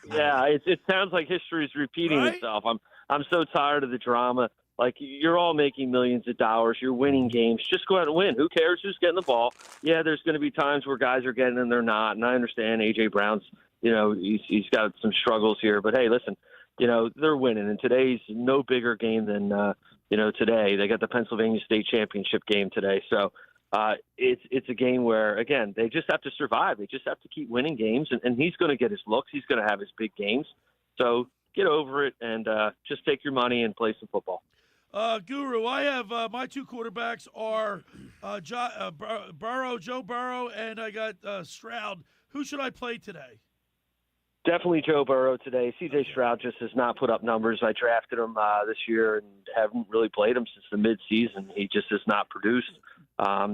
S18: Yeah. It sounds like history is repeating itself. I'm so tired of the drama. Like, you're all making millions of dollars. You're winning games. Just go out and win. Who cares who's getting the ball? Yeah, there's going to be times where guys are getting and they're not. And I understand A.J. Brown's, he's got some struggles here. But, hey, listen, they're winning. And today's no bigger game than, today. They got the Pennsylvania State Championship game today. So it's a game where, again, they just have to survive. They just have to keep winning games. And he's going to get his looks. He's going to have his big games. So get over it and just take your money and play some football.
S1: Guru, I have my 2 quarterbacks are Joe Burrow, and I got Stroud. Who should I play today?
S18: Definitely Joe Burrow today. C.J. Stroud just has not put up numbers. I drafted him this year and haven't really played him since the midseason. He just has not produced.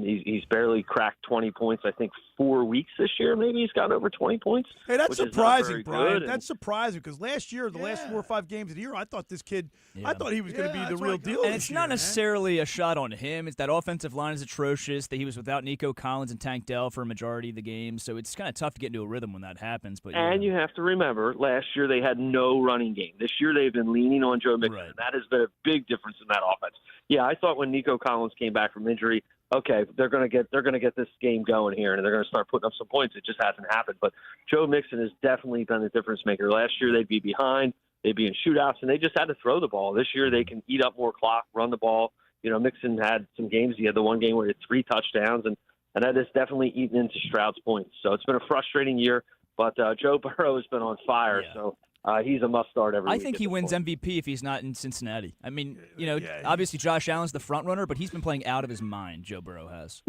S18: He's barely cracked 20 points, I think, 4 weeks this year. Maybe he's gotten over 20 points.
S5: Hey, that's surprising, Brian.
S18: Good.
S5: That's surprising because last year, the last 4 or 5 games of the year, I thought this kid, I thought he was going to be the real deal.
S6: And it's not necessarily a shot on him. It's that offensive line is atrocious. That he was without Nico Collins and Tank Dell for a majority of the game. So it's kind of tough to get into a rhythm when that happens. But
S18: you have to remember, last year they had no running game. This year they've been leaning on Joe Mixon. And that has been a big difference in that offense. Yeah, I thought when Nico Collins came back from injury, okay, they're going to get this game going here, and they're going to start putting up some points. It just hasn't happened. But Joe Mixon has definitely been the difference maker. Last year they'd be behind, they'd be in shootouts, and they just had to throw the ball. This year they can eat up more clock, run the ball. Mixon had some games. He had the one game where he had 3 touchdowns, and that has definitely eaten into Stroud's points. So it's been a frustrating year, but Joe Burrow has been on fire. Yeah. So he's a must-start every week.
S6: I think he wins MVP if he's not in Cincinnati. I mean, obviously Josh Allen's the front runner, but he's been playing out of his mind, Joe Burrow has.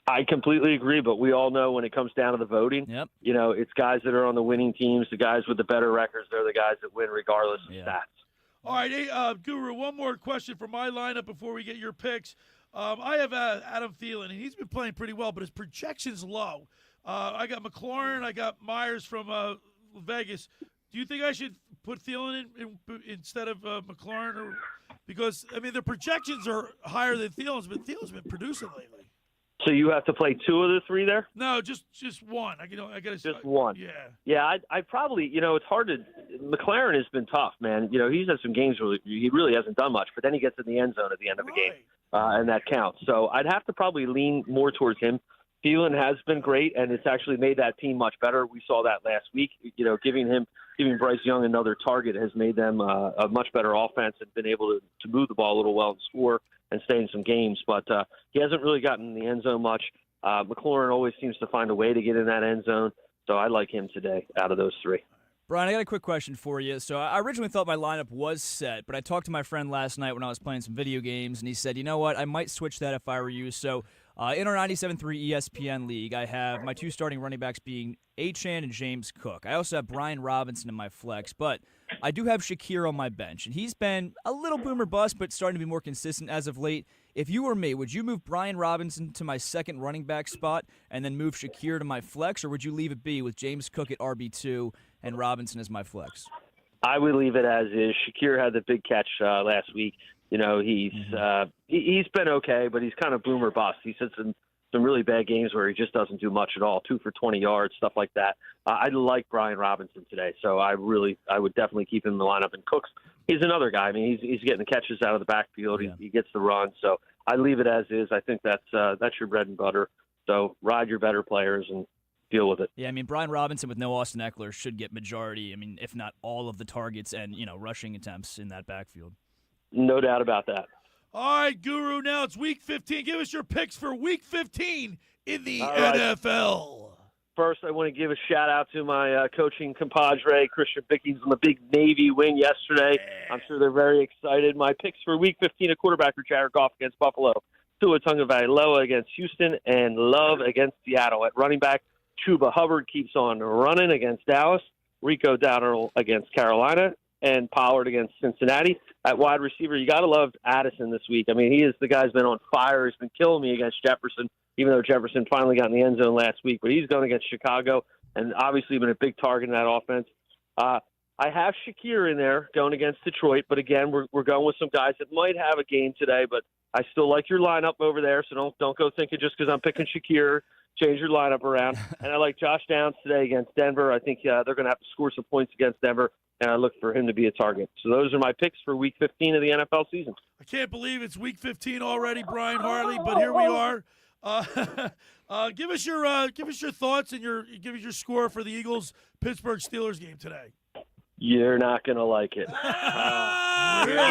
S18: I completely agree, but we all know when it comes down to the voting, it's guys that are on the winning teams, the guys with the better records, they're the guys that win regardless of stats.
S1: All right, hey, Guru, one more question for my lineup before we get your picks. I have Adam Thielen, and he's been playing pretty well, but his projection's low. I got McLaurin, I got Myers from Vegas. Do you think I should put Thielen in instead of McLaurin? Because, I mean, the projections are higher than Thielen's, but Thielen's been producing lately.
S18: So you have to play 2 of the 3 there?
S1: No, just one. I got
S18: just one.
S1: Yeah.
S18: Yeah, I probably, it's hard to – McLaurin has been tough, man. He's had some games where he really hasn't done much, but then he gets in the end zone at the end of a game, and that counts. So I'd have to probably lean more towards him. Thielen has been great, and it's actually made that team much better. We saw that last week. Giving Bryce Young another target has made them a much better offense and been able to move the ball a little well and score and stay in some games. But he hasn't really gotten in the end zone much. McLaurin always seems to find a way to get in that end zone. So I like him today out of those 3.
S6: Brian, I got a quick question for you. So I originally thought my lineup was set, but I talked to my friend last night when I was playing some video games, and he said, you know what, I might switch that if I were you. So in our 97.3 ESPN league, I have my 2 starting running backs being Achane and James Cook. I also have Brian Robinson in my flex, but I do have Shakir on my bench, and he's been a little boomer bust, but starting to be more consistent as of late. If you were me, would you move Brian Robinson to my second running back spot and then move Shakir to my flex, or would you leave it be with James Cook at RB2 and Robinson as my flex?
S18: I would leave it as is. Shakir had the big catch last week. He's been okay, but he's kind of boomer bust. He's had some really bad games where he just doesn't do much at all, 2 for 20 yards, stuff like that. I like Brian Robinson today, so I would definitely keep him in the lineup. And Cooks, he's another guy. I mean, he's getting the catches out of the backfield. He gets the run, so I leave it as is. I think that's your bread and butter. So ride your better players and deal with it.
S6: Yeah, I mean, Brian Robinson with no Austin Eckler should get majority, if not all of the targets and, rushing attempts in that backfield.
S18: No doubt about that.
S1: All right, Guru, now it's Week 15. Give us your picks for Week 15 in the
S18: All right.
S1: NFL.
S18: First, I want to give a shout-out to my coaching compadre, Christian Bickings, on the big Navy win yesterday. I'm sure they're very excited. My picks for Week 15, a quarterback for Jared Goff against Buffalo, Tua Tagovailoa against Houston, and Love against Seattle. At running back, Chuba Hubbard keeps on running against Dallas, Rico Dowdle against Carolina, and Pollard against Cincinnati. At wide receiver, you got to love Addison this week. I mean, he is the guy's been on fire. He's been killing me against Jefferson, even though Jefferson finally got in the end zone last week. But he's going against Chicago and obviously been a big target in that offense. I have Shakir in there going against Detroit, but again, we're going with some guys that might have a game today, but I still like your lineup over there, so don't go thinking just because I'm picking Shakir, change your lineup around. And I like Josh Downs today against Denver. I think they're going to have to score some points against Denver, and I look for him to be a target. So those are my picks for Week 15 of the NFL season.
S1: I can't believe it's Week 15 already, Brian Hartley, but here we are. Give us your thoughts and give us your score for the Eagles-Pittsburgh Steelers game today.
S18: You're not going to like it. You're not going to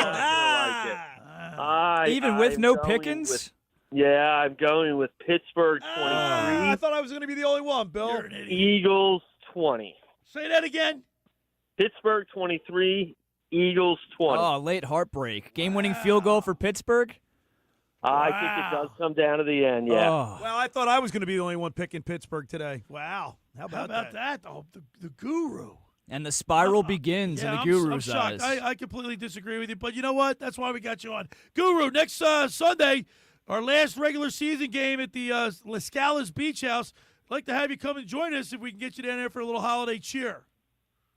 S18: like it.
S6: Even with no Pickens?
S18: I'm going with Pittsburgh 23.
S5: I thought I was going to be the only one, Bill.
S18: Eagles 20.
S1: Say that again.
S18: Pittsburgh 23, Eagles 20.
S6: Oh, late heartbreak. Game-winning field goal for Pittsburgh?
S18: I think it does come down to the end, yeah.
S6: Oh.
S5: Well, I thought I was going to be the only one picking Pittsburgh today. Wow. How about
S1: that? Oh, the Guru.
S6: And the spiral begins in the Guru's
S1: I'm shocked.
S6: eyes.
S1: I completely disagree with you, but you know what? That's why we got you on. Guru, next Sunday, our last regular season game at the Las Calas Beach House. I'd like to have you come and join us if we can get you down there for a little holiday cheer.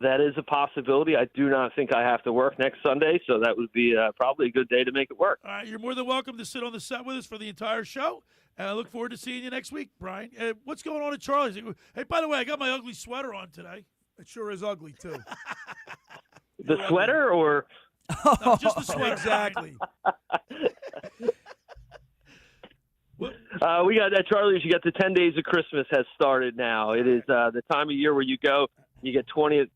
S18: That is a possibility. I do not think I have to work next Sunday, so that would be probably a good day to make it work.
S1: All right, you're more than welcome to sit on the set with us for the entire show, and I look forward to seeing you next week, Brian. What's going on at Charlie's? Hey, by the way, I got my ugly sweater on today.
S5: It sure is ugly, too.
S18: The sweater or?
S1: No, just the sweater.
S5: Exactly.
S18: We got at Charlie's. You got the 10 Days of Christmas has started now. It is the time of year where you go. You get 20%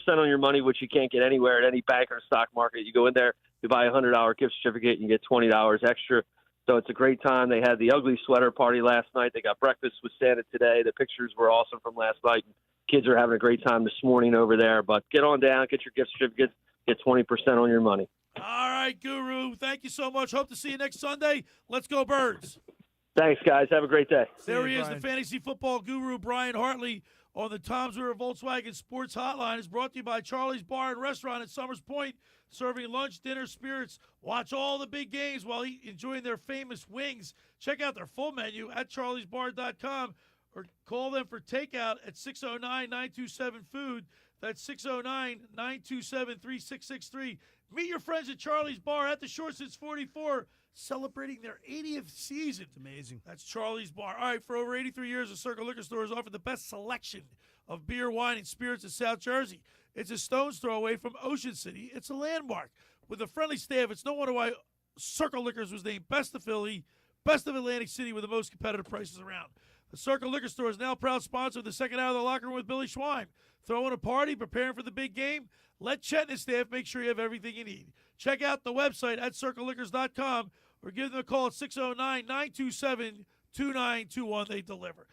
S18: on your money, which you can't get anywhere at any bank or stock market. You go in there, you buy a $100 gift certificate, and you get $20 extra. So it's a great time. They had the ugly sweater party last night. They got breakfast with Santa today. The pictures were awesome from last night. Kids are having a great time this morning over there. But get on down, get your gift certificates, get 20% on your money.
S1: All right, Guru. Thank you so much. Hope to see you next Sunday. Let's go, Birds.
S18: Thanks, guys. Have a great day.
S1: There he is, the fantasy football guru, Brian Hartley, on the Tom's River Volkswagen Sports Hotline. Is brought to you by Charlie's Bar and Restaurant at Summers Point, serving lunch, dinner, spirits. Watch all the big games while enjoying their famous wings. Check out their full menu at charliesbar.com or call them for takeout at 609-927-FOOD. That's 609-927-3663. Meet your friends at Charlie's Bar at the Shore since 44, celebrating their 80th season.
S5: It's amazing.
S1: That's Charlie's Bar. All right, for over 83 years, the Circle Liquor Store has offered the best selection of beer, wine, and spirits in South Jersey. It's a stone's throw away from Ocean City. It's a landmark. With a friendly staff, it's no wonder why Circle Liquors was named Best of Philly, Best of Atlantic City with the most competitive prices around. The Circle Liquor Store is now proud sponsor of the second hour of the Locker Room with Billy Schwein. Throwing a party, preparing for the big game? Let Chet and his staff make sure you have everything you need. Check out the website at circleliquors.com or give them a call at 609-927-2921. They deliver.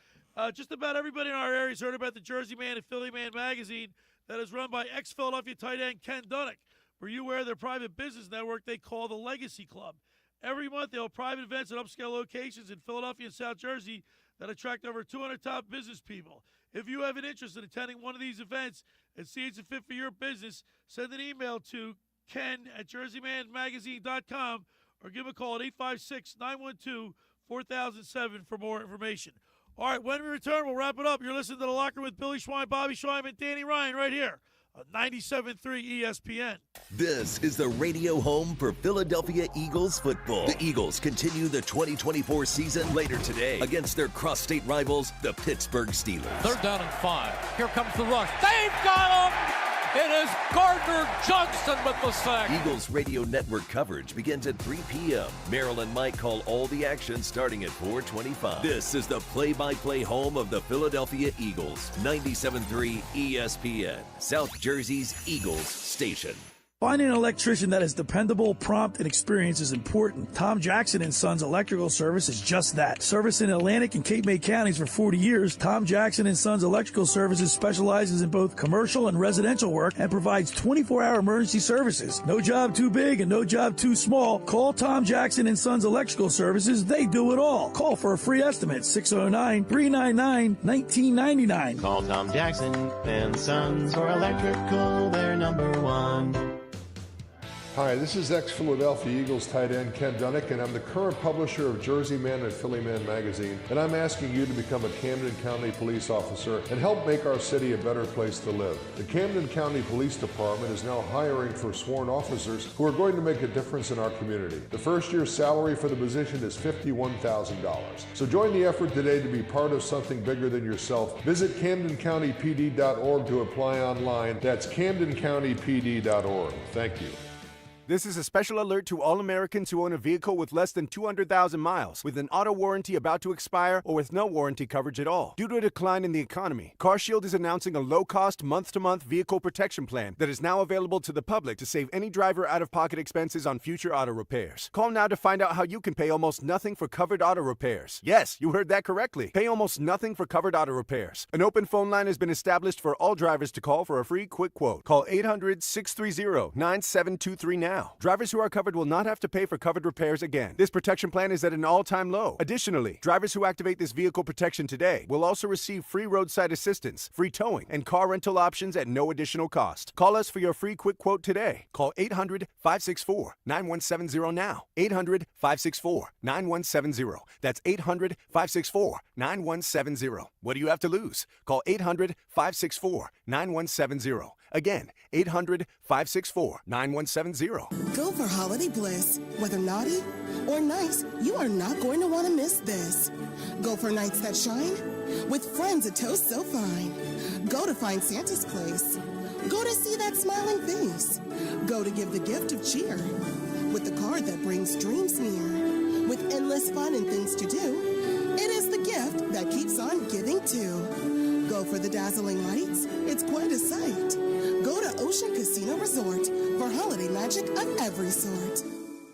S1: Just about everybody in our area has heard about the Jersey Man and Philly Man magazine that is run by ex-Philadelphia tight end Ken Dunick. Were you aware of their private business network they call the Legacy Club? Every month, they'll have private events at upscale locations in Philadelphia and South Jersey that attract over 200 top business people. If you have an interest in attending one of these events and see it's a fit for your business, send an email to ken@jerseymanmagazine.com or give a call at 856-912-4007 for more information. All right, when we return, we'll wrap it up. You're listening to The Locker with Billy Schwein, Bobby Schwein, and Danny Ryan right here on 97.3 ESPN.
S7: This is the radio home for Philadelphia Eagles football. The Eagles continue the 2024 season later today against their cross-state rivals, the Pittsburgh Steelers.
S16: 3rd down and 5. Here comes the rush. They've got him! It is Gardner Johnson with the sack.
S7: Eagles Radio Network coverage begins at 3 p.m. Merrill and Mike call all the action starting at 4:25. This is the play-by-play home of the Philadelphia Eagles. 97.3 ESPN, South Jersey's Eagles station.
S3: Finding an electrician that is dependable, prompt, and experienced is important. Tom Jackson & Sons Electrical Service is just that. Servicing Atlantic and Cape May counties for 40 years, Tom Jackson & Sons Electrical Services specializes in both commercial and residential work and provides 24-hour emergency services. No job too big and no job too small. Call Tom Jackson & Sons Electrical Services. They do it all. Call for a free estimate, 609-399-1999.
S8: Call Tom Jackson & Sons for electrical. They're number one.
S19: Hi, this is ex-Philadelphia Eagles tight end Ken Dunnick, and I'm the current publisher of Jersey Man and Philly Man magazine, and I'm asking you to become a Camden County police officer and help make our city a better place to live. The Camden County Police Department is now hiring for sworn officers who are going to make a difference in our community. The first year's salary for the position is $51,000. So join the effort today to be part of something bigger than yourself. Visit CamdenCountyPD.org to apply online. That's CamdenCountyPD.org. Thank you.
S20: This is a special alert to all Americans who own a vehicle with less than 200,000 miles, with an auto warranty about to expire, or with no warranty coverage at all. Due to a decline in the economy, CarShield is announcing a low-cost, month-to-month vehicle protection plan that is now available to the public to save any driver out-of-pocket expenses on future auto repairs. Call now to find out how you can pay almost nothing for covered auto repairs. Yes, you heard that correctly. Pay almost nothing for covered auto repairs. An open phone line has been established for all drivers to call for a free quick quote. Call 800-630-9723 now. Drivers who are covered will not have to pay for covered repairs again. This protection plan is at an all-time low. Additionally, drivers who activate this vehicle protection today will also receive free roadside assistance, free towing, and car rental options at no additional cost. Call us for your free quick quote today. Call 800-564-9170 now. 800-564-9170. That's 800-564-9170. What do you have to lose? Call 800-564-9170. Again, 800-564-9170.
S27: Go for holiday bliss. Whether naughty or nice, you are not going to want to miss this. Go for nights that shine with friends a toast so fine. Go to find Santa's place. Go to see that smiling face. Go to give the gift of cheer with the card that brings dreams near. With endless fun and things to do, it is the gift that keeps on giving too. Go for the dazzling lights. It's quite a sight. Go to Ocean Casino Resort for holiday magic of every sort.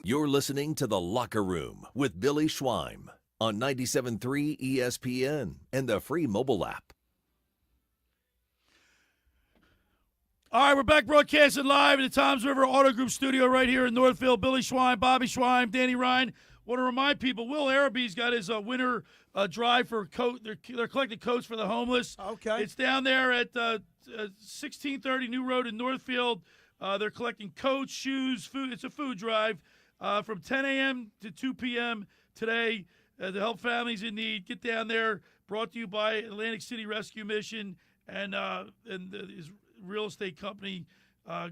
S7: You're listening to The Locker Room with Billy Schweim on 97.3 ESPN and the free mobile app.
S1: All right, we're back broadcasting live in the Toms River Auto Group studio right here in Northfield. Billy Schweim, Bobby Schweim, Danny Ryan. Want to remind people, Will Araby's got his winter drive for coat. They're collecting coats for the homeless.
S5: Okay.
S1: It's down there at 1630 New Road in Northfield. They're collecting coats, shoes, food. It's a food drive from 10 a.m. to 2 p.m. today to help families in need. Get down there. Brought to you by Atlantic City Rescue Mission and his real estate company.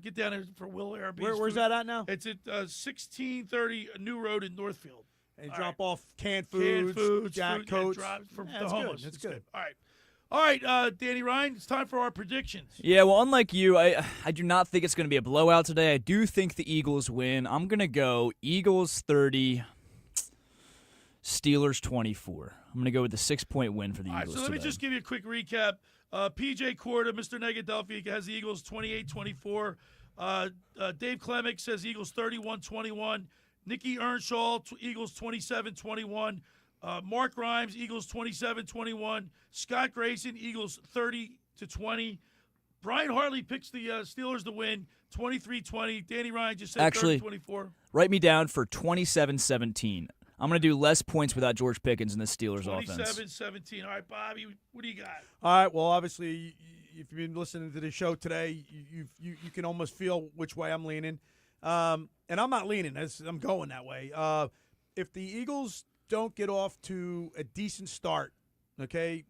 S1: Get down there for Will Araby's.
S5: Where's that at now?
S1: It's at 1630 New Road in Northfield.
S5: And drop off canned foods, coats.
S1: For
S5: Yeah,
S1: the
S5: that's
S1: homeless.
S5: good. That's good.
S1: All right, Danny Ryan, it's time for our predictions.
S6: Yeah, well, unlike you, I do not think it's going to be a blowout today. I do think the Eagles win. I'm going to go Eagles 30, Steelers 24. I'm going to go with the 6-point win for the Eagles
S1: So let me
S6: today.
S1: just give you a quick recap. P.J. Corda, Mr. Negadelphia, has the Eagles 28-24. Dave Klemic says Eagles 31-21. Nick Earnshaw, Eagles 27-21. Mark Rhymes, Eagles 27-21. Scott Grayson, Eagles 30-20. Brian Hartley picks the Steelers to win 23-20. Danny Ryan just said 30-24.
S6: Write me down for 27-17. I'm going to do less points without George Pickens in the Steelers offense.
S1: 27-17. All right, Bobby, what do you got?
S5: All right. Well, obviously, if you've been listening to the show today, you can almost feel which way I'm leaning. And I'm not leaning. I'm going that way. If the Eagles don't get off to a decent start, okay,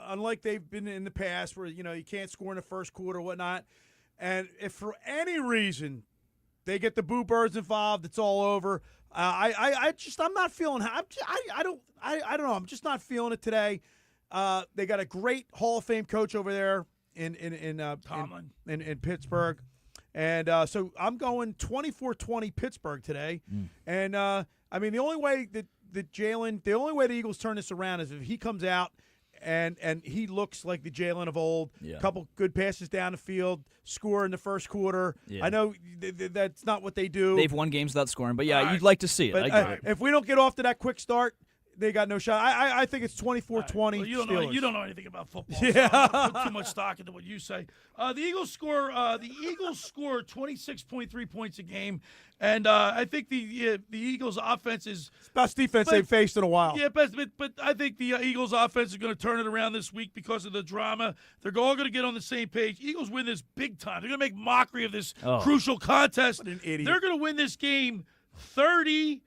S5: unlike they've been in the past where, you can't score in the first quarter or whatnot, and if for any reason they get the Boo Birds involved, it's all over. I'm not feeling. I don't know. I'm just not feeling it today. They got a great Hall of Fame coach over there Tomlin in Pittsburgh. And so I'm going 24-20 Pittsburgh today. And, I mean, the only way the Eagles turn this around is if he comes out and he looks like the Jalen of old. A couple good passes down the field, score in the first quarter.
S6: Yeah.
S5: I know that's not what they do.
S6: They've won games without scoring, but you'd like to see it.
S5: But,
S6: I get it.
S5: if we don't get off to that quick start, they got no shot. I think it's 24-20
S1: Well, you
S5: Steelers.
S1: don't know anything about football.
S5: Yeah.
S1: So don't put too much stock into what you say. The Eagles score 26.3 points a game, and I think the Eagles' offense is
S5: best defense they've faced in a while.
S1: Yeah, but I think the Eagles' offense is going to turn it around this week because of the drama. They're all going to get on the same page. Eagles win this big time. They're going to make mockery of this crucial contest.
S5: What an idiot.
S1: They're going to win this game 30-16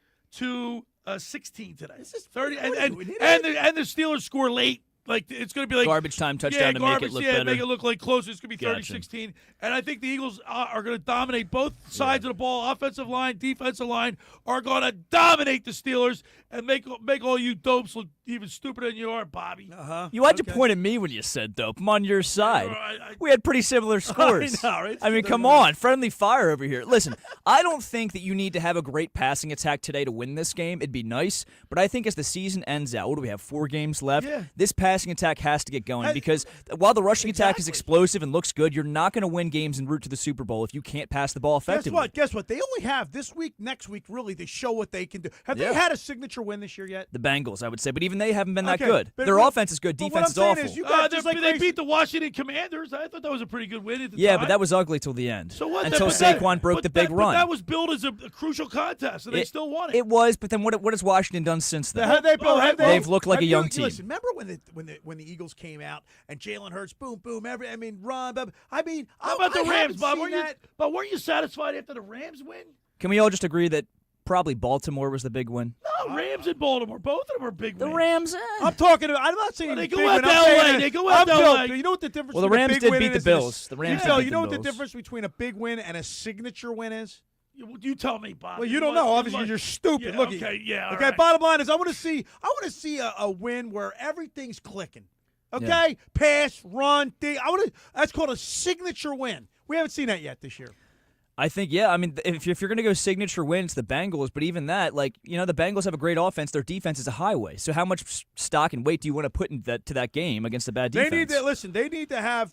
S1: today.
S5: This is
S1: 30, and the Steelers score late. Like it's going to be like
S6: garbage time touchdown to make it look better.
S1: Make it look like closer. It's going to be
S6: Gotcha.
S1: 30-16. And I think the Eagles are going to dominate both sides of the ball. Offensive line, defensive line are going to dominate the Steelers and make all you dopes look even stupider than you are, Bobby.
S6: You had to point at me when you said dope. I'm on your side. We had pretty similar scores. I mean, come on. Friendly fire over here. Listen, I don't think that you need to have a great passing attack today to win this game. It'd be nice. But I think as the season ends out, what do we have, 4 games left?
S1: Yeah.
S6: This passing attack has to get going because while the rushing attack is explosive and looks good, you're not going to win games en route to the Super Bowl if you can't pass the ball effectively.
S5: Guess what? They only have this week, next week, really, to show what they can do. Have they had a signature win this year yet?
S6: The Bengals, I would say. But even they haven't been that
S5: Okay,
S6: good.
S5: but
S6: Their
S5: what-
S6: offense is good.
S5: but
S6: Defense is
S5: what I'm
S6: awful.
S5: saying is you got just like
S1: they beat the Washington Commanders. I thought that was a pretty good win at the time.
S6: But that was ugly till the end.
S1: So what?
S6: Until Saquon broke the big run.
S1: But that was billed as a crucial contest, and they still won it.
S6: It was, but then what has Washington done since then?
S5: They've
S6: looked like a young team.
S5: Listen, remember when the Eagles came out and Jalen Hurts, boom, boom, run. I mean,
S1: how about the Rams, Bob?
S5: Weren't
S1: Weren't you satisfied after the Rams win?
S6: Can we all just agree that probably Baltimore was the big win?
S1: No, Rams and Baltimore, both of them are big wins.
S6: The Rams,
S5: I'm talking about. I'm not saying
S1: they
S5: big
S1: go out
S5: win,
S1: to
S5: I'm
S1: LA.
S5: saying
S1: They go out to
S5: Bill,
S1: LA.
S5: You know what the difference?
S6: Well, the
S5: between a
S6: Rams
S5: big
S6: did
S5: win
S6: beat
S5: and
S6: the
S5: is?
S6: Bills. The Rams did beat
S5: You know
S6: the
S5: what the
S6: Bills.
S5: difference between a big win and a signature win is?
S1: You tell me, Bob.
S5: Well, you don't know. Obviously, you're stupid.
S1: Yeah,
S5: Look
S1: okay,
S5: at you.
S1: yeah. all
S5: Okay.
S1: right.
S5: Bottom line is, I want to see a win where everything's clicking. Okay.
S6: Yeah.
S5: Pass, run, that's called a signature win. We haven't seen that yet this year.
S6: I think, I mean, if you're going to go signature win, it's the Bengals. But even that, the Bengals have a great offense. Their defense is a highway. So how much stock and weight do you want to put into that game against a bad defense?
S5: They need to listen. They need to have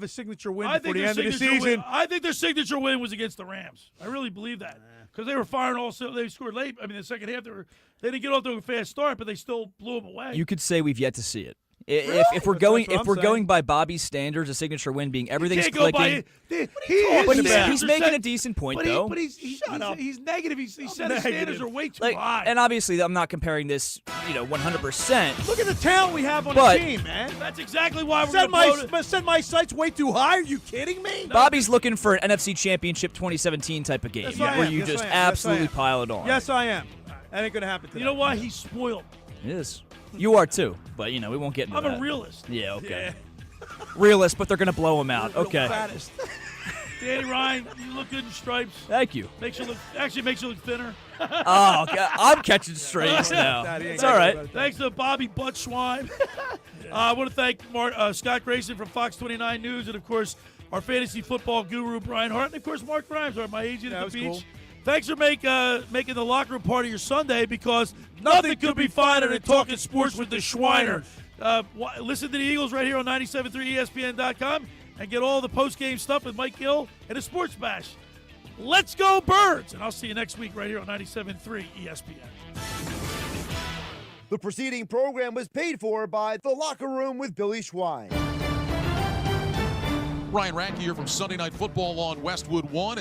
S5: a signature win before the end of the season.
S1: Win, I think their signature win was against the Rams. I really believe that because they were firing also. They scored late. I mean, the second half they didn't get off to a fast start, but they still blew them away.
S6: You could say we've yet to see it.
S1: Really?
S6: If we're going by Bobby's standards, a signature win being everything's
S1: Go by
S6: clicking.
S1: it.
S6: He's making a decent point, though.
S1: But he's negative. He said his standards are way too high.
S6: And obviously, I'm not comparing this, 100%.
S5: Look at the talent we have on
S6: But-
S5: the team, man.
S1: That's exactly why we're
S5: Set my sights way too high. Are you kidding me?
S6: Bobby's looking for an NFC Championship 2017 type of game
S5: Yes, I
S6: where
S5: am.
S6: you
S5: Yes,
S6: just
S5: I am. Yes, I
S6: absolutely
S5: am.
S6: pile it on.
S5: Yes, I am. That ain't gonna happen today.
S1: You know why? He's spoiled.
S6: It is. You are too, but we won't get into
S1: I'm
S6: that.
S1: a realist.
S6: Yeah, okay. Realist, but they're gonna blow him out. Okay.
S1: Danny Ryan, you look good in stripes.
S6: Thank you.
S1: Makes you look thinner.
S6: Oh, God. I'm catching strays now. It's all right.
S1: Thanks to Bobby Butt Schwein. I want to thank Scott Grayson from Fox 29 News, and of course our fantasy football guru Brian Hart, and of course Mark Grimes, my agent at the beach.
S5: Cool.
S1: Thanks for making the locker room part of your Sunday because nothing could be finer than talking sports with the Schweiner. Listen to the Eagles right here on 97.3 ESPN.com and get all the post-game stuff with Mike Gill and the Sports Bash. Let's go Birds! And I'll see you next week right here on 97.3 ESPN.
S9: The preceding program was paid for by The Locker Room with Billy Schwein.
S16: Ryan Radke here from Sunday Night Football on Westwood 1.